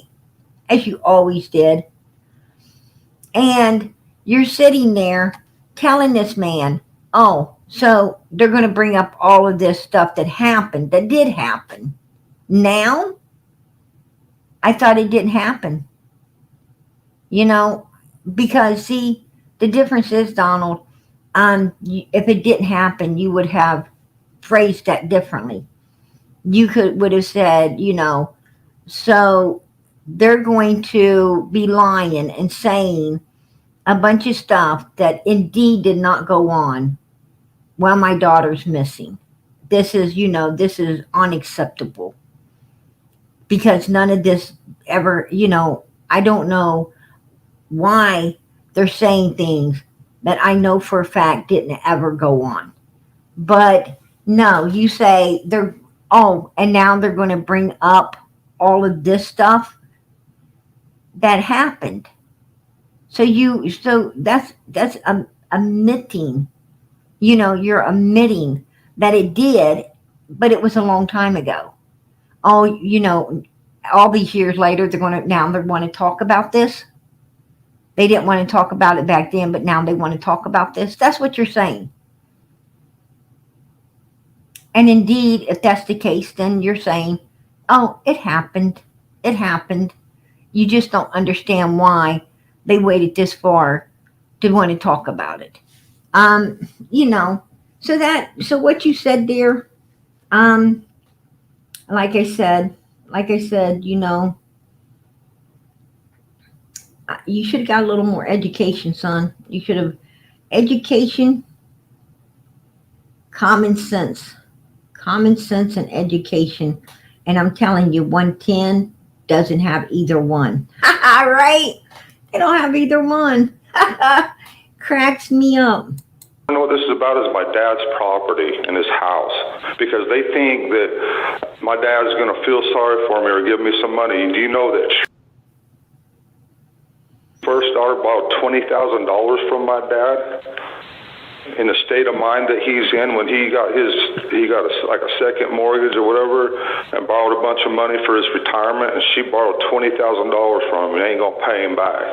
As you always did. And you're sitting there telling this man, oh, so they're going to bring up all of this stuff that did happen. Now, I thought it didn't happen. Because see, the difference is, Donald, if it didn't happen, you would have phrased that differently. You would have said, so they're going to be lying and saying a bunch of stuff that indeed did not go on while my daughter's missing. This is unacceptable. Because none of this ever, I don't know why they're saying things that I know for a fact didn't ever go on. But no, you say and now they're going to bring up all of this stuff that happened. So that's admitting, you're admitting that it did, but it was a long time ago. Oh, all these years later, they want to talk about this. They didn't want to talk about it back then, but now they want to talk about this. That's what you're saying. And indeed, if that's the case, then you're saying, oh, it happened. It happened. You just don't understand why they waited this far to want to talk about it. So what you said there, like I said, You should have got a little more education, son. You should have education, common sense and education. And I'm telling you, 110 doesn't have either one. Right? They don't have either one. Cracks me up. I know what this is about is my dad's property and his house, because they think that my dad's going to feel sorry for me or give me some money. Do you know that first daughter borrowed $20,000 from my dad in the state of mind that he's in when he got like a second mortgage or whatever, and borrowed a bunch of money for his retirement, and she borrowed $20,000 from him and ain't gonna pay him back.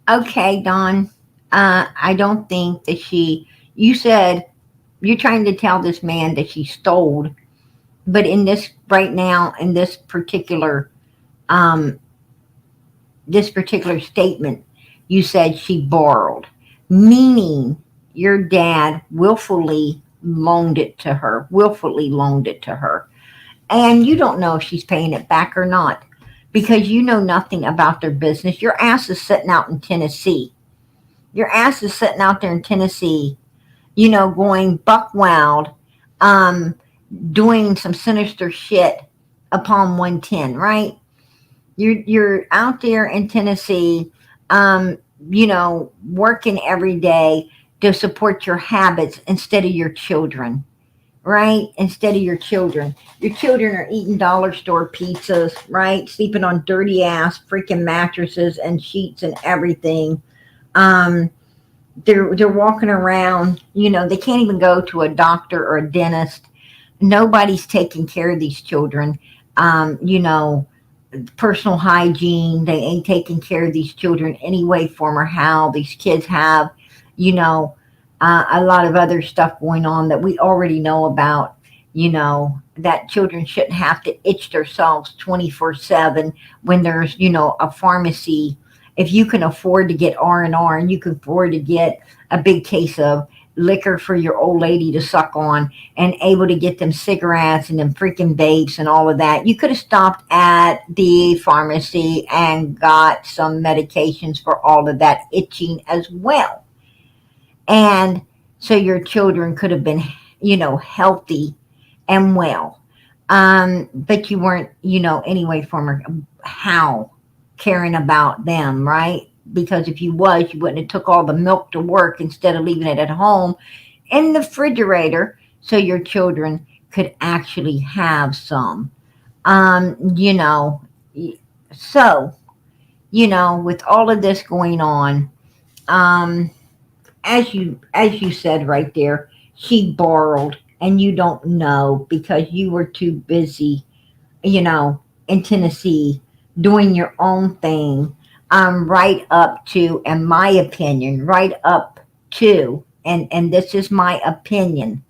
Okay, Don. I don't think that you said you're trying to tell this man that she stole, but in this right now, in this particular statement, you said she borrowed, meaning your dad willfully loaned it to her, and you don't know if she's paying it back or not, because you know nothing about their business. Your ass is sitting out in Tennessee. Going buck wild, doing some sinister shit upon 110, right? You're out there in Tennessee, working every day to support your habits instead of your children. Right? Instead of your children. Your children are eating dollar store pizzas, right? Sleeping on dirty ass freaking mattresses and sheets and everything. They're walking around, they can't even go to a doctor or a dentist. Nobody's taking care of these children. Personal hygiene, they ain't taking care of these children any way, form, or how. These kids have, a lot of other stuff going on that we already know about, that children shouldn't have to itch themselves 24/7 when there's, a pharmacy. If you can afford to get R&R and you can afford to get a big case of liquor for your old lady to suck on and able to get them cigarettes and them freaking vapes and all of that, you could have stopped at the pharmacy and got some medications for all of that itching as well. And so your children could have been, healthy and well. But you weren't, anyway, how caring about them, right? Because if you was, you wouldn't have took all the milk to work instead of leaving it at home in the refrigerator so your children could actually have some. So, with all of this going on, as you said right there, she borrowed, and you don't know because you were too busy, in Tennessee doing your own thing. Right up to, in my opinion, and this is my opinion,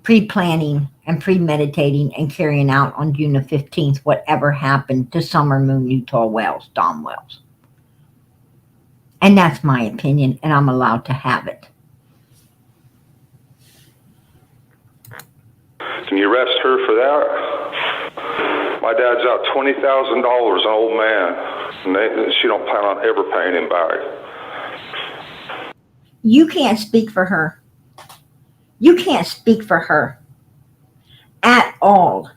pre-planning and premeditating and carrying out on June the 15th whatever happened to Summer Moon Utah Wells, Don Wells. And that's my opinion, and I'm allowed to have it. Can you arrest her for that? My dad's out $20,000, an old man, and she don't plan on ever paying him back. You can't speak for her. You can't speak for her at all.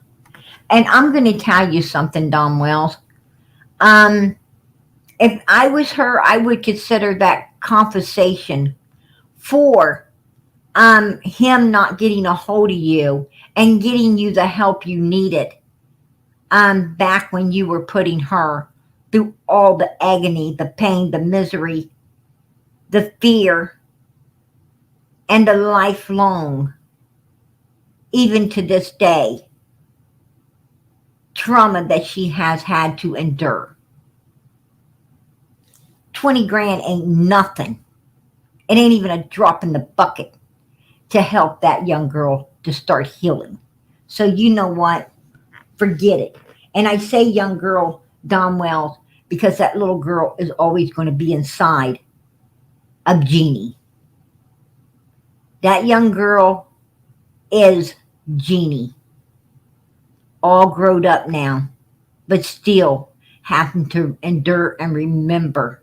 And I'm going to tell you something, Don Wells. If I was her, I would consider that compensation for him not getting a hold of you and getting you the help you needed back when you were putting her through all the agony, the pain, the misery, the fear, and the lifelong, even to this day, trauma that she has had to endure. 20 grand ain't nothing. It ain't even a drop in the bucket to help that young girl to start healing. So you know what? Forget it. And I say young girl, Don Wells, because that little girl is always going to be inside of Jeannie. That young girl is Jeannie. all grown up now, but still having to endure and remember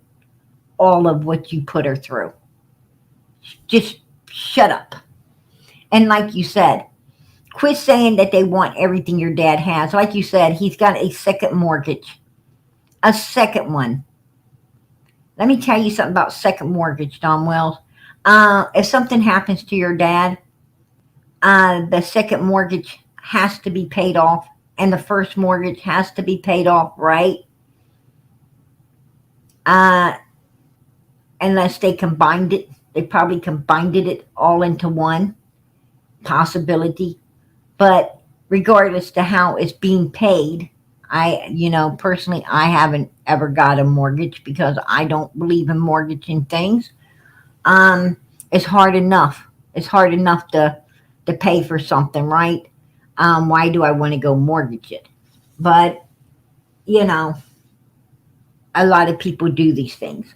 all of what you put her through. Just shut up. And like you said, quit saying that they want everything your dad has. Like you said, he's got a second mortgage, a second one. Let me tell you something about second mortgage, Don Wells. If something happens to your dad, the second mortgage has to be paid off, and the first mortgage has to be paid off, right? Unless they combined it. They probably combined it all into one possibility. But regardless to how it's being paid, personally, I haven't ever got a mortgage because I don't believe in mortgaging things. It's hard enough. It's hard enough to pay for something, right? Why do I want to go mortgage it? But, a lot of people do these things.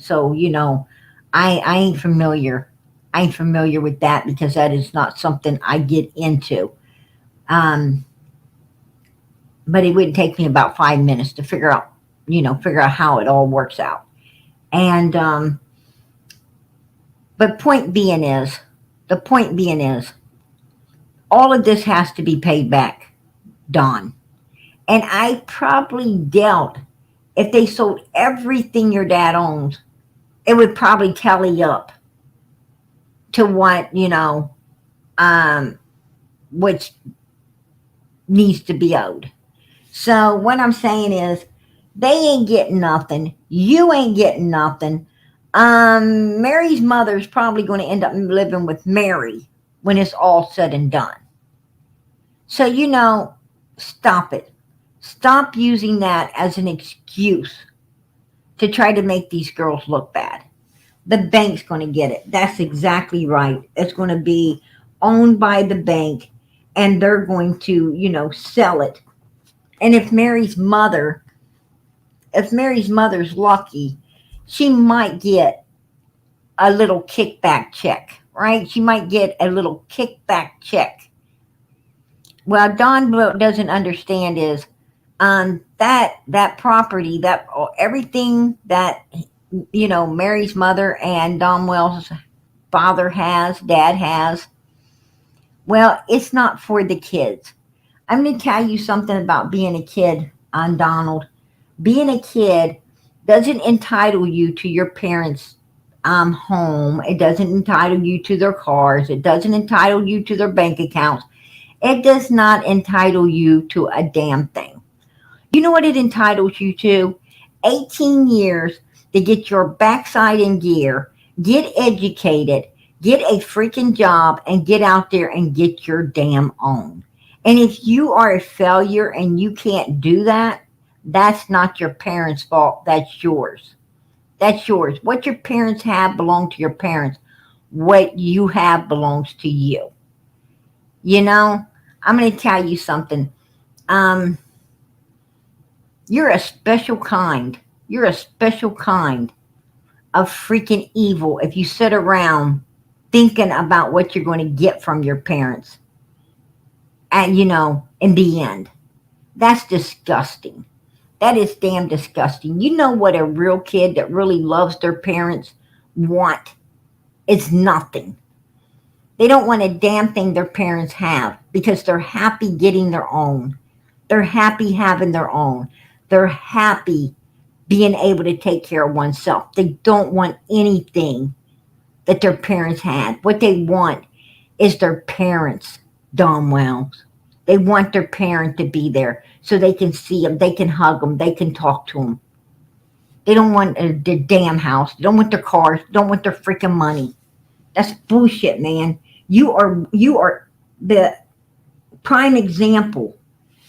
So, I ain't familiar. I ain't familiar with that because that is not something I get into. But it would take me about 5 minutes to figure out how it all works out. And, but the point being is, all of this has to be paid back, Don. And I probably doubt if they sold everything your dad owns, it would probably tally up to what, which needs to be owed. So what I'm saying is, they ain't getting nothing. You ain't getting nothing. Mary's mother's probably going to end up living with Mary when it's all said and done. So, stop it. Stop using that as an excuse to try to make these girls look bad. The bank's going to get it. That's exactly right. It's going to be owned by the bank, and they're going to, sell it. And if Mary's mother's lucky, she might get a little kickback check, right? She might get a little kickback check. Well, Don doesn't understand is that property, that everything that Mary's mother and Don Wells' dad has. Well, it's not for the kids. I'm going to tell you something about being a kid, Donald. Being a kid doesn't entitle you to your parents' home. It doesn't entitle you to their cars. It doesn't entitle you to their bank accounts. It does not entitle you to a damn thing. You know what it entitles you to? 18 years to get your backside in gear, get educated, get a freaking job, and get out there and get your damn own. And if you are a failure and you can't do that, that's not your parents' fault. That's yours. That's yours. What your parents have belongs to your parents. What you have belongs to you. I'm going to tell you something. You're a special kind. You're a special kind of freaking evil if you sit around thinking about what you're going to get from your parents. And, in the end. That's disgusting. That is damn disgusting. You know what a real kid that really loves their parents want? It's nothing. They don't want a damn thing their parents have because they're happy getting their own. They're happy having their own. They're happy being able to take care of oneself. They don't want anything that their parents had. What they want is their parents, Don Wells. They want their parent to be there so they can see them, they can hug them, they can talk to them. They don't want their damn house. They don't want their cars. They don't want their freaking money. That's bullshit, man. You are the prime example.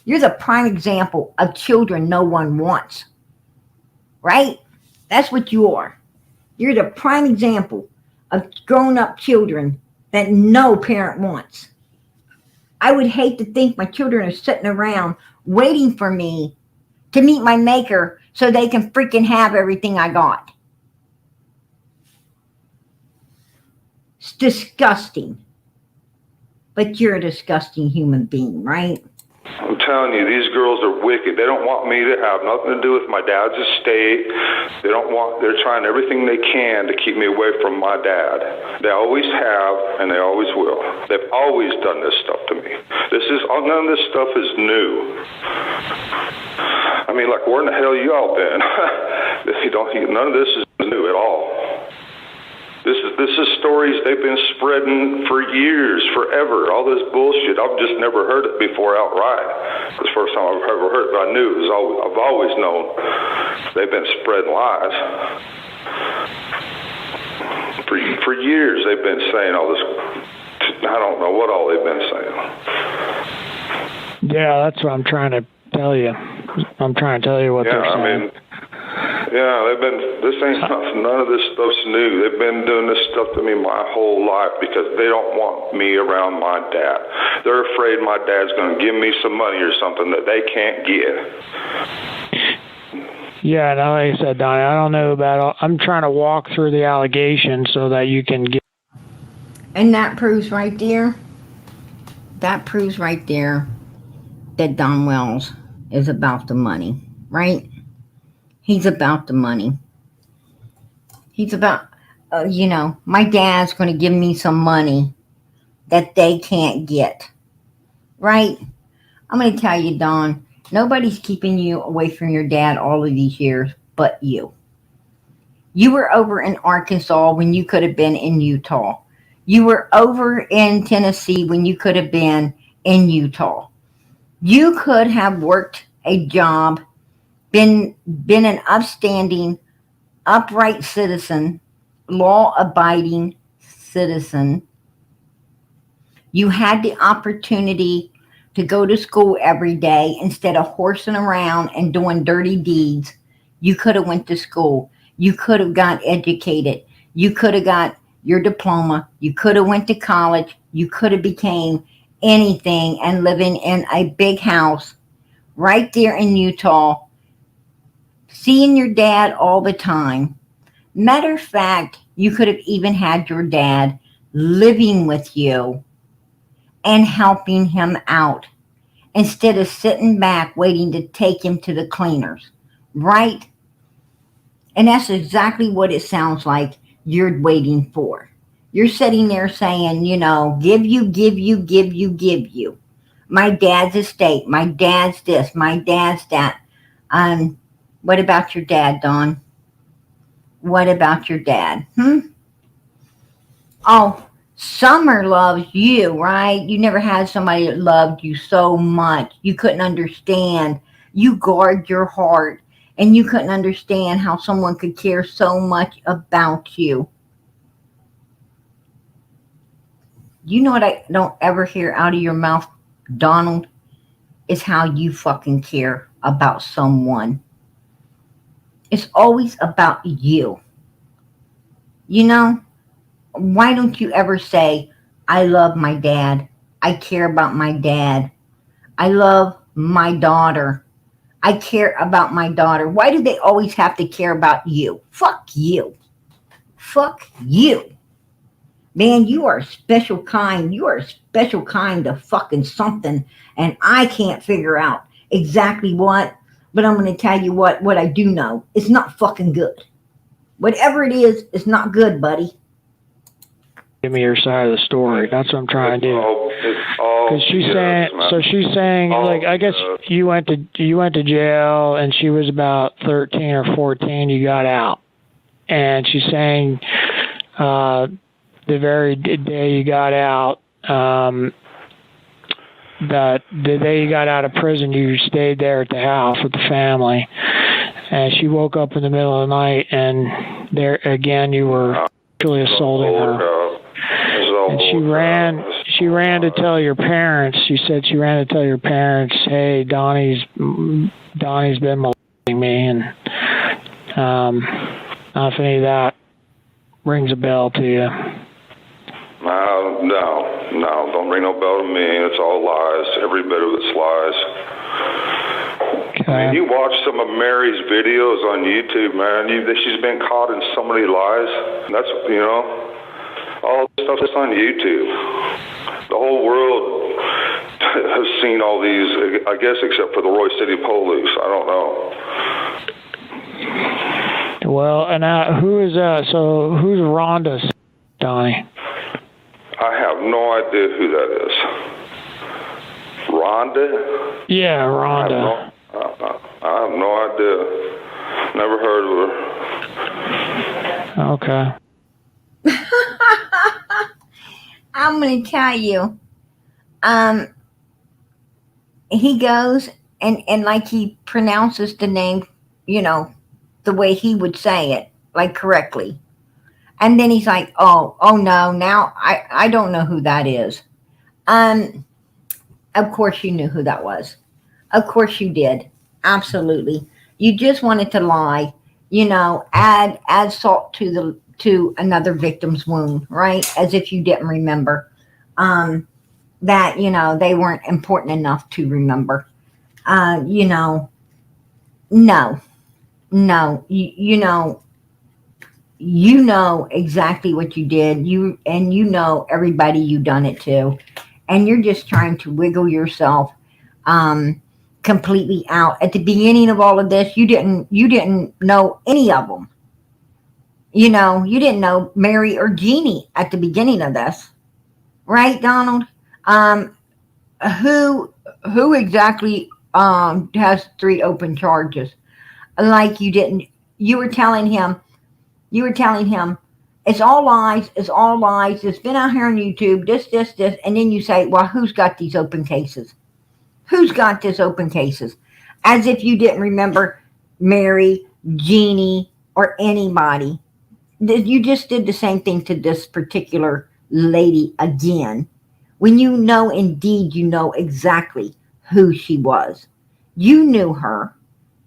You're the prime example of children no one wants. Right? That's what you are. You're the prime example of grown-up children that no parent wants. I would hate to think my children are sitting around waiting for me to meet my maker so they can freaking have everything I got. It's disgusting. But but you're a disgusting human being, right? I'm telling you, these girls are wicked. They don't want me to have nothing to do with my dad's estate. They're trying everything they can to keep me away from my dad. They always have, and they always will. They've always done this stuff to me. None of this stuff is new. I mean, like, where in the hell y'all been? None of this is new at all. This is stories they've been spreading for years, forever. All this bullshit. I've just never heard it before outright. It's the first time I've ever heard it, but I knew. I've always known they've been spreading lies. For years they've been saying all this. I don't know what all they've been saying. Yeah, that's what I'm trying to tell you. I'm trying to tell you what they're saying. Yeah, none of this stuff's new. They've been doing this stuff to me my whole life because they don't want me around my dad. They're afraid my dad's going to give me some money or something that they can't get. Yeah, no, like I said, Donnie, I don't know about I'm trying to walk through the allegations so that you can get... And that proves right there that Don Wells is about the money, right? He's about the money. He's about, my dad's going to give me some money that they can't get, right? I'm going to tell you, Don, nobody's keeping you away from your dad all of these years but you. You were over in Arkansas when you could have been in Utah. You were over in Tennessee when you could have been in Utah. You could have worked a job, been an upstanding, upright citizen, law-abiding citizen. You had the opportunity to go to school every day instead of horsing around and doing dirty deeds. You could have went to school. You could have got educated. You could have got your diploma. You could have went to college. You could have became anything and living in a big house right there in Utah, seeing your dad all the time. Matter of fact, you could have even had your dad living with you and helping him out instead of sitting back waiting to take him to the cleaners, right? And that's exactly what it sounds like you're waiting for. You're sitting there saying, give you. My dad's estate, my dad's this, my dad's that. What about your dad, Don? What about your dad? Oh, Summer loves you, right? You never had somebody that loved you so much. You couldn't understand. You guard your heart, and you couldn't understand how someone could care so much about you. You know what I don't ever hear out of your mouth, Donald, is how you fucking care about someone. It's always about you. Why don't you ever say, I love my dad. I care about my dad. I love my daughter. I care about my daughter. Why do they always have to care about you? Fuck you. Fuck you. Man, you are a special kind. You are a special kind of fucking something. And I can't figure out exactly what. But I'm going to tell you what I do know. It's not fucking good. Whatever it is, it's not good, buddy. Give me your side of the story. That's what I'm trying to do. Because she's saying, like, I guess you went to jail, and she was about 13 or 14. You got out, and she's saying the very day you got out, that the day you got out of prison, you stayed there at the house with the family, and she woke up in the middle of the night, and there again you were actually assaulting her. And she ran to tell your parents. She said she ran to tell your parents, "Hey, Donnie's been molesting me," and I don't know if any of that rings a bell to you. No, don't ring no bell to me. It's all lies. Every bit of it's lies. Okay. I mean, you watch some of Mary's videos on YouTube, man. She's been caught in so many lies. That's, all this stuff is on YouTube. The whole world has seen all these, I guess, except for the Roy City Police. I don't know. Well, and who's Rhonda, Donnie? I have no idea who that is. Rhonda? Yeah, Rhonda. I have no idea. Never heard of her. Okay. I'm going to tell you, he goes and like he pronounces the name, the way he would say it, like correctly. And then he's like, oh no, now I don't know who that is. Of course you knew who that was. Of course you did. Absolutely. You just wanted to lie, add salt to another victim's wound, right? As if you didn't remember that, they weren't important enough to remember. No, you know exactly what you did. You know everybody you done it to, and you're just trying to wiggle yourself completely out. At the beginning of all of this, you didn't know any of them. You didn't know Mary or Jeannie at the beginning of this, right, Donald? Who exactly has 3 open charges? Like you didn't. You were telling him, it's all lies, it's been out here on YouTube, this, and then you say, well, who's got these open cases? Who's got this open cases? As if you didn't remember Mary, Jeannie, or anybody. You just did the same thing to this particular lady again. When you know exactly who she was. You knew her.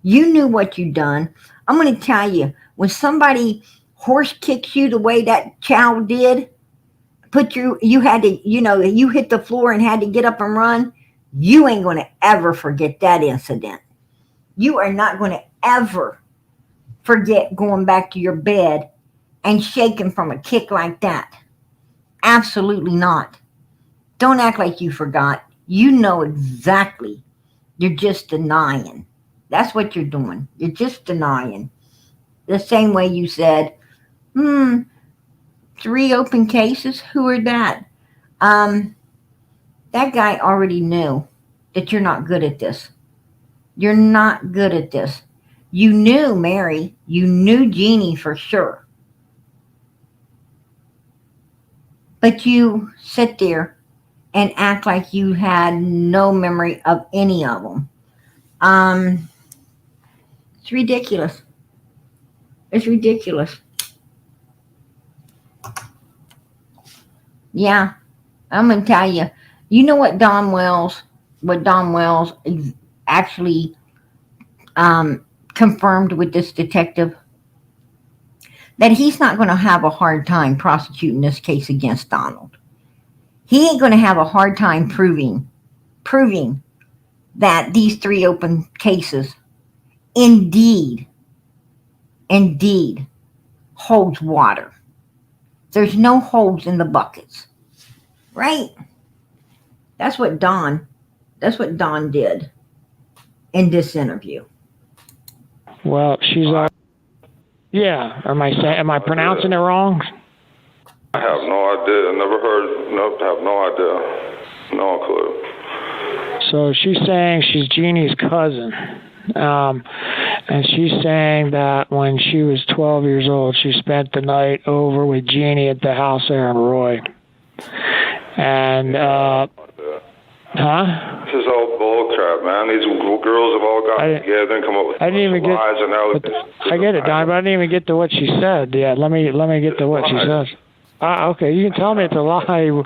You knew what you'd done. I'm going to tell you, when somebody horse kicks you the way that child did, you had to, you hit the floor and had to get up and run, you ain't going to ever forget that incident. You are not going to ever forget going back to your bed and shaking from a kick like that. Absolutely not. Don't act like you forgot. You know exactly. You're just denying. That's what you're doing. You're just denying. The same way you said, 3 open cases? Who are that? That guy already knew that you're not good at this. You're not good at this. You knew Mary. You knew Jeannie for sure. But you sit there and act like you had no memory of any of them. It's ridiculous. It's ridiculous. Yeah, I'm going to tell you. You know what Don Wells actually confirmed with this detective? That he's not going to have a hard time prosecuting this case against Donald. He ain't going to have a hard time proving that these 3 open cases indeed holds water. There's no holes in the buckets. Right? That's what Don did in this interview. Well, she's yeah. Am I pronouncing it wrong? I have no idea. Never heard. Nope. Have no idea. No clue. So she's saying she's Jeannie's cousin. And she's saying that when she was 12 years old, she spent the night over with Jeannie at the house there in Roy. And, This is all bull crap, man. These girls have all gotten together and come up with lies, and now I get it, Don, but I didn't even get to what she said. Yeah, let me get to what she says. Okay, you can tell me it's a lie. You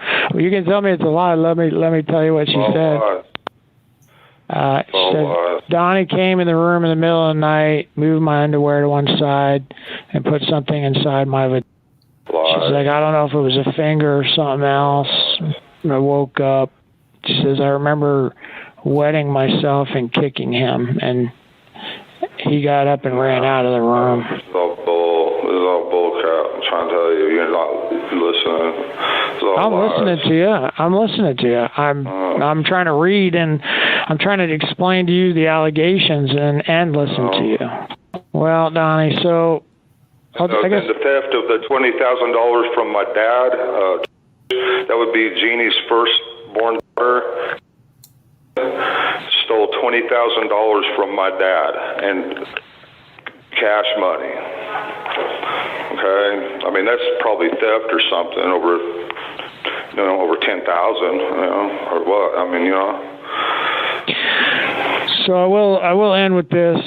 can tell me it's a lie. Let me tell you what she said. She said, Donnie came in the room in the middle of the night, moved my underwear to one side, and put something inside my vagina. She's like, I don't know if it was a finger or something else. I woke up. She says, I remember wetting myself and kicking him, and he got up and ran out of the room. This is all bull crap. I'm trying to tell you, listening. I'm listening to you. I'm trying to read, and I'm trying to explain to you the allegations and listen to you. Well, Donnie, so I guess the theft of the $20,000 from my dad, that would be Jeannie's firstborn daughter, stole $20,000 from my dad and cash money. Okay, I mean that's probably theft or something over 10,000, or what? I mean, So I will end with this.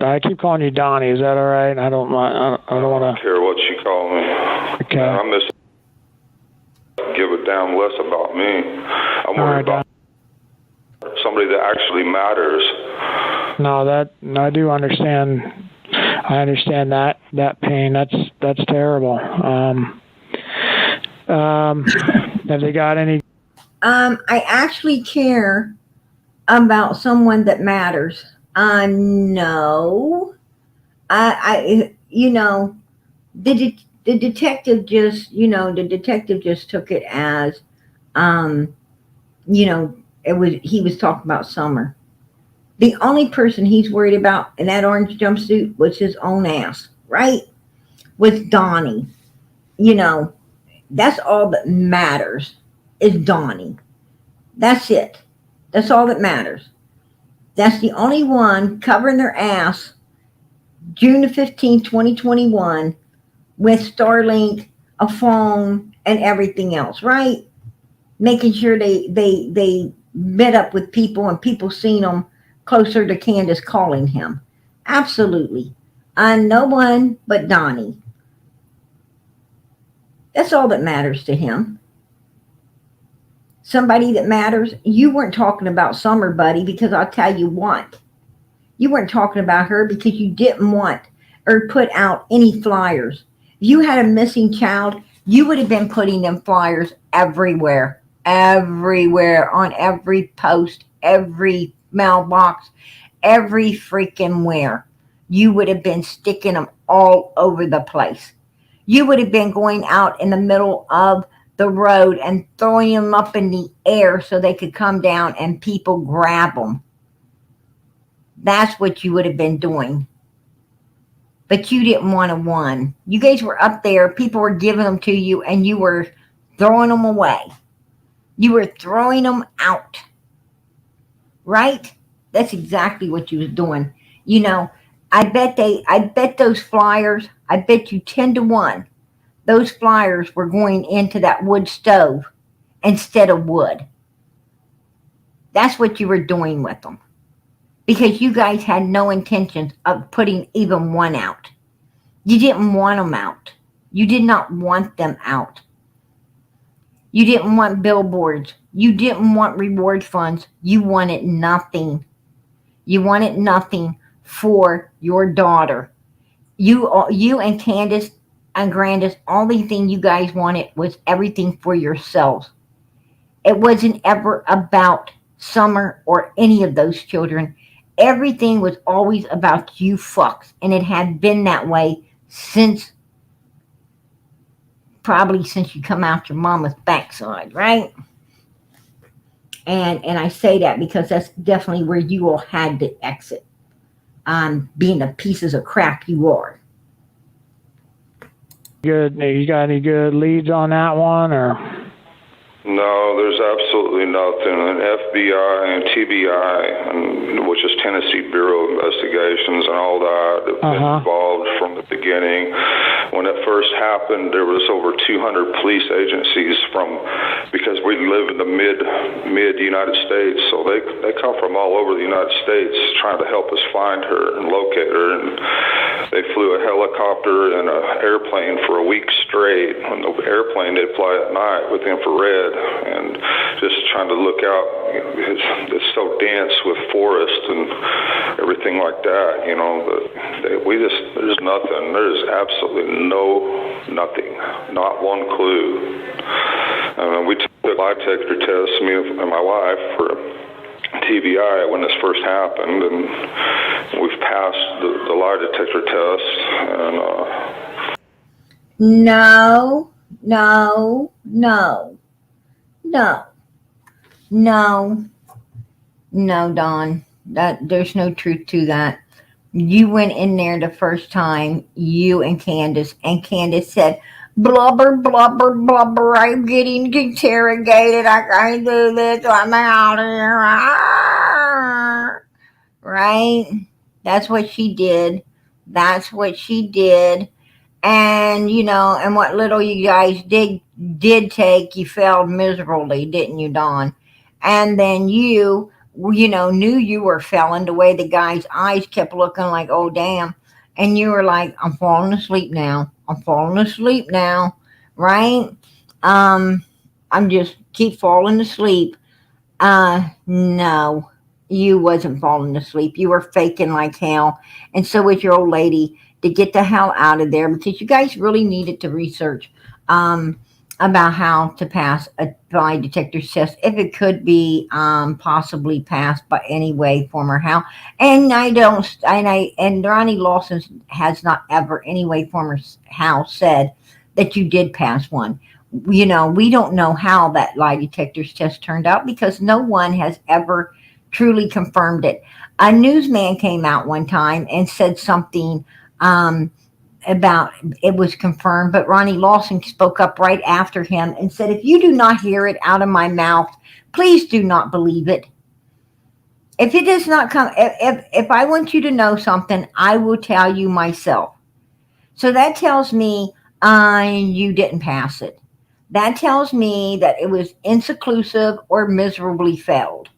I keep calling you Donnie. Is that all right? I don't want to care what you call me. Okay. I miss. Give a damn less about me. I'm worried about somebody that actually matters. No, I do understand. I understand that pain. That's terrible. Have they got any? I actually care about someone that matters. No. The detective just, took it as, he was talking about Summer. The only person he's worried about in that orange jumpsuit was his own ass, right? Was Donnie. That's all that matters is Donnie. That's it. That's all that matters. That's the only one covering their ass June the 15th, 2021 with Starlink, a phone, and everything else, right? Making sure they met up with people and people seen them closer to Candace calling him. Absolutely. And no one but Donnie. That's all that matters to him. Somebody that matters. You weren't talking about Summer, buddy, because I'll tell you what. You weren't talking about her because you didn't want or put out any flyers. If you had a missing child, you would have been putting them flyers everywhere. Everywhere, on every post, every mailbox, every freaking where. You would have been sticking them all over the place. You would have been going out in the middle of the road and throwing them up in the air so they could come down and people grab them. That's what you would have been doing. But you didn't want to one. You guys were up there, people were giving them to you, and you were throwing them away. You were throwing them out. Right? That's exactly what you was doing. I bet those flyers, I bet you 10-1, those flyers were going into that wood stove instead of wood. That's what you were doing with them. Because you guys had no intentions of putting even one out. You didn't want them out. You did not want them out. You didn't want billboards. You didn't want reward funds. You wanted nothing. You wanted nothing for your daughter. You and Candace and Grandis, only thing you guys wanted was everything for yourselves. It wasn't ever about Summer or any of those children. Everything was always about you fucks. And it had been that way probably since you come out your mama's backside, right? And I say that because that's definitely where you all had to exit. Being the pieces of crap you are. Good. You got any good leads on that one, or? No, there's absolutely nothing. And FBI and TBI, which is Tennessee Bureau of Investigations and all that, have been involved from the beginning. When it first happened, there was over 200 police agencies because we live in the mid United States, so they come from all over the United States trying to help us find her and locate her. And they flew a helicopter and an airplane for a week straight. On the airplane, they'd fly at night with infrared and just trying to look out. It's so dense with forest and everything like that, but there's nothing. There's absolutely nothing, not one clue. We took a lie detector test, me and my wife, for TBI when this first happened, and we've passed the lie detector test. And No, no, no, no, no, no, Don. There's no truth to that. You went in there the first time, you and Candace said, blubber, blubber, blubber, I'm getting interrogated, I can't do this, I'm out here. Right? That's what she did. That's what she did. And, and what little you guys did take, you failed miserably, didn't you, Don? And then knew you were failing the way the guy's eyes kept looking like, oh, damn. And you were like, I'm falling asleep now. I'm falling asleep now. Right? I'm just keep falling asleep. No, you wasn't falling asleep. You were faking like hell. And so was your old lady, to get the hell out of there, because you guys really needed to research about how to pass a lie detector test, if it could be possibly passed by any way, form, or how. And and Ronnie Lawson has not ever, any way, form, or how said that you did pass one. We don't know how that lie detector test turned out, because no one has ever truly confirmed it. A newsman came out one time and said something about it was confirmed, but Ronnie Lawson spoke up right after him and said, if you do not hear it out of my mouth, please do not believe it. If it does not come, if I want you to know something, I will tell you myself. So that tells me you didn't pass it. That tells me that it was inconclusive or miserably failed.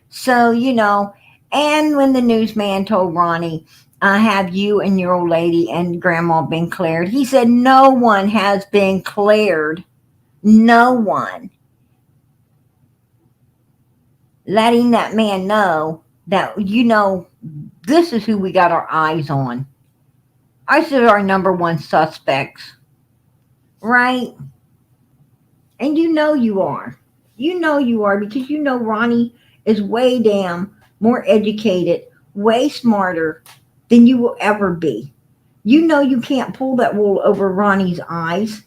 So, and when the newsman told Ronnie, have you and your old lady and grandma been cleared? He said, no one has been cleared. No one. Letting that man know that, this is who we got our eyes on. Us are our number one suspects. Right? And you are. You are, because Ronnie is way damn more educated, way smarter than you will ever be. You can't pull that wool over Ronnie's eyes.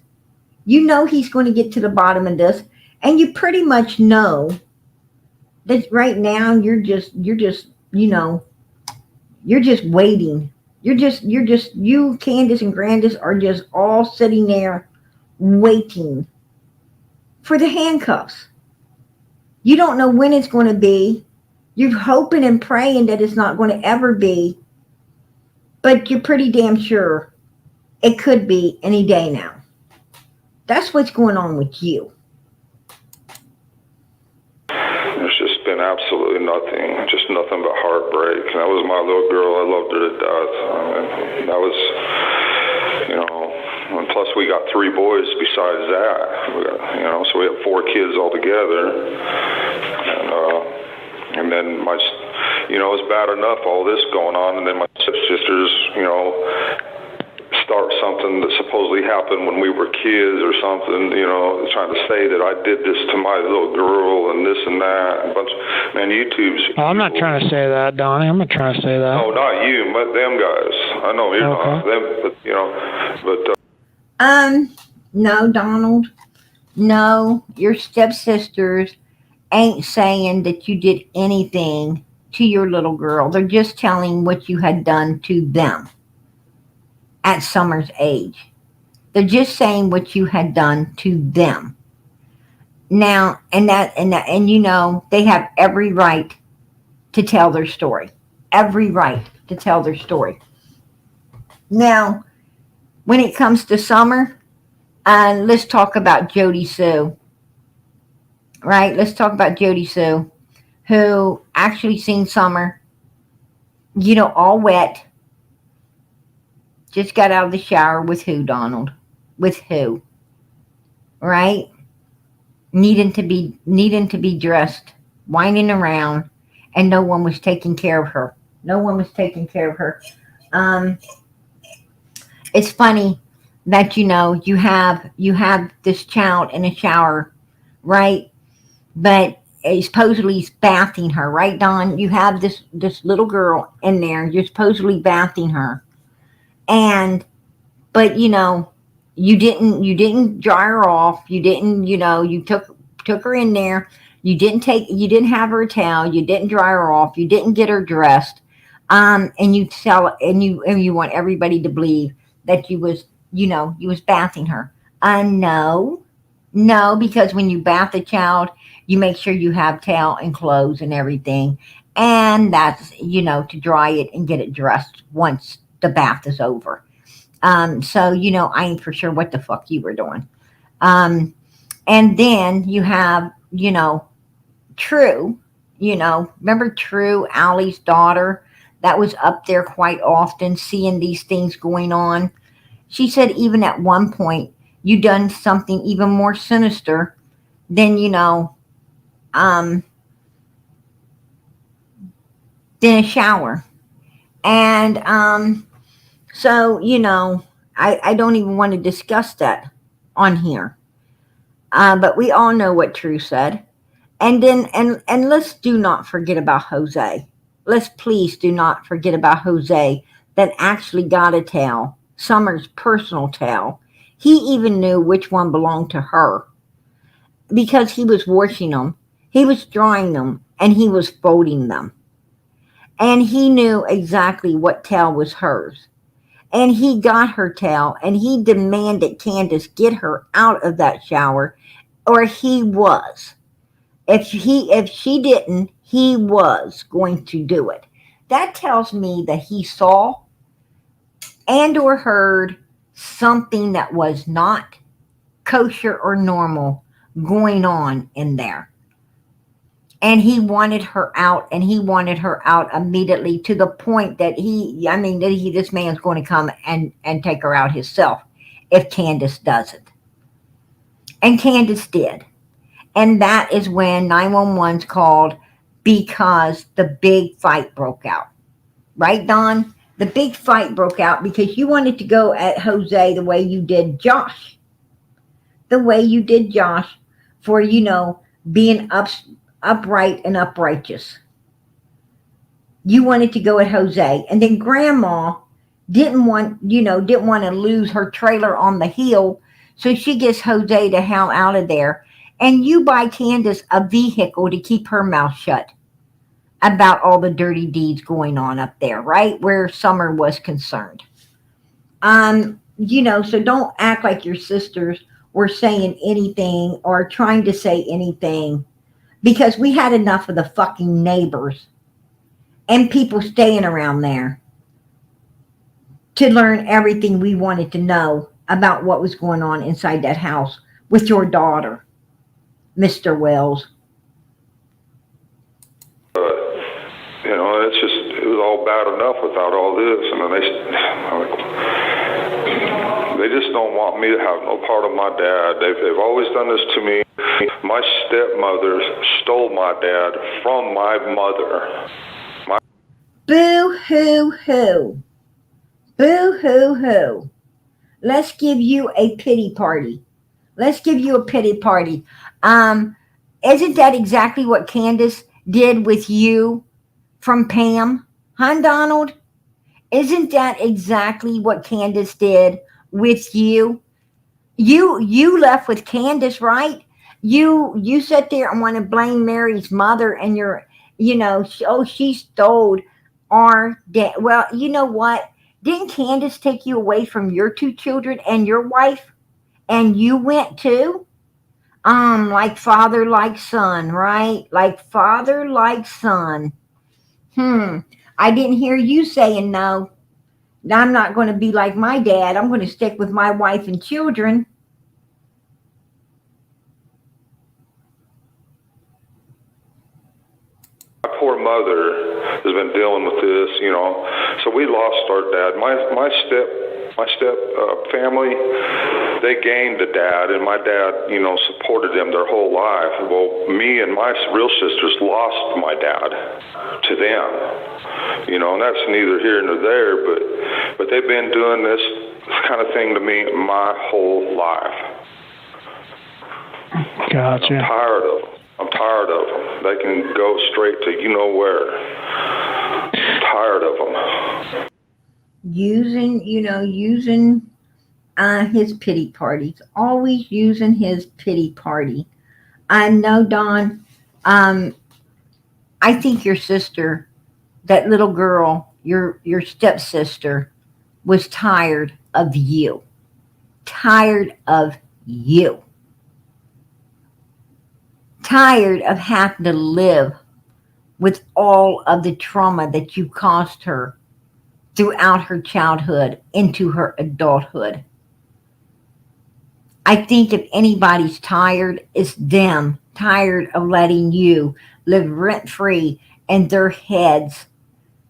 He's going to get to the bottom of this. And you pretty much know that right now you're just waiting. You, Candace, and Grandis are just all sitting there waiting for the handcuffs. You don't know when it's going to be. You're hoping and praying that it's not going to ever be. But you're pretty damn sure it could be any day now. That's what's going on with you. There's just been absolutely nothing, just nothing but heartbreak. And that was my little girl. I loved her to death. That was, and plus we got 3 boys besides that. So we have 4 kids altogether. And then it's bad enough all this going on, and then my stepsisters, start something that supposedly happened when we were kids or something, trying to say that I did this to my little girl and this and that. YouTube's... Oh, I'm not trying to say that, Donnie. I'm not trying to say that. No, not you, but them guys. I know you're not them, No, Donald. No, your stepsisters ain't saying that you did anything to your little girl. They're just telling what you had done to them at Summer's age. They're just saying what you had done to them. Now, and they have every right to tell their story. Every right to tell their story. Now, when it comes to Summer, let's talk about Jody Sue. Right? Let's talk about Jody Sue, who actually seen Summer, all wet. Just got out of the shower with who, Donald? With who? Right? Needing to be dressed, whining around, and no one was taking care of her. No one was taking care of her. It's funny that you have this child in a shower, right? But supposedly he's bathing her, right, Don? You have this little girl in there. You're supposedly bathing her, but You didn't dry her off. You didn't, you took her in there. You didn't have her a towel. You didn't dry her off. You didn't get her dressed. And you want everybody to believe that you was bathing her. No, because when you bath a child, you make sure you have towel and clothes and everything. And that's, to dry it and get it dressed once the bath is over. So, I ain't for sure what the fuck you were doing. And then you have, True, remember True, Allie's daughter, that was up there quite often seeing these things going on. She said even at one point, you done something even more sinister than, um, than a shower. And, so, I don't even want to discuss that on here. But we all know what True said. And then, and let's do not forget about Jose. Let's please do not forget about Jose that actually got a towel, Summer's personal towel. He even knew which one belonged to her because he was washing them, he was drying them, and he was folding them. And he knew exactly what towel was hers. And he got her towel and he demanded Candace get her out of that shower or he was. If she didn't, he was going to do it. That tells me that he saw and or heard something that was not kosher or normal going on in there. And he wanted her out, and he wanted her out immediately to the point that this man's going to come and take her out himself if Candace doesn't. And Candace did. And that is when 911's called because the big fight broke out. Right, Don? The big fight broke out because you wanted to go at Jose the way you did Josh. The way you did Josh for, being upright and uprighteous. You wanted to go at Jose. And then Grandma didn't want to lose her trailer on the hill. So she gets Jose the hell out of there. And you buy Candace a vehicle to keep her mouth shut about all the dirty deeds going on up there, right? Where Summer was concerned. So don't act like your sisters were saying anything or trying to say anything because we had enough of the fucking neighbors and people staying around there to learn everything we wanted to know about what was going on inside that house with your daughter. Mr. Wells. It was all bad enough without all this, and then they just don't want me to have no part of my dad. They've always done this to me. My stepmother stole my dad from my mother. Boo hoo hoo. Boo hoo hoo. Let's give you a pity party. Let's give you a pity party. Isn't that exactly what Candace did with you from Pam? Huh, Donald? Isn't that exactly what Candace did with you? You left with Candace, right? You sat there and want to blame Mary's mother and she stole our dad. Well, you know what? Didn't Candace take you away from your two children and your wife? And you went too? Like father, like son, right? Like father, like son. I didn't hear you saying no. I'm not going to be like my dad. I'm going to stick with my wife and children. My poor mother has been dealing with this, So we lost our dad. My step family, they gained a dad, and my dad, supported them their whole life. Well, me and my real sisters lost my dad to them, and that's neither here nor there, but they've been doing this kind of thing to me my whole life. Gotcha. I'm tired of them. They can go straight to where. I'm tired of them. Using his pity parties, always using his pity party. I know, Don. I think your sister, that little girl, your stepsister, was tired of you. Tired of you. Tired of having to live with all of the trauma that you caused her throughout her childhood into her adulthood. I think if anybody's tired, it's them, tired of letting you live rent-free in their heads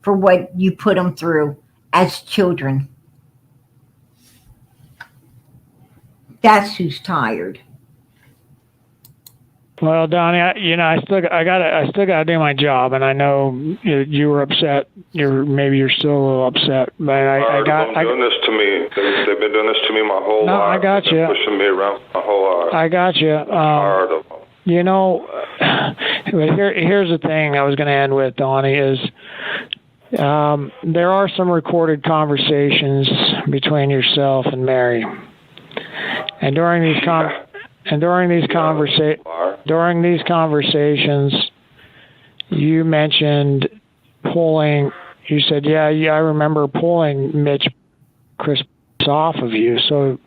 for what you put them through as children. That's who's tired. Well, Donnie, I still gotta do my job, and I know you were upset. Maybe you're still a little upset, but doing this to me. They've been doing this to me my whole life. No, I got you. Pushing me around my whole life. I got you. Tired of them. Here's the thing I was going to end with, Donnie, is there are some recorded conversations between yourself and Mary, and during these conversations, you mentioned pulling. You said, "Yeah, I remember pulling Mitch Chris off of you." So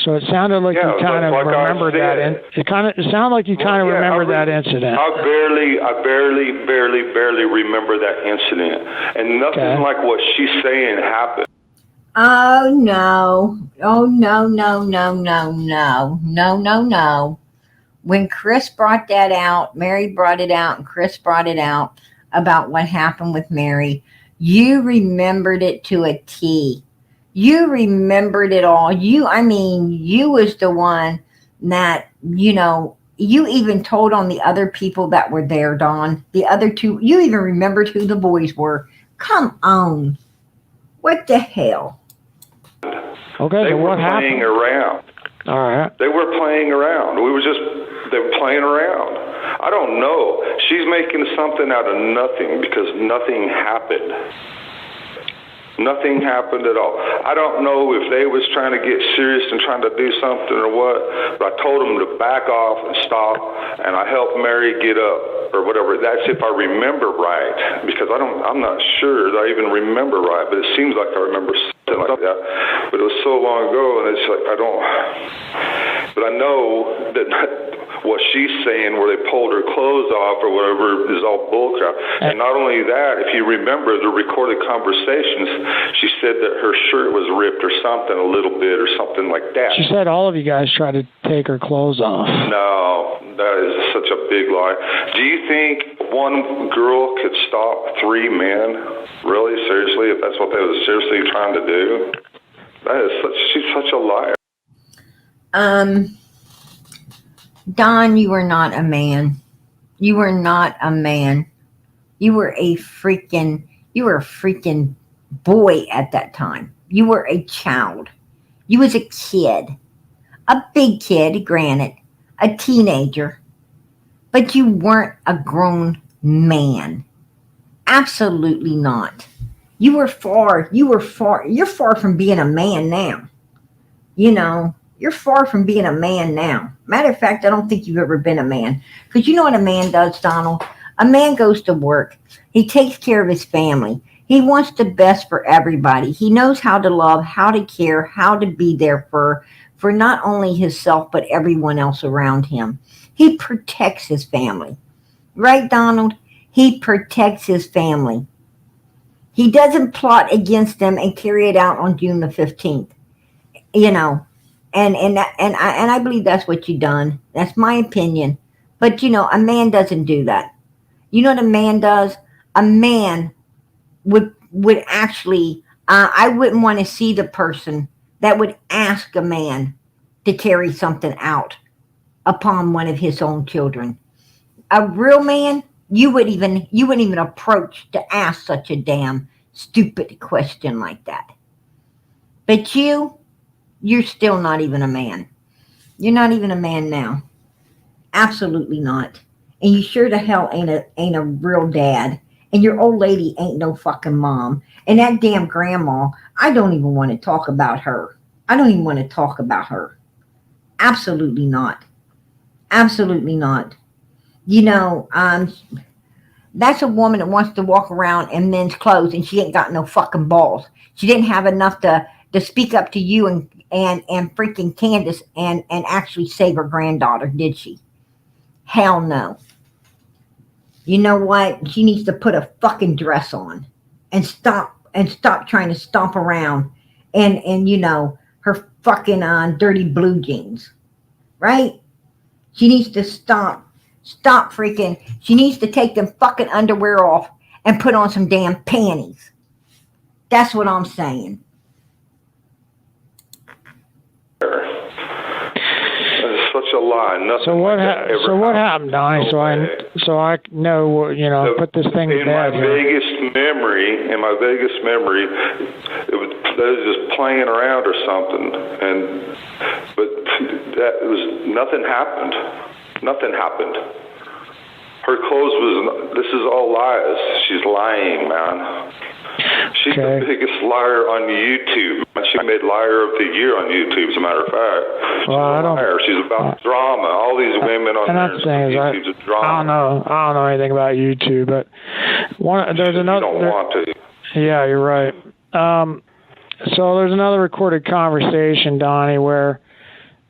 it sounded like you kind of remembered that. It sounded like you kind of remembered that incident. I barely remember that incident, and nothing like what she's saying happened. Oh no! Oh no! When Chris brought that out, Mary brought it out, and Chris brought it out about what happened with Mary, you remembered it to a T. You remembered it all. You was the one that, you even told on the other people that were there, Dawn. The other two, you even remembered who the boys were. Come on. What the hell? Okay, they so were what happened? Playing around. All right. They were playing around. They were playing around. I don't know. She's making something out of nothing because nothing happened. Nothing happened at all. I don't know if they was trying to get serious and trying to do something or what, but I told them to back off and stop, and I helped Mary get up or whatever. That's if I remember right, because I'm not sure that I even remember right, but it seems like I remember something like that. But it was so long ago, and it's like but I know that what she's saying where they pulled her clothes off or whatever is all bullcrap. And not only that, if you remember the recorded conversations, she said that her shirt was ripped or something a little bit or something like that. She said all of you guys tried to take her clothes off. No, that is such a big lie. Do you think one girl could stop three men? Really? Seriously? If that's what they were seriously trying to do? She's such a liar. Don, you were not a man. You were not a man. You were a freaking boy at that time. You were a child. You was a kid. A big kid, granted. A teenager. But you weren't a grown man. Absolutely not. You're far from being a man now. You're far from being a man now. Matter of fact, I don't think you've ever been a man. Because you know what a man does, Donald? A man goes to work. He takes care of his family. He wants the best for everybody. He knows how to love, how to care, how to be there for not only himself, but everyone else around him. He protects his family. Right, Donald? He protects his family. He doesn't plot against them and carry it out on June the 15th. And I believe that's what you done. That's my opinion. But a man doesn't do that. You know what a man does? A man would actually, I wouldn't want to see the person that would ask a man to carry something out upon one of his own children. A real man, you wouldn't even approach to ask such a damn stupid question like that. But you're still not even a man. You're not even a man now. Absolutely not. And you sure to hell ain't a real dad. And your old lady ain't no fucking mom. And that damn grandma, I don't even want to talk about her. I don't even want to talk about her. Absolutely not. Absolutely not. You know, that's a woman that wants to walk around in men's clothes, and she ain't got no fucking balls. She didn't have enough to speak up to you and freaking Candace and actually save her granddaughter, did she? Hell no. You know what? She needs to put a fucking dress on and stop trying to stomp around and you know, her fucking dirty blue jeans. Right? She needs to stop freaking. She needs to take them fucking underwear off and put on some damn panties. That's what I'm saying. It's such a lie. Nothing. So what happened, Donnie? So I know what, you know. Put this thing to bed. In my vaguest memory, it was just playing around or something, but nothing happened. Nothing happened. Her clothes this is all lies. She's lying, man. She's the biggest liar on YouTube. She made Liar of the Year on YouTube, as a matter of fact. She's a liar. She's about drama. All these women on YouTube's a drama. I don't know anything about YouTube, but there's another. You don't want to. Yeah, you're right. So there's another recorded conversation, Donnie, where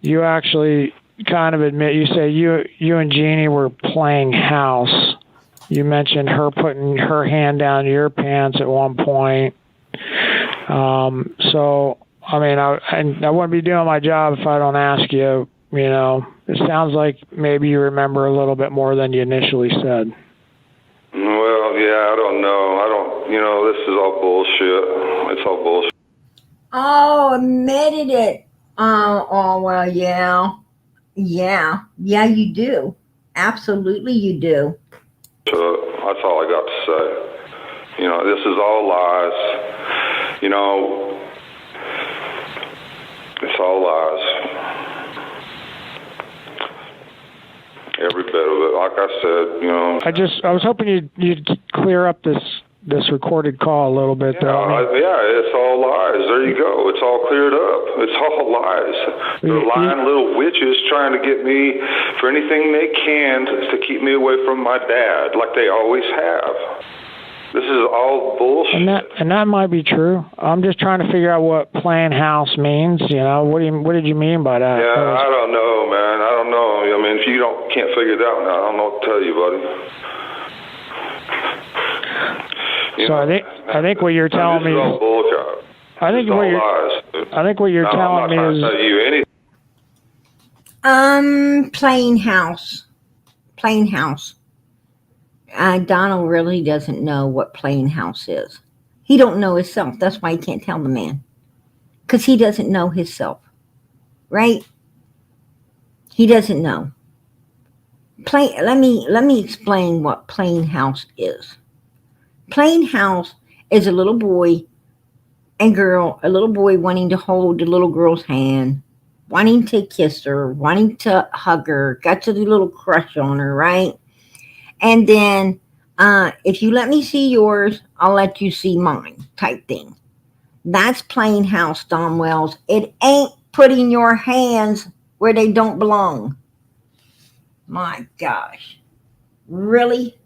you actually kind of admit, you say you and Jeannie were playing house. You mentioned her putting her hand down your pants at one point. So, I mean, I wouldn't be doing my job if I don't ask you, you know. It sounds like maybe you remember a little bit more than you initially said. Well, yeah, I don't know. You know, this is all bullshit. It's all bullshit. Oh, admitted it. Oh, well, yeah. Yeah, you do. Absolutely you do. So that's all I got to say. You know, this is all lies. You know, it's all lies. Every bit of it. Like I said, you know. I was hoping you'd clear up this recorded call a little bit, though. Yeah, it's all lies. There you go. It's all cleared up. It's all lies. They're lying little witches trying to get me for anything they can to keep me away from my dad, like they always have. This is all bullshit. And that might be true. I'm just trying to figure out what playing house means. You know, what did you mean by that? Yeah, I don't know, man. I don't know. I mean, if you can't figure it out now, I don't know what to tell you, buddy. So I think what you're telling me is bullshit. I think what you're telling me is tell you anything. Playing house. Donald really doesn't know what playing house is. He don't know himself. That's why he can't tell the man, because he doesn't know himself, right? He doesn't know. Let me explain what playing house is. Playing house is a little boy and girl, a little boy wanting to hold the little girl's hand, wanting to kiss her, wanting to hug her, got to the little crush on her, right? And then, if you let me see yours, I'll let you see mine, type thing. That's playing house, Don Wells. It ain't putting your hands where they don't belong. My gosh. Really?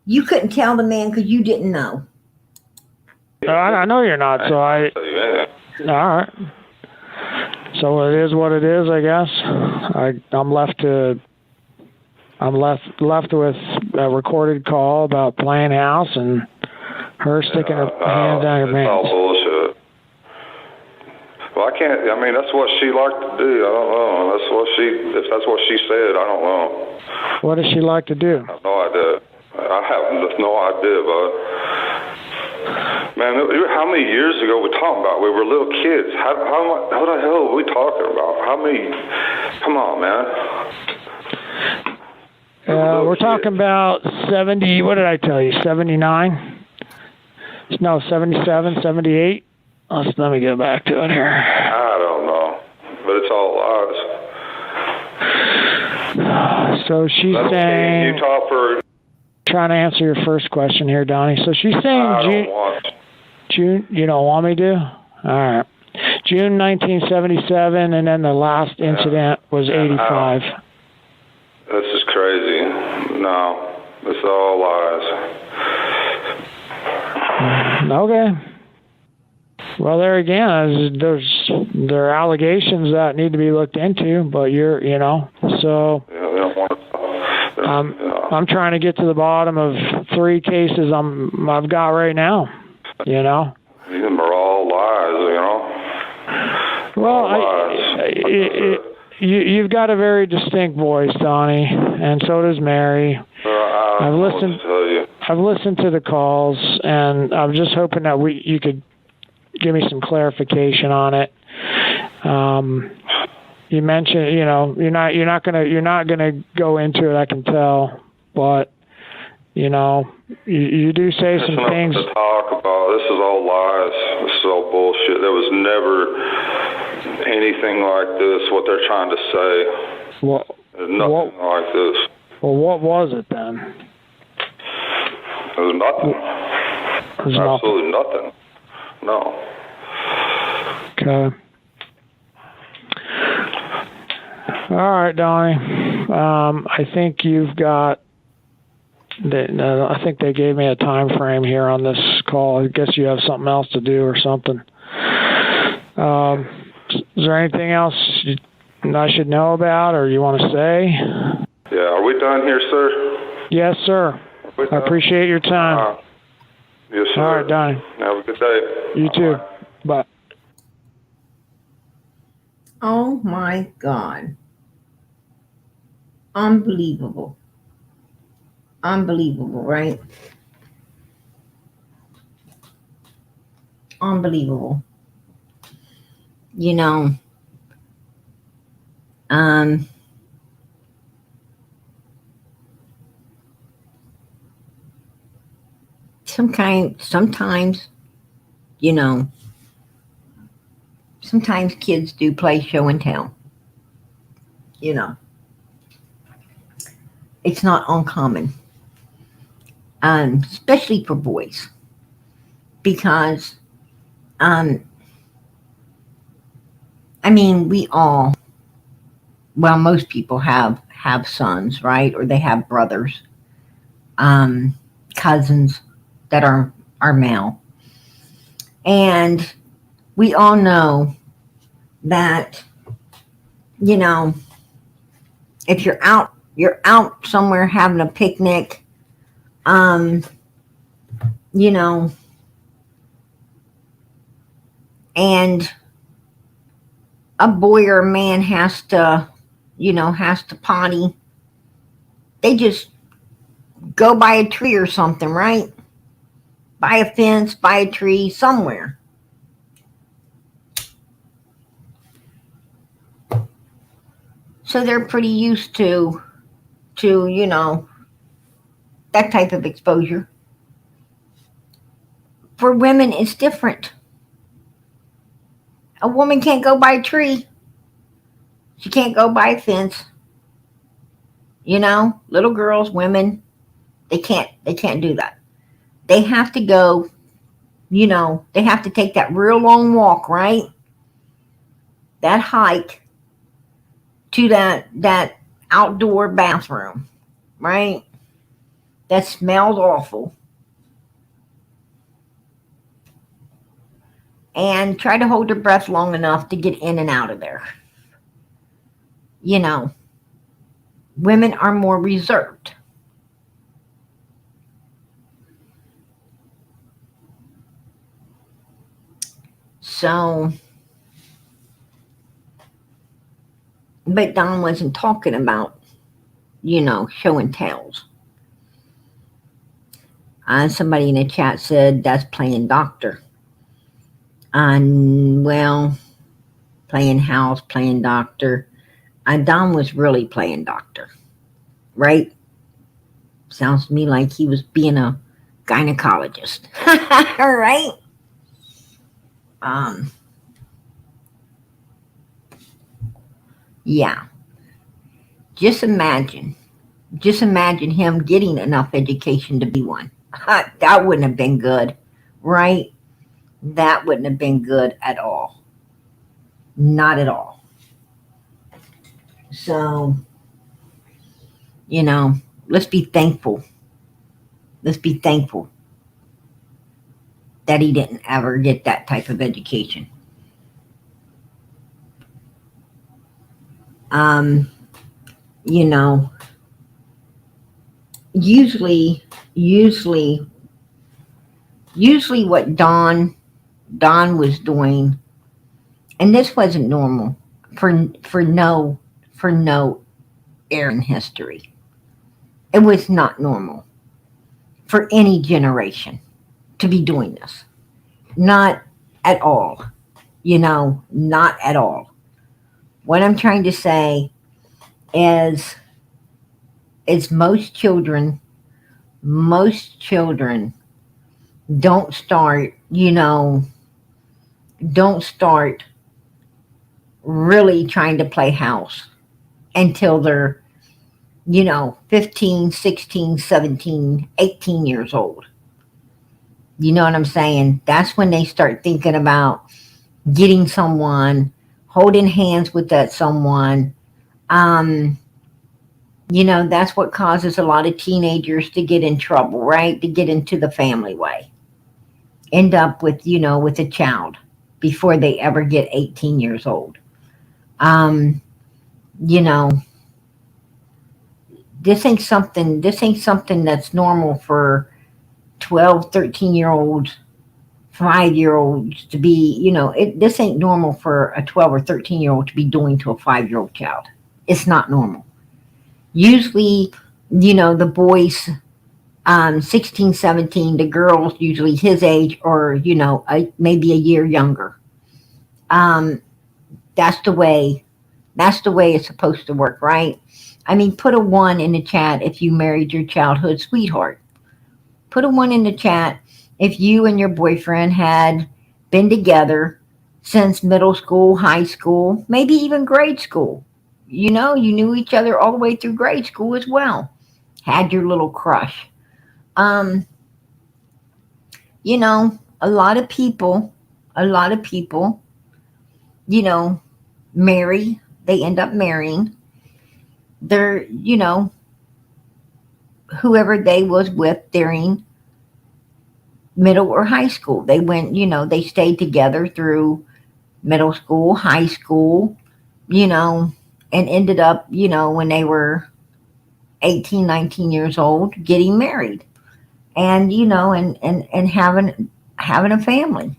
You couldn't tell the man because you didn't know. I know you're not, so all right. So it is what it is, I guess. I'm left with a recorded call about playing house and her sticking her hands down your pants. It's all bullshit. Well, I can't. I mean, that's what she liked to do. I don't know. If that's what she said, I don't know. What does she like to do? I have no idea. I have no idea, bud. Man, how many years ago we talking about? We were little kids. How the hell are we talking about? How many? Come on, man. We're talking about 70, what did I tell you, 79? No, 77, 78? Let me go back to it here. I don't know, but it's all lies. So she's saying... Utah for... Trying to answer your first question here, Donnie. So she's saying... I don't want... June, you don't want me to? All right. June 1977, and then the last incident was 85. This is crazy. No, this is all lies. Okay. Well, there again, there are allegations that need to be looked into, but so. Yeah, they don't want to. I'm trying to get to the bottom of 3 cases I've got right now. These are all lies. Well, you've got a very distinct voice, Donnie, and so does Mary. I've listened to the calls, and I'm just hoping that you could give me some clarification on it. You mentioned, you're not gonna go into it. I can tell, but you do say some things. To talk about. This is all lies. This is all bullshit. There was never anything like this. What they're trying to say. There's nothing like this. Well, what was it then? There's nothing. There's absolutely nothing. No. Okay. All right, Donnie. I think you've got. I think they gave me a time frame here on this call. I guess you have something else to do or something. Is there anything else I should know about or you want to say? Yeah. Are we done here, sir? Yes, sir. I appreciate your time. Yes, sir. All right, Donnie. Have a good day. You too. Bye. Oh my God. Unbelievable. Unbelievable, right? Unbelievable. Sometimes kids do play show and tell. It's not uncommon, especially for boys, because, we all, most people have sons, right? Or they have brothers, cousins that are male. And we all know that, if you're out somewhere having a picnic, and a boy or a man has to potty, they just go by a tree or something, right? By a fence, by a tree, somewhere. So they're pretty used to that type of exposure. For women, it's different. A woman can't go by a tree. She can't go by a fence. Little girls, women, they can't do that. They have to go, they have to take that real long walk, right? That hike to that outdoor bathroom, right? That smells awful. And try to hold your breath long enough to get in and out of there. Women are more reserved. So, but Don wasn't talking about, show and tells. Somebody in the chat said that's playing doctor. Playing house, playing doctor. Don was really playing doctor, right? Sounds to me like he was being a gynecologist, right? Yeah. Just imagine him getting enough education to be one. That wouldn't have been good, right? That wouldn't have been good at all. Not at all. So, let's be thankful. Let's be thankful that he didn't ever get that type of education. Usually what Don was doing, and this wasn't normal for no era in history. It was not normal for any generation to be doing this. Not at all. Not at all. What I'm trying to say is most children don't start really trying to play house until they're 15, 16, 17, 18 years old. You know what I'm saying? That's when they start thinking about getting someone, holding hands with that someone. That's what causes a lot of teenagers to get in trouble, right? To get into the family way. End up with a child before they ever get 18 years old. This ain't something that's normal for 12, 13-year-olds, 5-year-olds to be, this ain't normal for a 12 or 13-year-old to be doing to a 5-year-old child. It's not normal. Usually, the boys, 16, 17, the girls usually his age or, maybe a year younger. That's the way it's supposed to work, right? I mean, put a 1 in the chat if you married your childhood sweetheart. Put a 1 in the chat if you and your boyfriend had been together since middle school, high school, maybe even grade school. You knew each other all the way through grade school as well. Had your little crush. A lot of people, marry, they end up marrying. They're, whoever they was with during middle or high school. They went, they stayed together through middle school, high school, and ended up, when they were 18, 19 years old, getting married and, and having a family,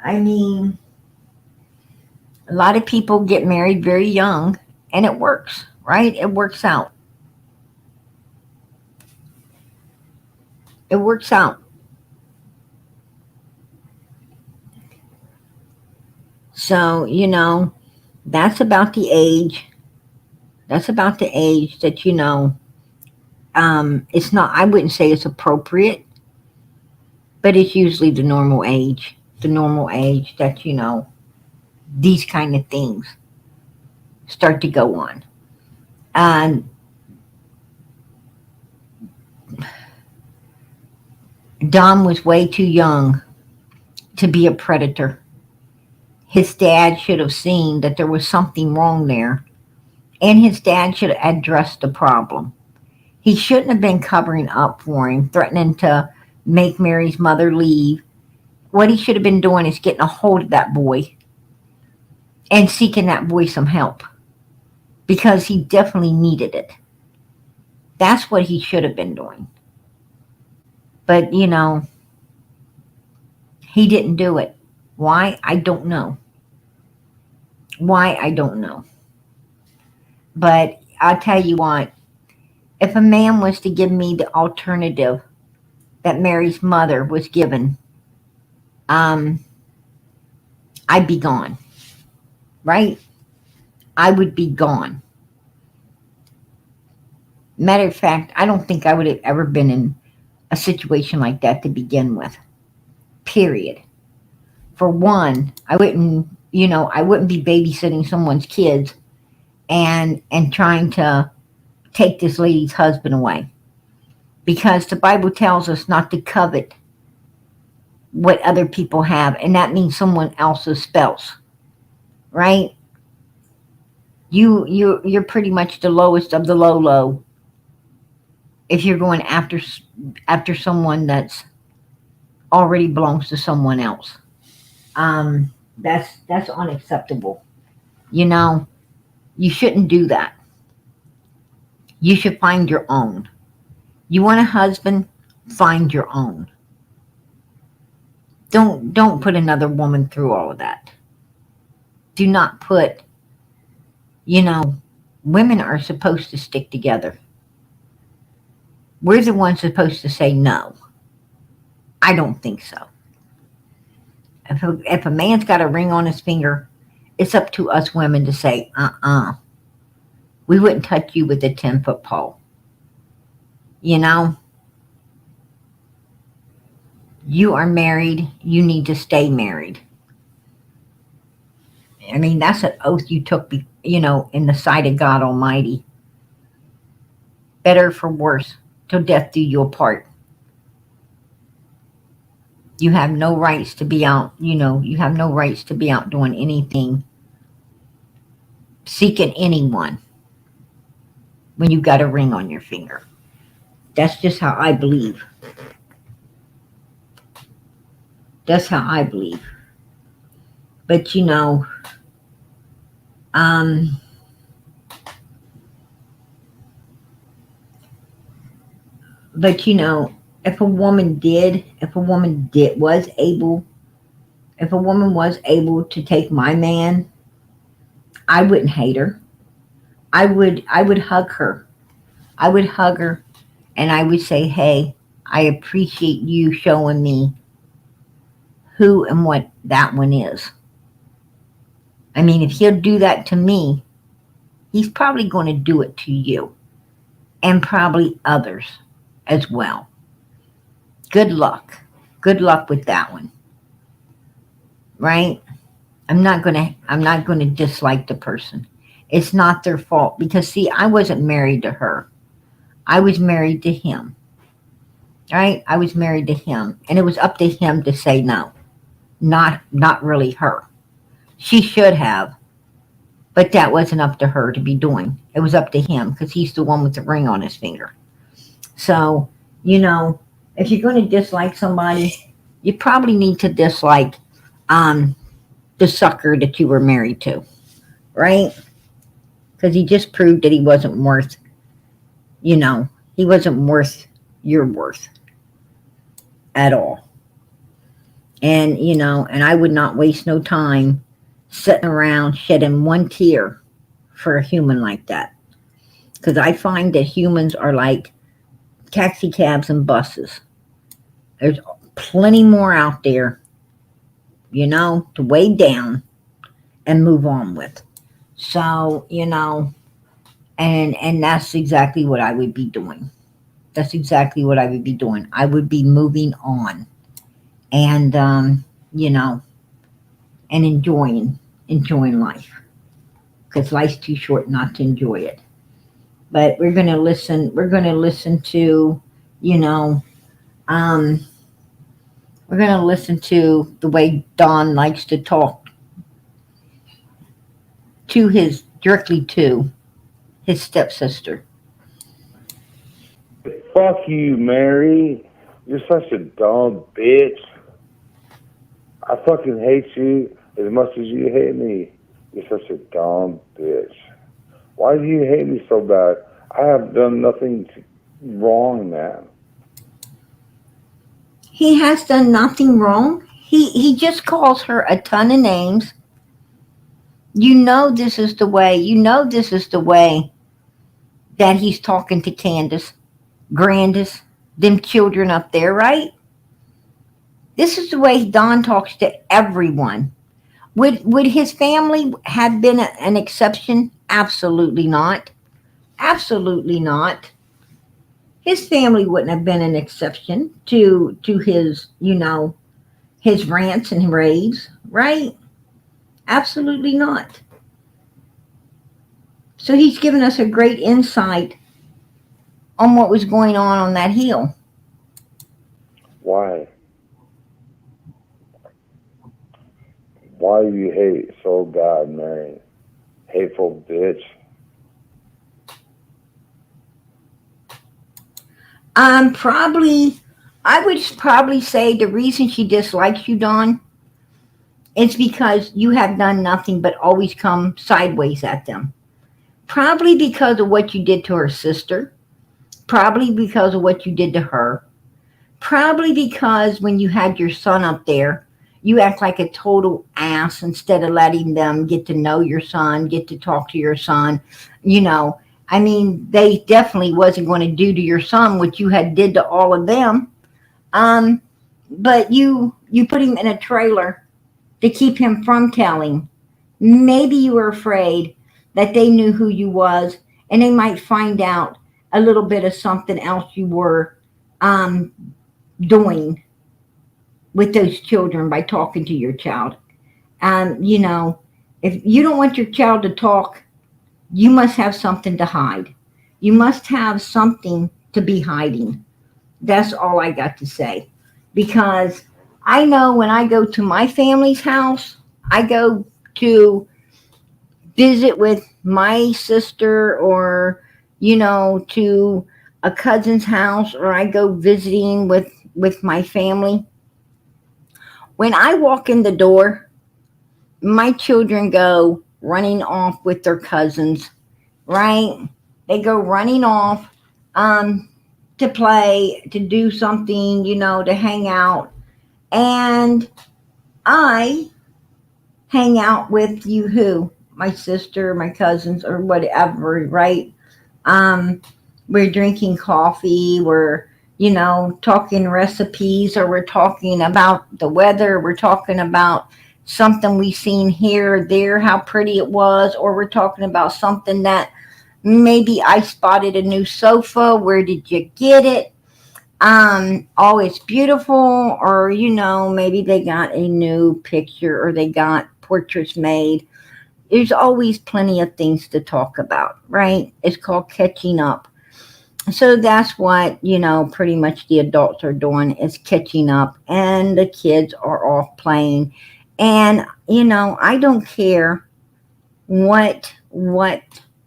I mean, a lot of people get married very young and it works, right? It works out. It works out. So, that's about the age. That's about the age that, it's not, I wouldn't say it's appropriate, but it's usually the normal age that, these kind of things start to go on. And Dom was way too young to be a predator. His dad should have seen that there was something wrong there, and his dad should have addressed the problem. He shouldn't have been covering up for him, threatening to make Mary's mother leave. What he should have been doing is getting a hold of that boy and seeking that boy some help, because he definitely needed it. That's what he should have been doing. But, he didn't do it. Why? I don't know. But I'll tell you what, if a man was to give me the alternative that Mary's mother was given, I'd be gone. Right? I would be gone. Matter of fact, I don't think I would have ever been in a situation like that to begin with. Period. For one, I wouldn't be babysitting someone's kids and trying to take this lady's husband away. Because the Bible tells us not to covet, what other people have, and that means someone else's spouse, right? You're pretty much the lowest of the low if you're going after someone that's already belongs to someone else. That's unacceptable. You know, you shouldn't do that. You should find your own. You want a husband? Find your own. Don't put another woman through all of that. Do not put, women are supposed to stick together. We're the ones supposed to say no. I don't think so. If a man's got a ring on his finger, it's up to us women to say, we wouldn't touch you with a 10-foot pole. You are married. You need to stay married. I mean, that's an oath you took, in the sight of God Almighty. Better for worse, till death do you apart. You have no rights to be out, you have no rights to be out doing anything, seeking anyone, when you got a ring on your finger. That's just how I believe. That's how I believe. But if a woman was able to take my man, I wouldn't hate her. I would hug her. I would hug her and I would say, hey, I appreciate you showing me who and what that one is. I mean, if he'll do that to me, he's probably going to do it to you and probably others as well. Good luck. Good luck with that one. Right? I'm not going to dislike the person. It's not their fault because see, I wasn't married to her. I was married to him. Right? I was married to him and it was up to him to say no. Not really her. She should have, but that wasn't up to her to be doing. It was up to him because he's the one with the ring on his finger. So, if you're going to dislike somebody, you probably need to dislike the sucker that you were married to, right? Because he just proved that he wasn't worth, he wasn't worth your worth at all. And, and I would not waste no time sitting around shedding one tear for a human like that. Because I find that humans are like taxi cabs and buses. There's plenty more out there, to weigh down and move on with. So, and that's exactly what I would be doing. That's exactly what I would be doing. I would be moving on and, and enjoying life. Because life's too short not to enjoy it. But we're going to listen to, we're going to listen to the way Don likes to talk directly to his stepsister. Fuck you, Mary. You're such a dumb bitch. I fucking hate you as much as you hate me. You're such a dumb bitch. Why do you hate me so bad? I have done nothing wrong, man. He has done nothing wrong. He just calls her a ton of names. This is the way that he's talking to Candace, Grandis, them children up there, right? This is the way Don talks to everyone. Would his family have been an exception? Absolutely not. Absolutely not. His family wouldn't have been an exception to his, his rants and raves, right? Absolutely not. So he's given us a great insight on what was going on that hill. Why? Why you hate so bad, Mary? Hateful bitch. I would probably say the reason she dislikes you, Dawn, is because you have done nothing but always come sideways at them. Probably because of what you did to her sister. Probably because of what you did to her. Probably because when you had your son up there, you act like a total ass instead of letting them get to know your son, get to talk to your son. You know, I mean, they definitely wasn't going to do to your son what you had did to all of them. But you put him in a trailer to keep him from telling. Maybe you were afraid that they knew who you was and they might find out a little bit of something else you were um, doing with those children by talking to your child. You know, if you don't want your child to talk, you must have something to hide. You must have something to be hiding. That's all I got to say. Because I know when I go to my family's house, I go to visit with my sister or, you know, to a cousin's house, or I go visiting with my family. When I walk in the door, my children go running off with their cousins, right? They go running off to play, to do something, you know, to hang out. And I hang out with you who? My sister, my cousins, or whatever, right? Um, we're drinking coffee, we're, you know, talking recipes, or we're talking about the weather, we're talking about something we seen here or there, how pretty it was, or we're talking about something that maybe I spotted a new sofa, where did you get it? Oh, it's beautiful, or, you know, maybe they got a new picture or they got portraits made. There's always plenty of things to talk about, right? It's called catching up. So that's what, you know, pretty much the adults are doing, is catching up, and the kids are off playing. And, you know, I don't care what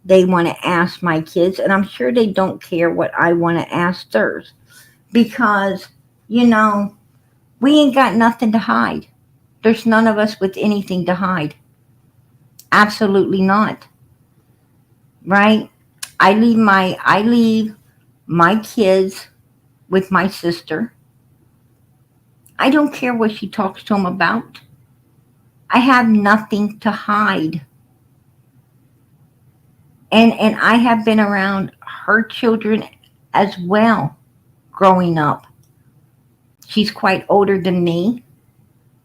they want to ask my kids, and I'm sure they don't care what I want to ask theirs, because, you know, we ain't got nothing to hide. There's none of us with anything to hide. Absolutely not. Right? I leave my kids with my sister. I don't care what she talks to them about. I have nothing to hide. And I have been around her children as well growing up. She's quite older than me,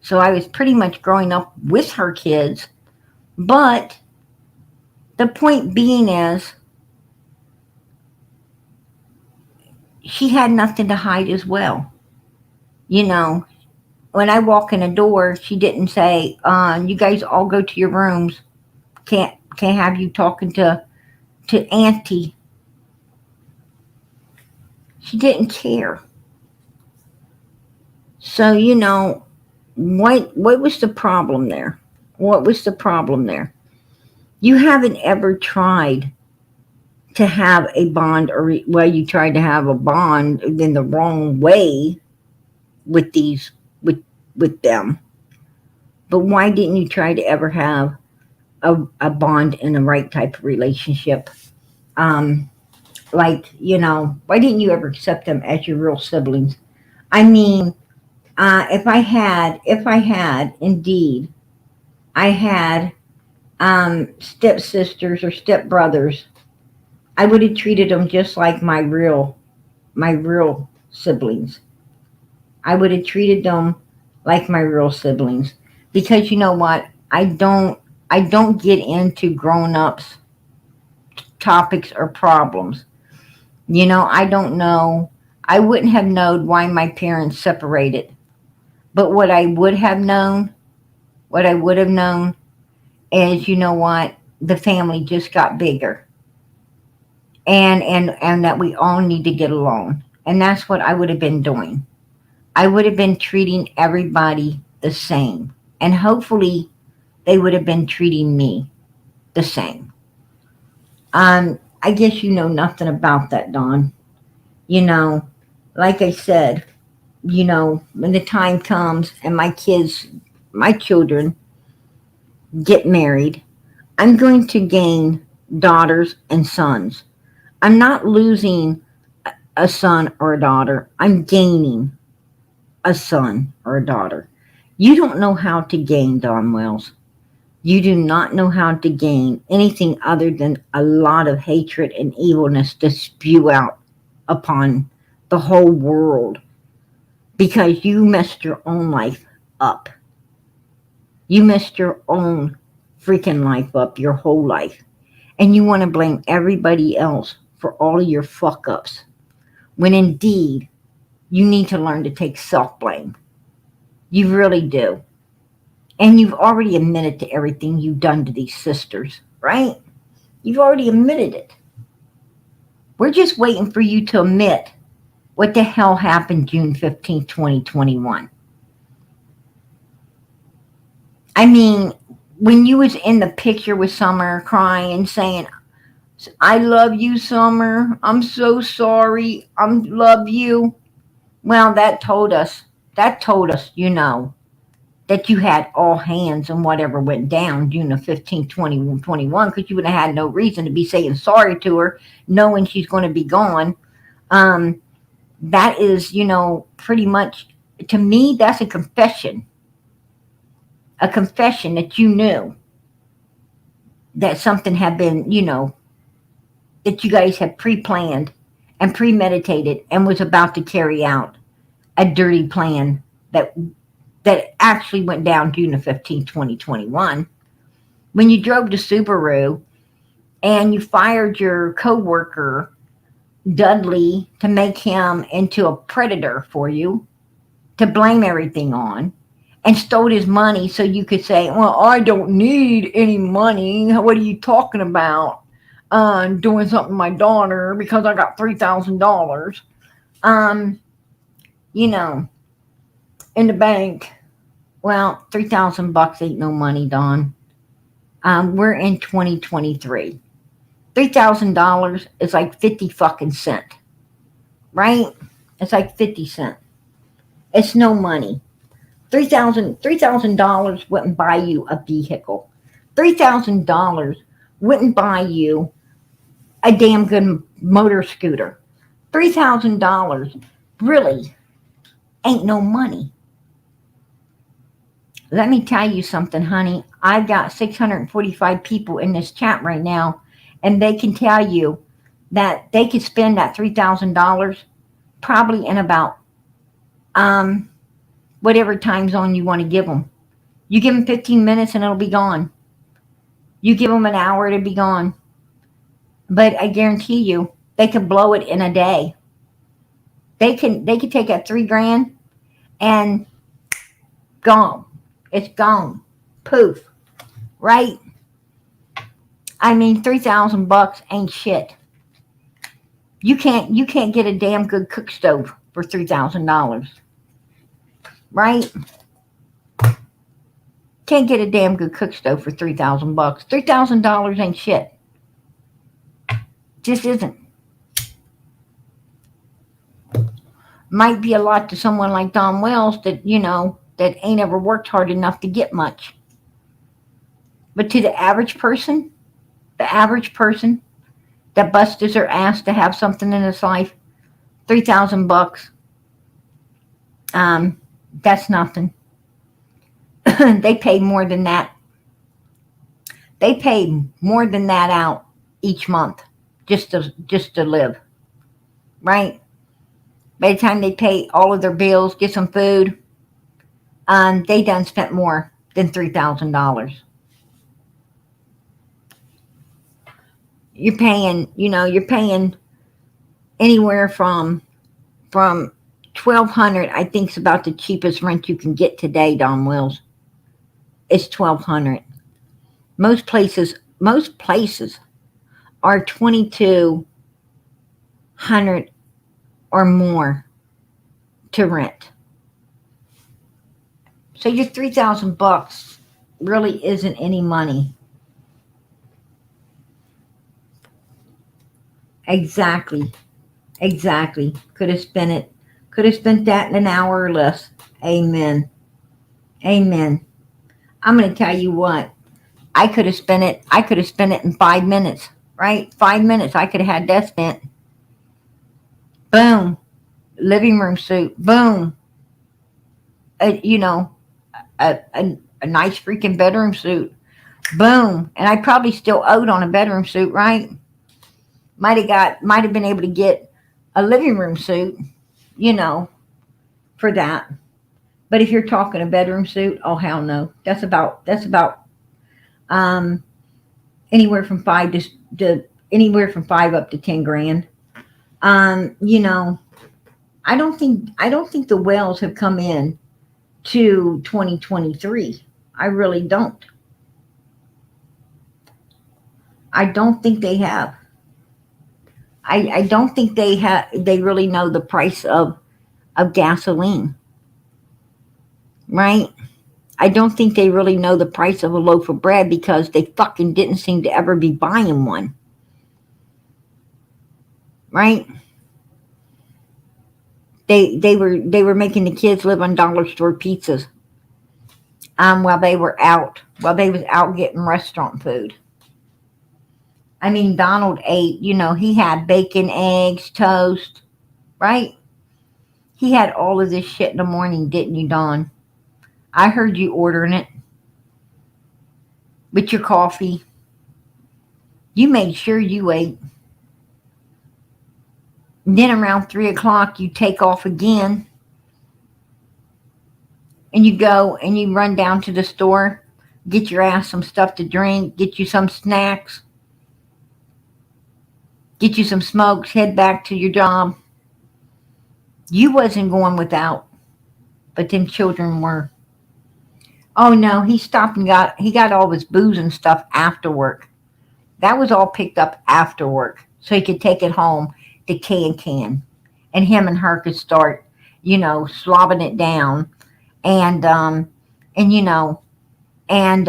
so I was pretty much growing up with her kids. But the point being is, she had nothing to hide as well. You know, when I walk in the door, she didn't say, you guys all go to your rooms. Can't have you talking to Auntie. She didn't care. So, you know, what was the problem there? What was the problem there? You haven't ever tried to have a bond, or, well, you tried to have a bond in the wrong way with these, with them. But why didn't you try to ever have a bond in the right type of relationship? Like, you know, why didn't you ever accept them as your real siblings? I mean, if I had indeed, I had stepsisters or stepbrothers, I would have treated them just like my real siblings. I would have treated them like my real siblings, because you know what? I don't get into grown-ups topics or problems. You know, I don't know. I wouldn't have known why my parents separated. But what I would have known is, you know what? The family just got bigger. And that we all need to get along. And that's what I would have been doing. I would have been treating everybody the same. And hopefully they would have been treating me the same. I guess you know nothing about that, Dawn. You know, like I said, you know, when the time comes and my children get married, I'm going to gain daughters and sons. I'm not losing a son or a daughter. I'm gaining a son or a daughter. You don't know how to gain, Don Wells. You do not know how to gain anything other than a lot of hatred and evilness to spew out upon the whole world because you messed your own life up. You messed your own freaking life up, your whole life. And you want to blame everybody else for all of your fuck ups. When indeed, you need to learn to take self-blame. You really do. And you've already admitted to everything you've done to these sisters, right? You've already admitted it. We're just waiting for you to admit what the hell happened June 15th, 2021. I mean, when you was in the picture with Summer crying, saying, I love you, Summer. I'm so sorry. I love you. Well, that told us, you know, that you had all hands on whatever went down June the 15th, 2021, because you would have had no reason to be saying sorry to her, knowing she's going to be gone. That is, you know, pretty much, to me, that's a confession. A confession that you knew that something had been, you know, that you guys had pre-planned and premeditated and was about to carry out a dirty plan that actually went down June the 15th, 2021, when you drove to Subaru and you fired your coworker, Dudley, to make him into a predator for you, to blame everything on, and stole his money so you could say, well, I don't need any money. What are you talking about? Doing something to my daughter because I got $3,000. You know, in the bank. Well, $3,000 ain't no money, Dawn. We're in 2023. $3,000 is like 50 fucking cent, right? It's like 50 cent. It's no money. $3,000 wouldn't buy you a vehicle. $3,000 wouldn't buy you a damn good motor scooter. $3,000 really ain't no money. Let me tell you something, honey. I've got 645 people in this chat right now, and they can tell you that they could spend that $3,000 probably in about whatever time zone you want to give them. You give them 15 minutes and it'll be gone. You give them an hour, it'll be gone. But I guarantee you, they can blow it in a day. They can take that $3,000 and gone. It's gone. Poof. Right? I mean, $3,000 ain't shit. You can't get a damn good cook stove for $3,000. Right? Can't get a damn good cook stove for $3,000. $3,000 ain't shit. Just isn't. Might be a lot to someone like Don Wells that, you know, that ain't ever worked hard enough to get much. But to the average person that busted her ass to have something in his life, $3,000, that's nothing. They pay more than that. They pay more than that out each month just to live. Right? By the time they pay all of their bills, get some food, they done spent more than $3,000. You're paying anywhere from $1,200. I think is about the cheapest rent you can get today, Don Wills. It's $1,200. Most places are $2,200 or more to rent. So your $3,000 really isn't any money. Exactly. Could have spent it. Could have spent that in an hour or less. Amen. Amen. I'm going to tell you what. I could have spent it. I could have spent it in 5 minutes. Right? 5 minutes. I could have had that spent. Boom. Living room suit. Boom. You know, a nice freaking bedroom suit. Boom. And I probably still owed on a bedroom suit, right? Might have been able to get a living room suit, you know, for that. But if you're talking a bedroom suit, oh hell no. That's about anywhere from five to anywhere from 5 up to 10 grand. You know, I don't think the whales have come in to 2023. I really don't. I don't think they have. I don't think they really know the price of gasoline. Right? I don't think they really know the price of a loaf of bread because they fucking didn't seem to ever be buying one. Right? They were making the kids live on dollar store pizzas while they was out getting restaurant food. I mean, Donald ate, you know, he had bacon, eggs, toast, right? He had all of this shit in the morning, didn't you, Don? I heard you ordering it with your coffee. You made sure you ate. And then around 3 o'clock, you take off again. And you go and you run down to the store, get your ass some stuff to drink, get you some snacks, get you some smokes, head back to your job. You wasn't going without, but them children were. Oh no, he stopped and he got all his booze and stuff after work. That was all picked up after work, so he could take it home to can. And him and her could start, you know, slobbing it down and you know, and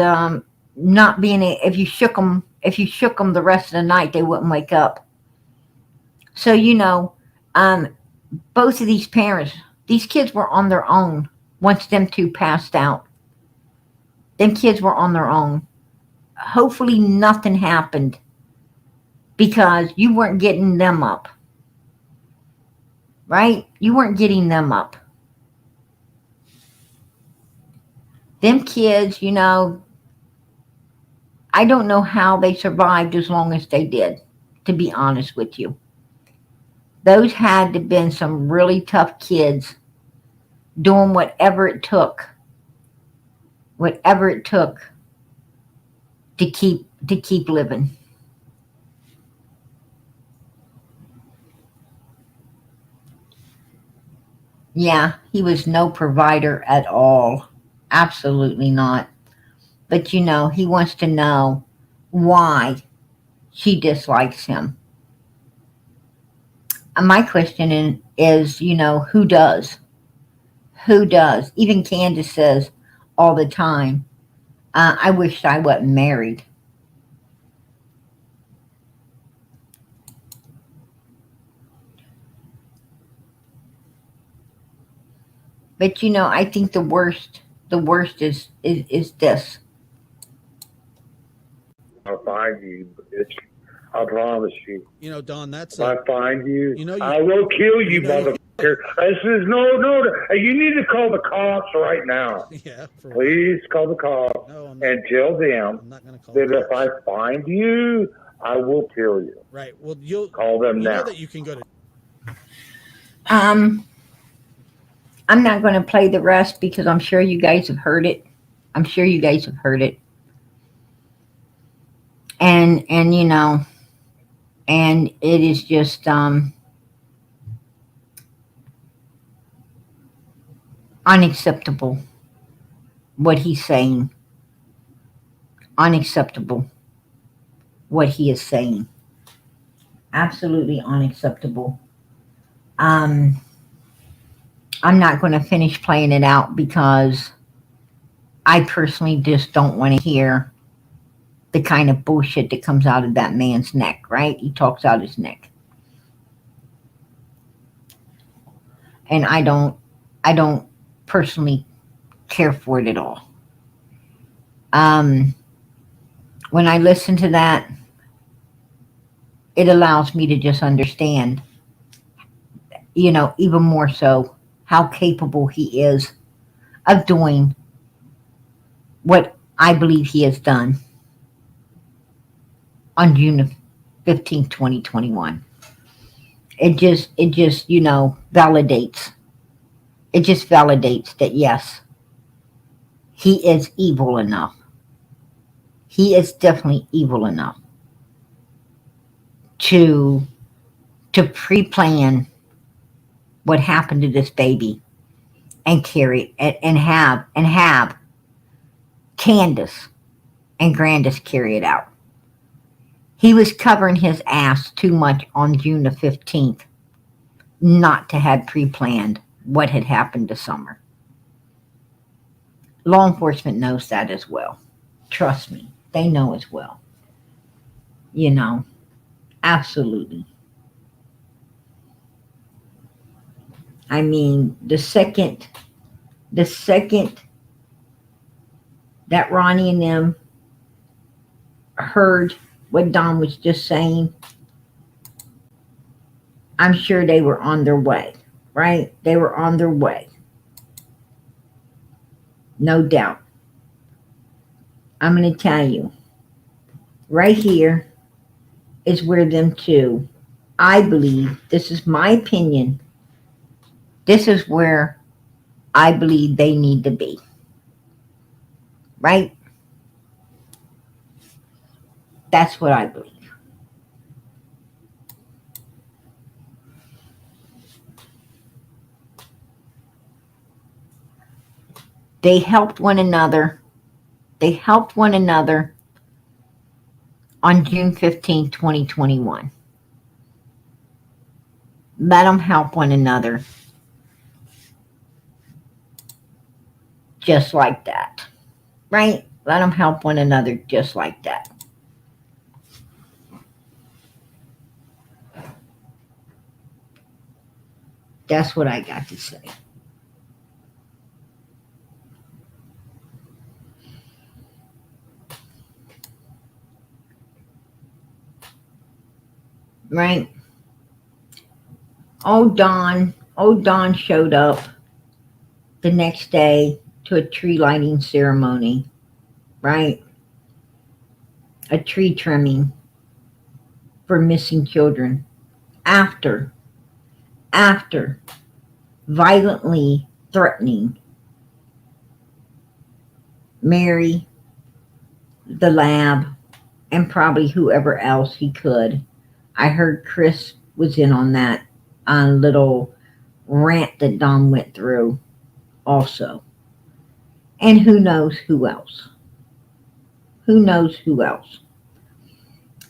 not being if you shook them the rest of the night, they wouldn't wake up. So, you know, both of these parents, these kids were on their own once them two passed out. Them kids were on their own. Hopefully nothing happened because you weren't getting them up. Right? You weren't getting them up. Them kids, you know, I don't know how they survived as long as they did, to be honest with you. Those had to have been some really tough kids doing whatever it took to keep living. Yeah, he was no provider at all. Absolutely not. But you know, he wants to know why she dislikes him. And my question is, you know, who does? Who does? Even Candace says all the time, I wish I wasn't married. But you know, I think the worst is this. I'll find you, bitch. I promise you. You know, Don, If I find you, you know, I will kill you, motherfucker. This is no. You need to call the cops right now. Yeah. Please call the cops and tell them that if I find you, I will kill you. Right. Well, you'll call them now. Know that you can go to. I'm not going to play the rest because I'm sure you guys have heard it. And you know, and it is just unacceptable what he's saying. Unacceptable what he is saying. Absolutely unacceptable. I'm not going to finish playing it out because I personally just don't want to hear the kind of bullshit that comes out of that man's neck, right? He talks out his neck. And I don't personally care for it at all. When I listen to that, it allows me to just understand, even more so how capable he is of doing what I believe he has done on June 15th, 2021. It just, validates. It just validates that, yes, he is evil enough. He is definitely evil enough to pre-plan what happened to this baby and carry it and have Candace and Grandis carry it out. He was covering his ass too much on June the 15th not to have pre-planned what had happened to Summer. Law enforcement knows that as well. Trust me, they know as well. Absolutely. I mean, the second that Ronnie and them heard what Don was just saying, I'm sure they were on their way, right? They were on their way. No doubt. I'm going to tell you, right here is where them two, I believe, this is my opinion, this is where I believe they need to be. Right? That's what I believe. They helped one another. They helped one another on June 15, 2021. Let them help one another just like that. Right? Let them help one another just like that. That's what I got to say. Right? Old Don showed up the next day to a tree lighting ceremony, right? A tree trimming for missing children after violently threatening Mary, the lab, and probably whoever else he could. I heard Chris was in on that little rant that Don went through also. And who knows who else. Who knows who else.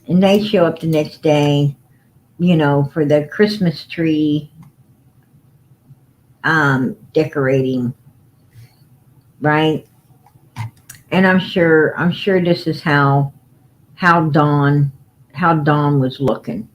And they show up the next day, for the Christmas tree decorating, right? And I'm sure this is how Dawn was looking.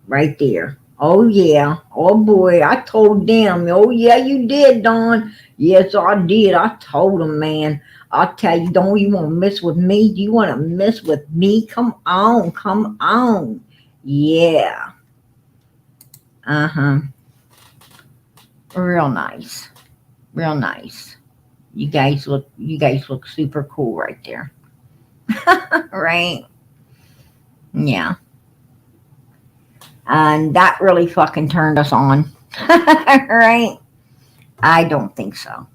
Right there. Oh yeah. Oh boy, I told them. Oh yeah, you did, Dawn. Yes, I did. I told them, man. I'll tell you, don't you want to mess with me? Do you want to mess with me? Come on. Yeah. Uh-huh. Real nice. You guys look super cool right there. Right? Yeah. And that really fucking turned us on. Right? I don't think so.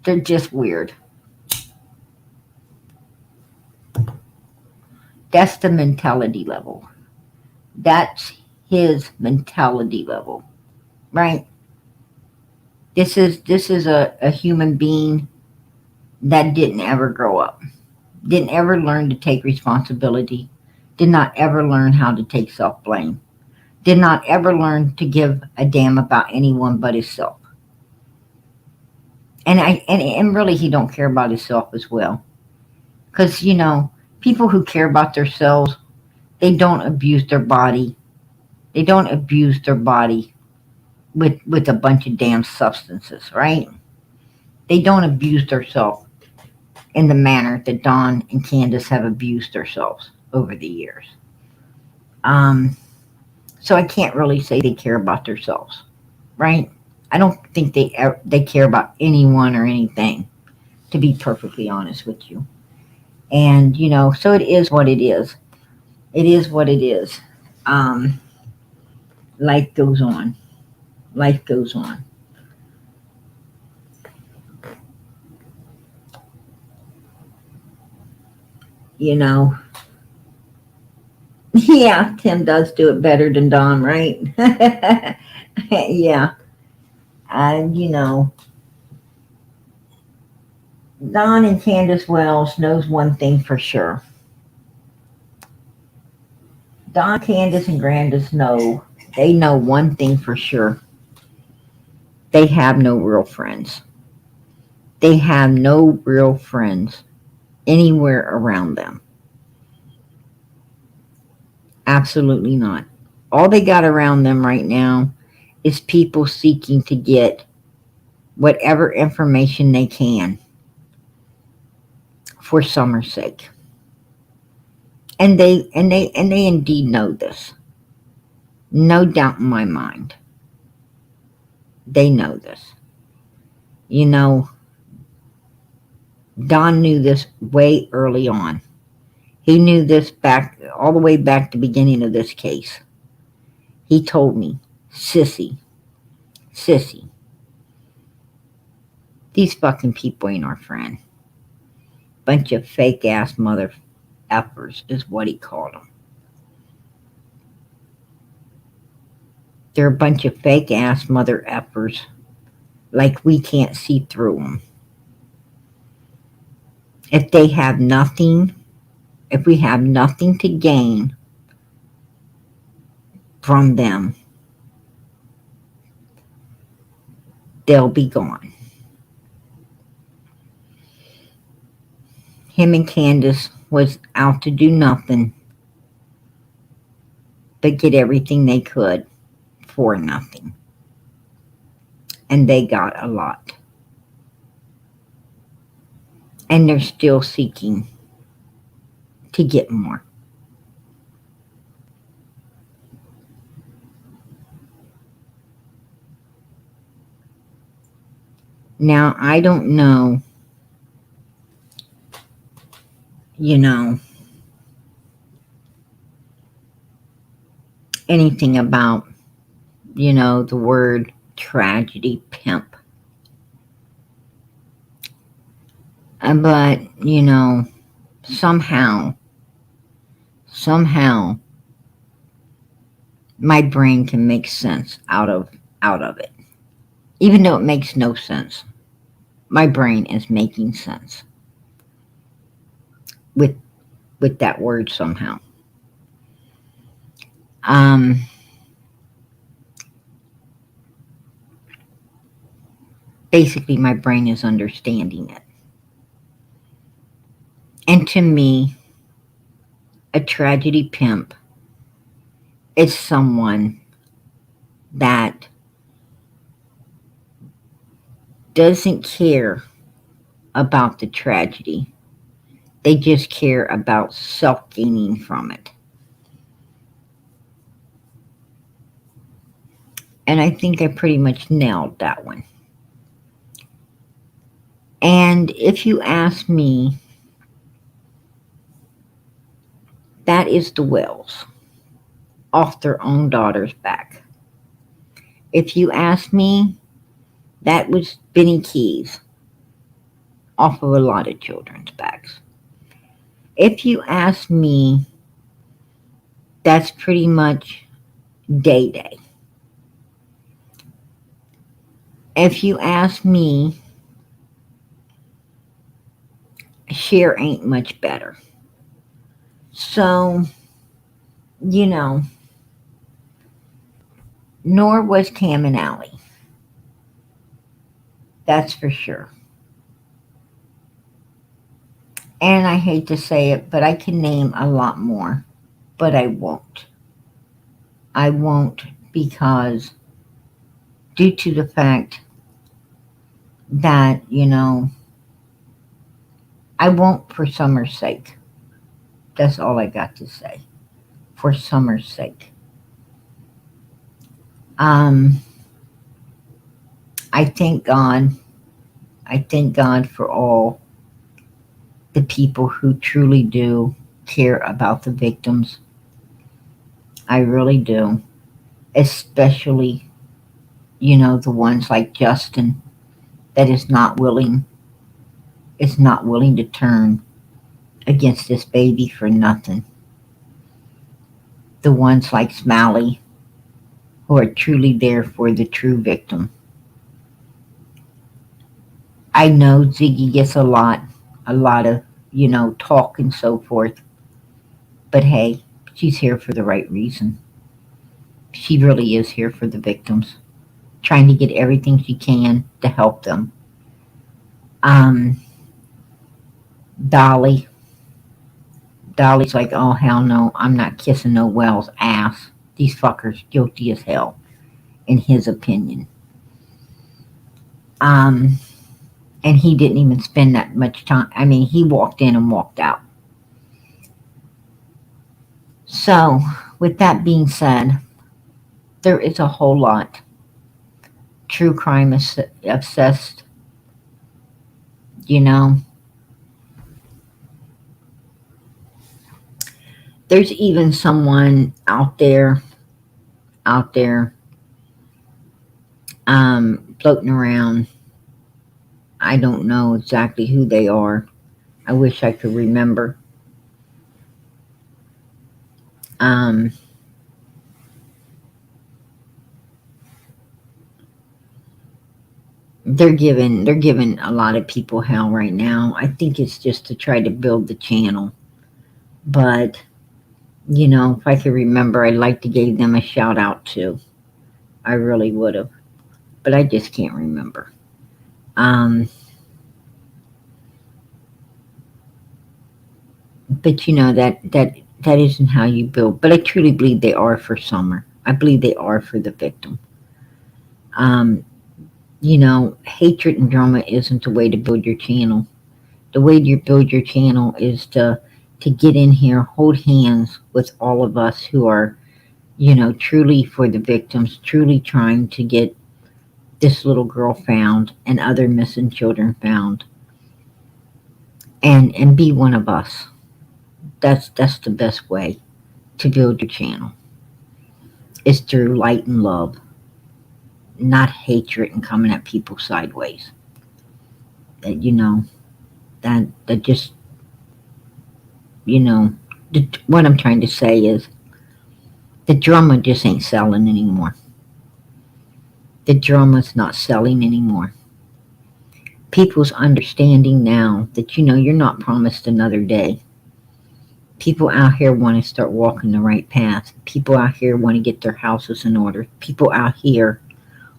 They're just weird. That's the mentality level. That's his mentality level. Right? This is a human being that didn't ever grow up. Didn't ever learn to take responsibility. Did not ever learn how to take self-blame. did not ever learn to give a damn about anyone but himself. And really he don't care about himself as well. Because, people who care about themselves, they don't abuse their body. They don't abuse their body with a bunch of damn substances, right? They don't abuse themselves in the manner that Dawn and Candace have abused themselves over the years. So I can't really say they care about themselves, right? I don't think they care about anyone or anything, to be perfectly honest with you. And so it is what it is. It is what it is. Life goes on. Life goes on. Yeah, Tim does do it better than Don, right? Yeah. And Don and Candace Wells knows one thing for sure. Don, Candace, and Grandis they know one thing for sure. They have no real friends. They have no real friends anywhere around them. Absolutely not. All they got around them right now is people seeking to get whatever information they can for Summer's sake. And they indeed know this. No doubt in my mind. They know this. Don knew this way early on. He knew this all the way back to the beginning of this case. He told me, Sissy, these fucking people ain't our friend. Bunch of fake ass mother effers is what he called them. They're a bunch of fake ass mother effers, like we can't see through them. If we have nothing to gain from them, they'll be gone. Him and Candace was out to do nothing but get everything they could for nothing. And they got a lot. And they're still seeking to get more. Now, I don't know, anything about, the word tragedy pimp. But, somehow, my brain can make sense out of it. Even though it makes no sense, my brain is making sense with that word somehow. Basically, my brain is understanding it. And to me, a tragedy pimp is someone that doesn't care about the tragedy. They just care about self-gaining from it. And I think I pretty much nailed that one. And if you ask me, that is the Wells off their own daughter's back. If you ask me, that was Benny Keys off of a lot of children's backs. If you ask me, that's pretty much Day Day. If you ask me, Cher ain't much better. So, Nor was Cam and Allie. That's for sure. And I hate to say it, but I can name a lot more. But I won't. I won't because due to the fact that, I won't for Summer's sake. That's all I got to say. For Summer's sake. I thank God. I thank God for all the people who truly do care about the victims. I really do. Especially, the ones like Justin that is not willing to turn against this baby for nothing. The ones like Smiley who are truly there for the true victim. I know Ziggy gets a lot of, talk and so forth. But hey, she's here for the right reason. She really is here for the victims, trying to get everything she can to help them. Dolly's like, oh hell no, I'm not kissing no Wells ass. These fuckers guilty as hell, in his opinion. And he didn't even spend that much time. I mean, he walked in and walked out. So, with that being said, there is a whole lot. True crime obsessed, There's even someone out there, floating around. I don't know exactly who they are. I wish I could remember. They're giving a lot of people hell right now. I think it's just to try to build the channel. But, if I could remember, I'd like to give them a shout out too. I really would have. But I just can't remember. But that isn't how you build. But I truly believe they are for Summer. I believe they are for the victim. Hatred and drama isn't the way to build your channel. The way you build your channel is to get in here, hold hands with all of us who are, truly for the victims, truly trying to get this little girl found and other missing children found. And be one of us. That's the best way to build your channel. Is through light and love. Not hatred and coming at people sideways. That just, what I'm trying to say is the drama just ain't selling anymore. The drama's not selling anymore. People's understanding now that, you're not promised another day. People out here want to start walking the right path. People out here want to get their houses in order. People out here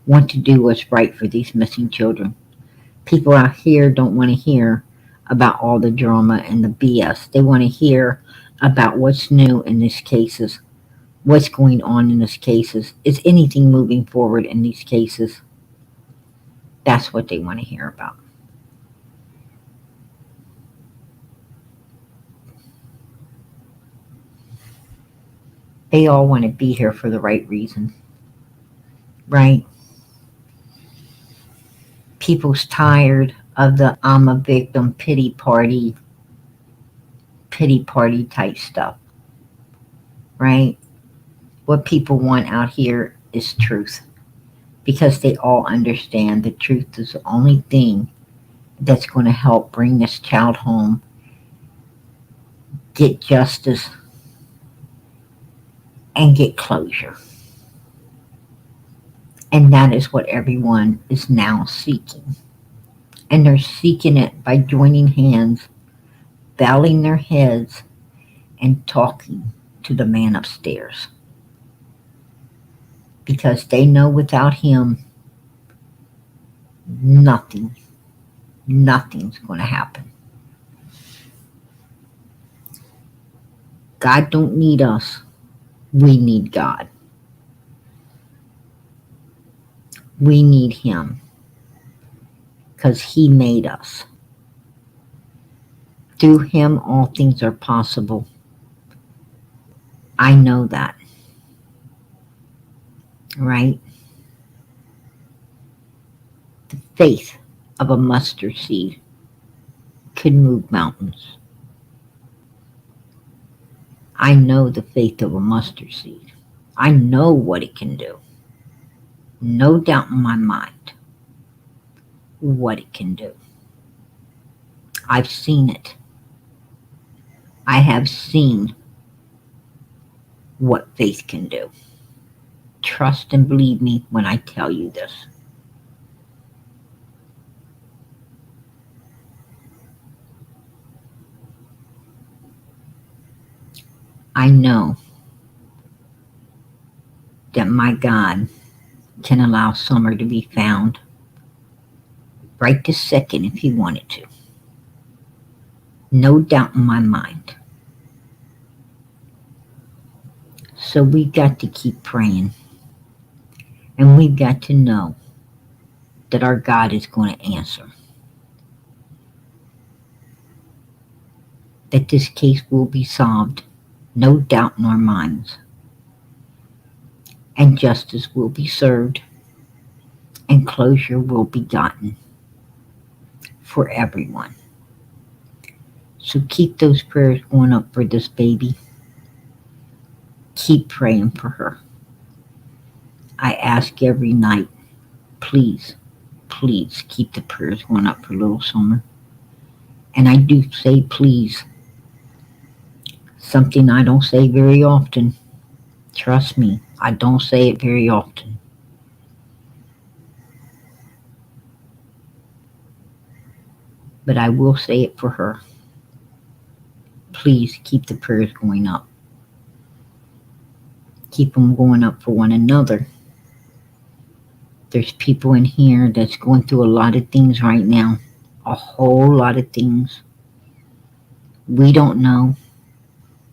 want to do what's right for these missing children. People out here don't want to hear about all the drama and the BS. They want to hear about what's new in these cases, what's going on in these cases. Is anything moving forward in these cases? That's what they want to hear about. They all want to be here for the right reason, right? People's tired of the I'm a victim pity party type stuff, right? What people want out here is truth, because they all understand the truth is the only thing that's going to help bring this child home, get justice, and get closure. And that is what everyone is now seeking. And they're seeking it by joining hands, bowing their heads, and talking to the man upstairs. because they know without him, nothing's going to happen. God don't need us. We need God. We need him because he made us. Through him, all things are possible. I know that. Right? The faith of a mustard seed could move mountains. I know the faith of a mustard seed. I know what it can do. No doubt in my mind what it can do. I've seen it. I have seen what faith can do. Trust and believe me when I tell you this. I know that my God can allow Summer to be found right this second if he wanted to. No doubt in my mind. So we've got to keep praying. And we've got to know that our God is going to answer. That this case will be solved. No doubt in our minds. And justice will be served. And closure will be gotten. For everyone. So keep those prayers going up for this baby. Keep praying for her. I ask every night, please, please keep the prayers going up for little Summer. And I do say please. Something I don't say very often. Trust me, I don't say it very often. But I will say it for her. Please keep the prayers going up. Keep them going up for one another. There's people in here that's going through a lot of things right now. A whole lot of things. We don't know.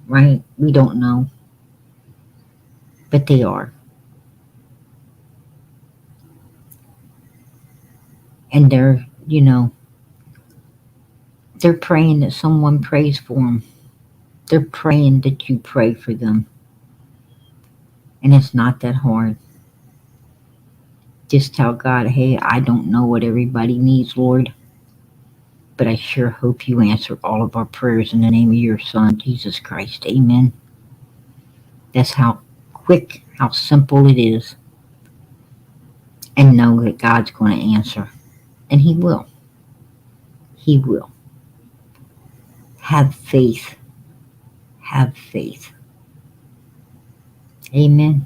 Right? We don't know. But they are. And they're, they're praying that someone prays for them. They're praying that you pray for them. And it's not that hard. Just tell God, hey, I don't know what everybody needs, Lord. But I sure hope you answer all of our prayers in the name of your Son, Jesus Christ. Amen. That's how quick, how simple it is. And know that God's going to answer. And he will. He will. Have faith. Have faith. Amen.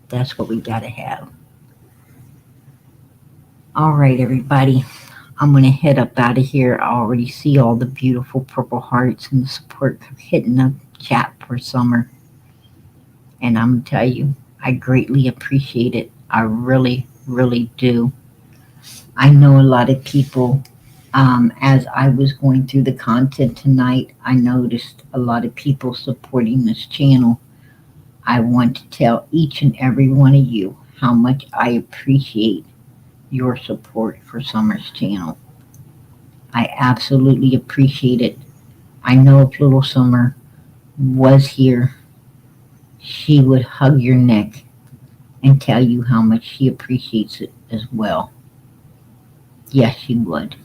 That's what we got to have. All right, everybody. I'm going to head up out of here. I already see all the beautiful purple hearts and the support hitting the chat for Summer. And I'm going to tell you, I greatly appreciate it. I really, really do. I know a lot of people, as I was going through the content tonight, I noticed a lot of people supporting this channel. I want to tell each and every one of you how much I appreciate your support for Summer's channel. I absolutely appreciate it. I know if little Summer was here, she would hug your neck and tell you how much she appreciates it as well. Yes, she would.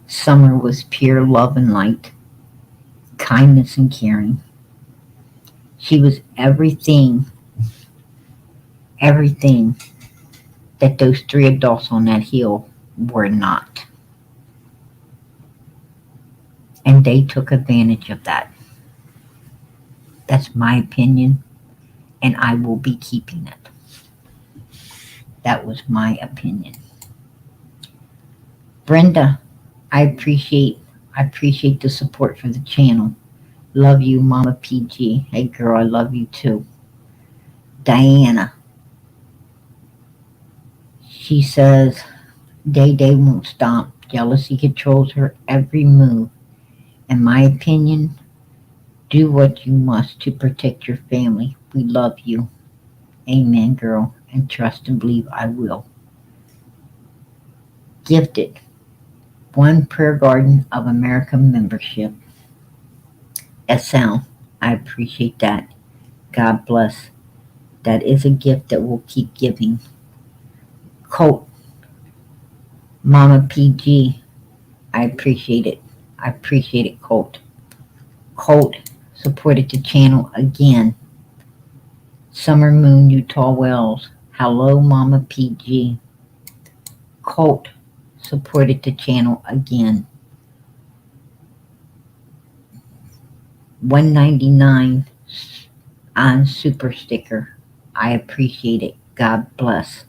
Summer was pure love and light, kindness and caring. She was everything that those three adults on that hill were not. And they took advantage of that. That's my opinion, and I will be keeping it. That was my opinion. Brenda, I appreciate the support for the channel. Love you, Mama PG. Hey girl, I love you too. Diana. She says, Day won't stop. Jealousy controls her every move. In my opinion, do what you must to protect your family. We love you. Amen, girl. And trust and believe I will. Gifted. One Prayer Garden of America membership. SL. I appreciate that. God bless. That is a gift that will keep giving. Colt. Mama PG. I appreciate it. I appreciate it, Colt. Colt supported the channel again. Summer Moon, Utah Wells. Hello, Mama PG. Colt supported the channel again. 199 on super sticker. I appreciate it. God bless.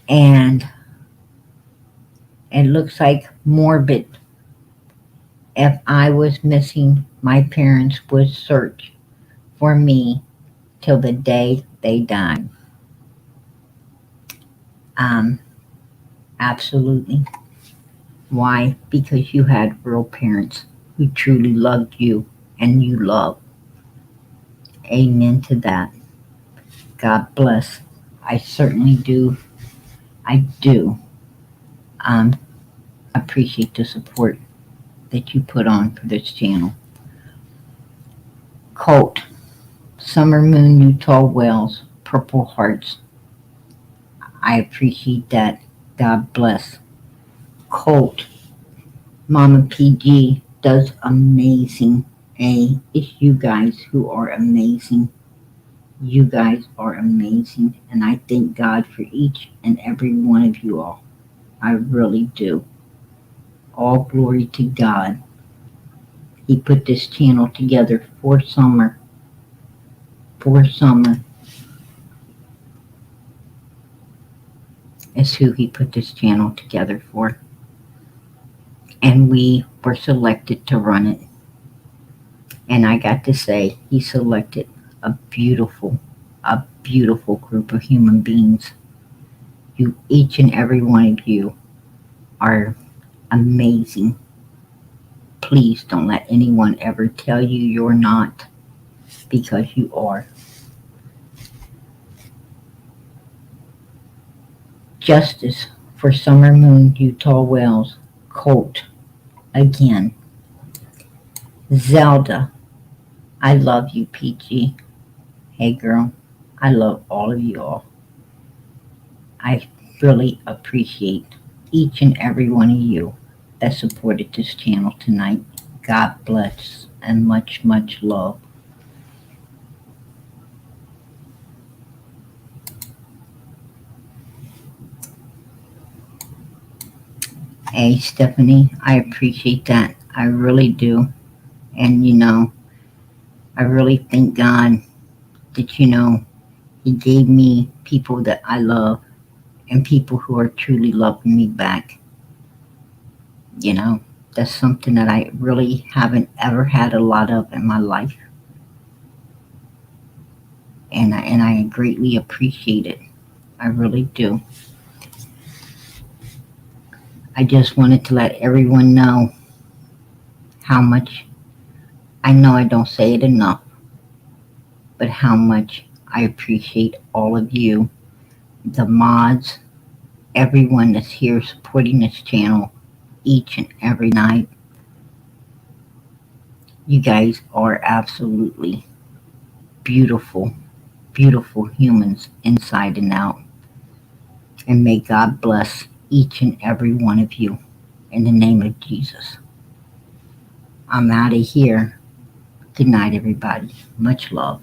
And it looks like Morbid. If I was missing, my parents would search for me till the day they died. Absolutely. Why? Because you had real parents who truly loved you and you love. Amen to that. God bless. I certainly do. I do appreciate the support that you put on for this channel. Colt. Summer Moon, Utah Wells. Purple Hearts. I appreciate that. God bless. Colt. Mama PG does amazing. It's you guys who are amazing. You guys are amazing. And I thank God for each and every one of you all. I really do. All glory to God. He put this channel together for summer. For summer. Is who he put this channel together for. And we were selected to run it. And I got to say, he selected a beautiful group of human beings. You, each and every one of you, are amazing. Please don't let anyone ever tell you you're not, because you are. Justice for Summer Moon, Utah Wells. Colt. Again. Zelda. I love you, PG. Hey, girl. I love all of you all. I really appreciate each and every one of you that supported this channel tonight. God bless and much, much love. Hey, Stephanie, I appreciate that. I really do. And, I really thank God that, He gave me people that I love and people who are truly loving me back. That's something that I really haven't ever had a lot of in my life. And I greatly appreciate it. I really do. I just wanted to let everyone know how much, I know I don't say it enough, but how much I appreciate all of you, the mods, everyone that's here supporting this channel each and every night. You guys are absolutely beautiful, beautiful humans inside and out. And may God bless each and every one of you in the name of Jesus. I'm out of here. Good night, everybody. Much love.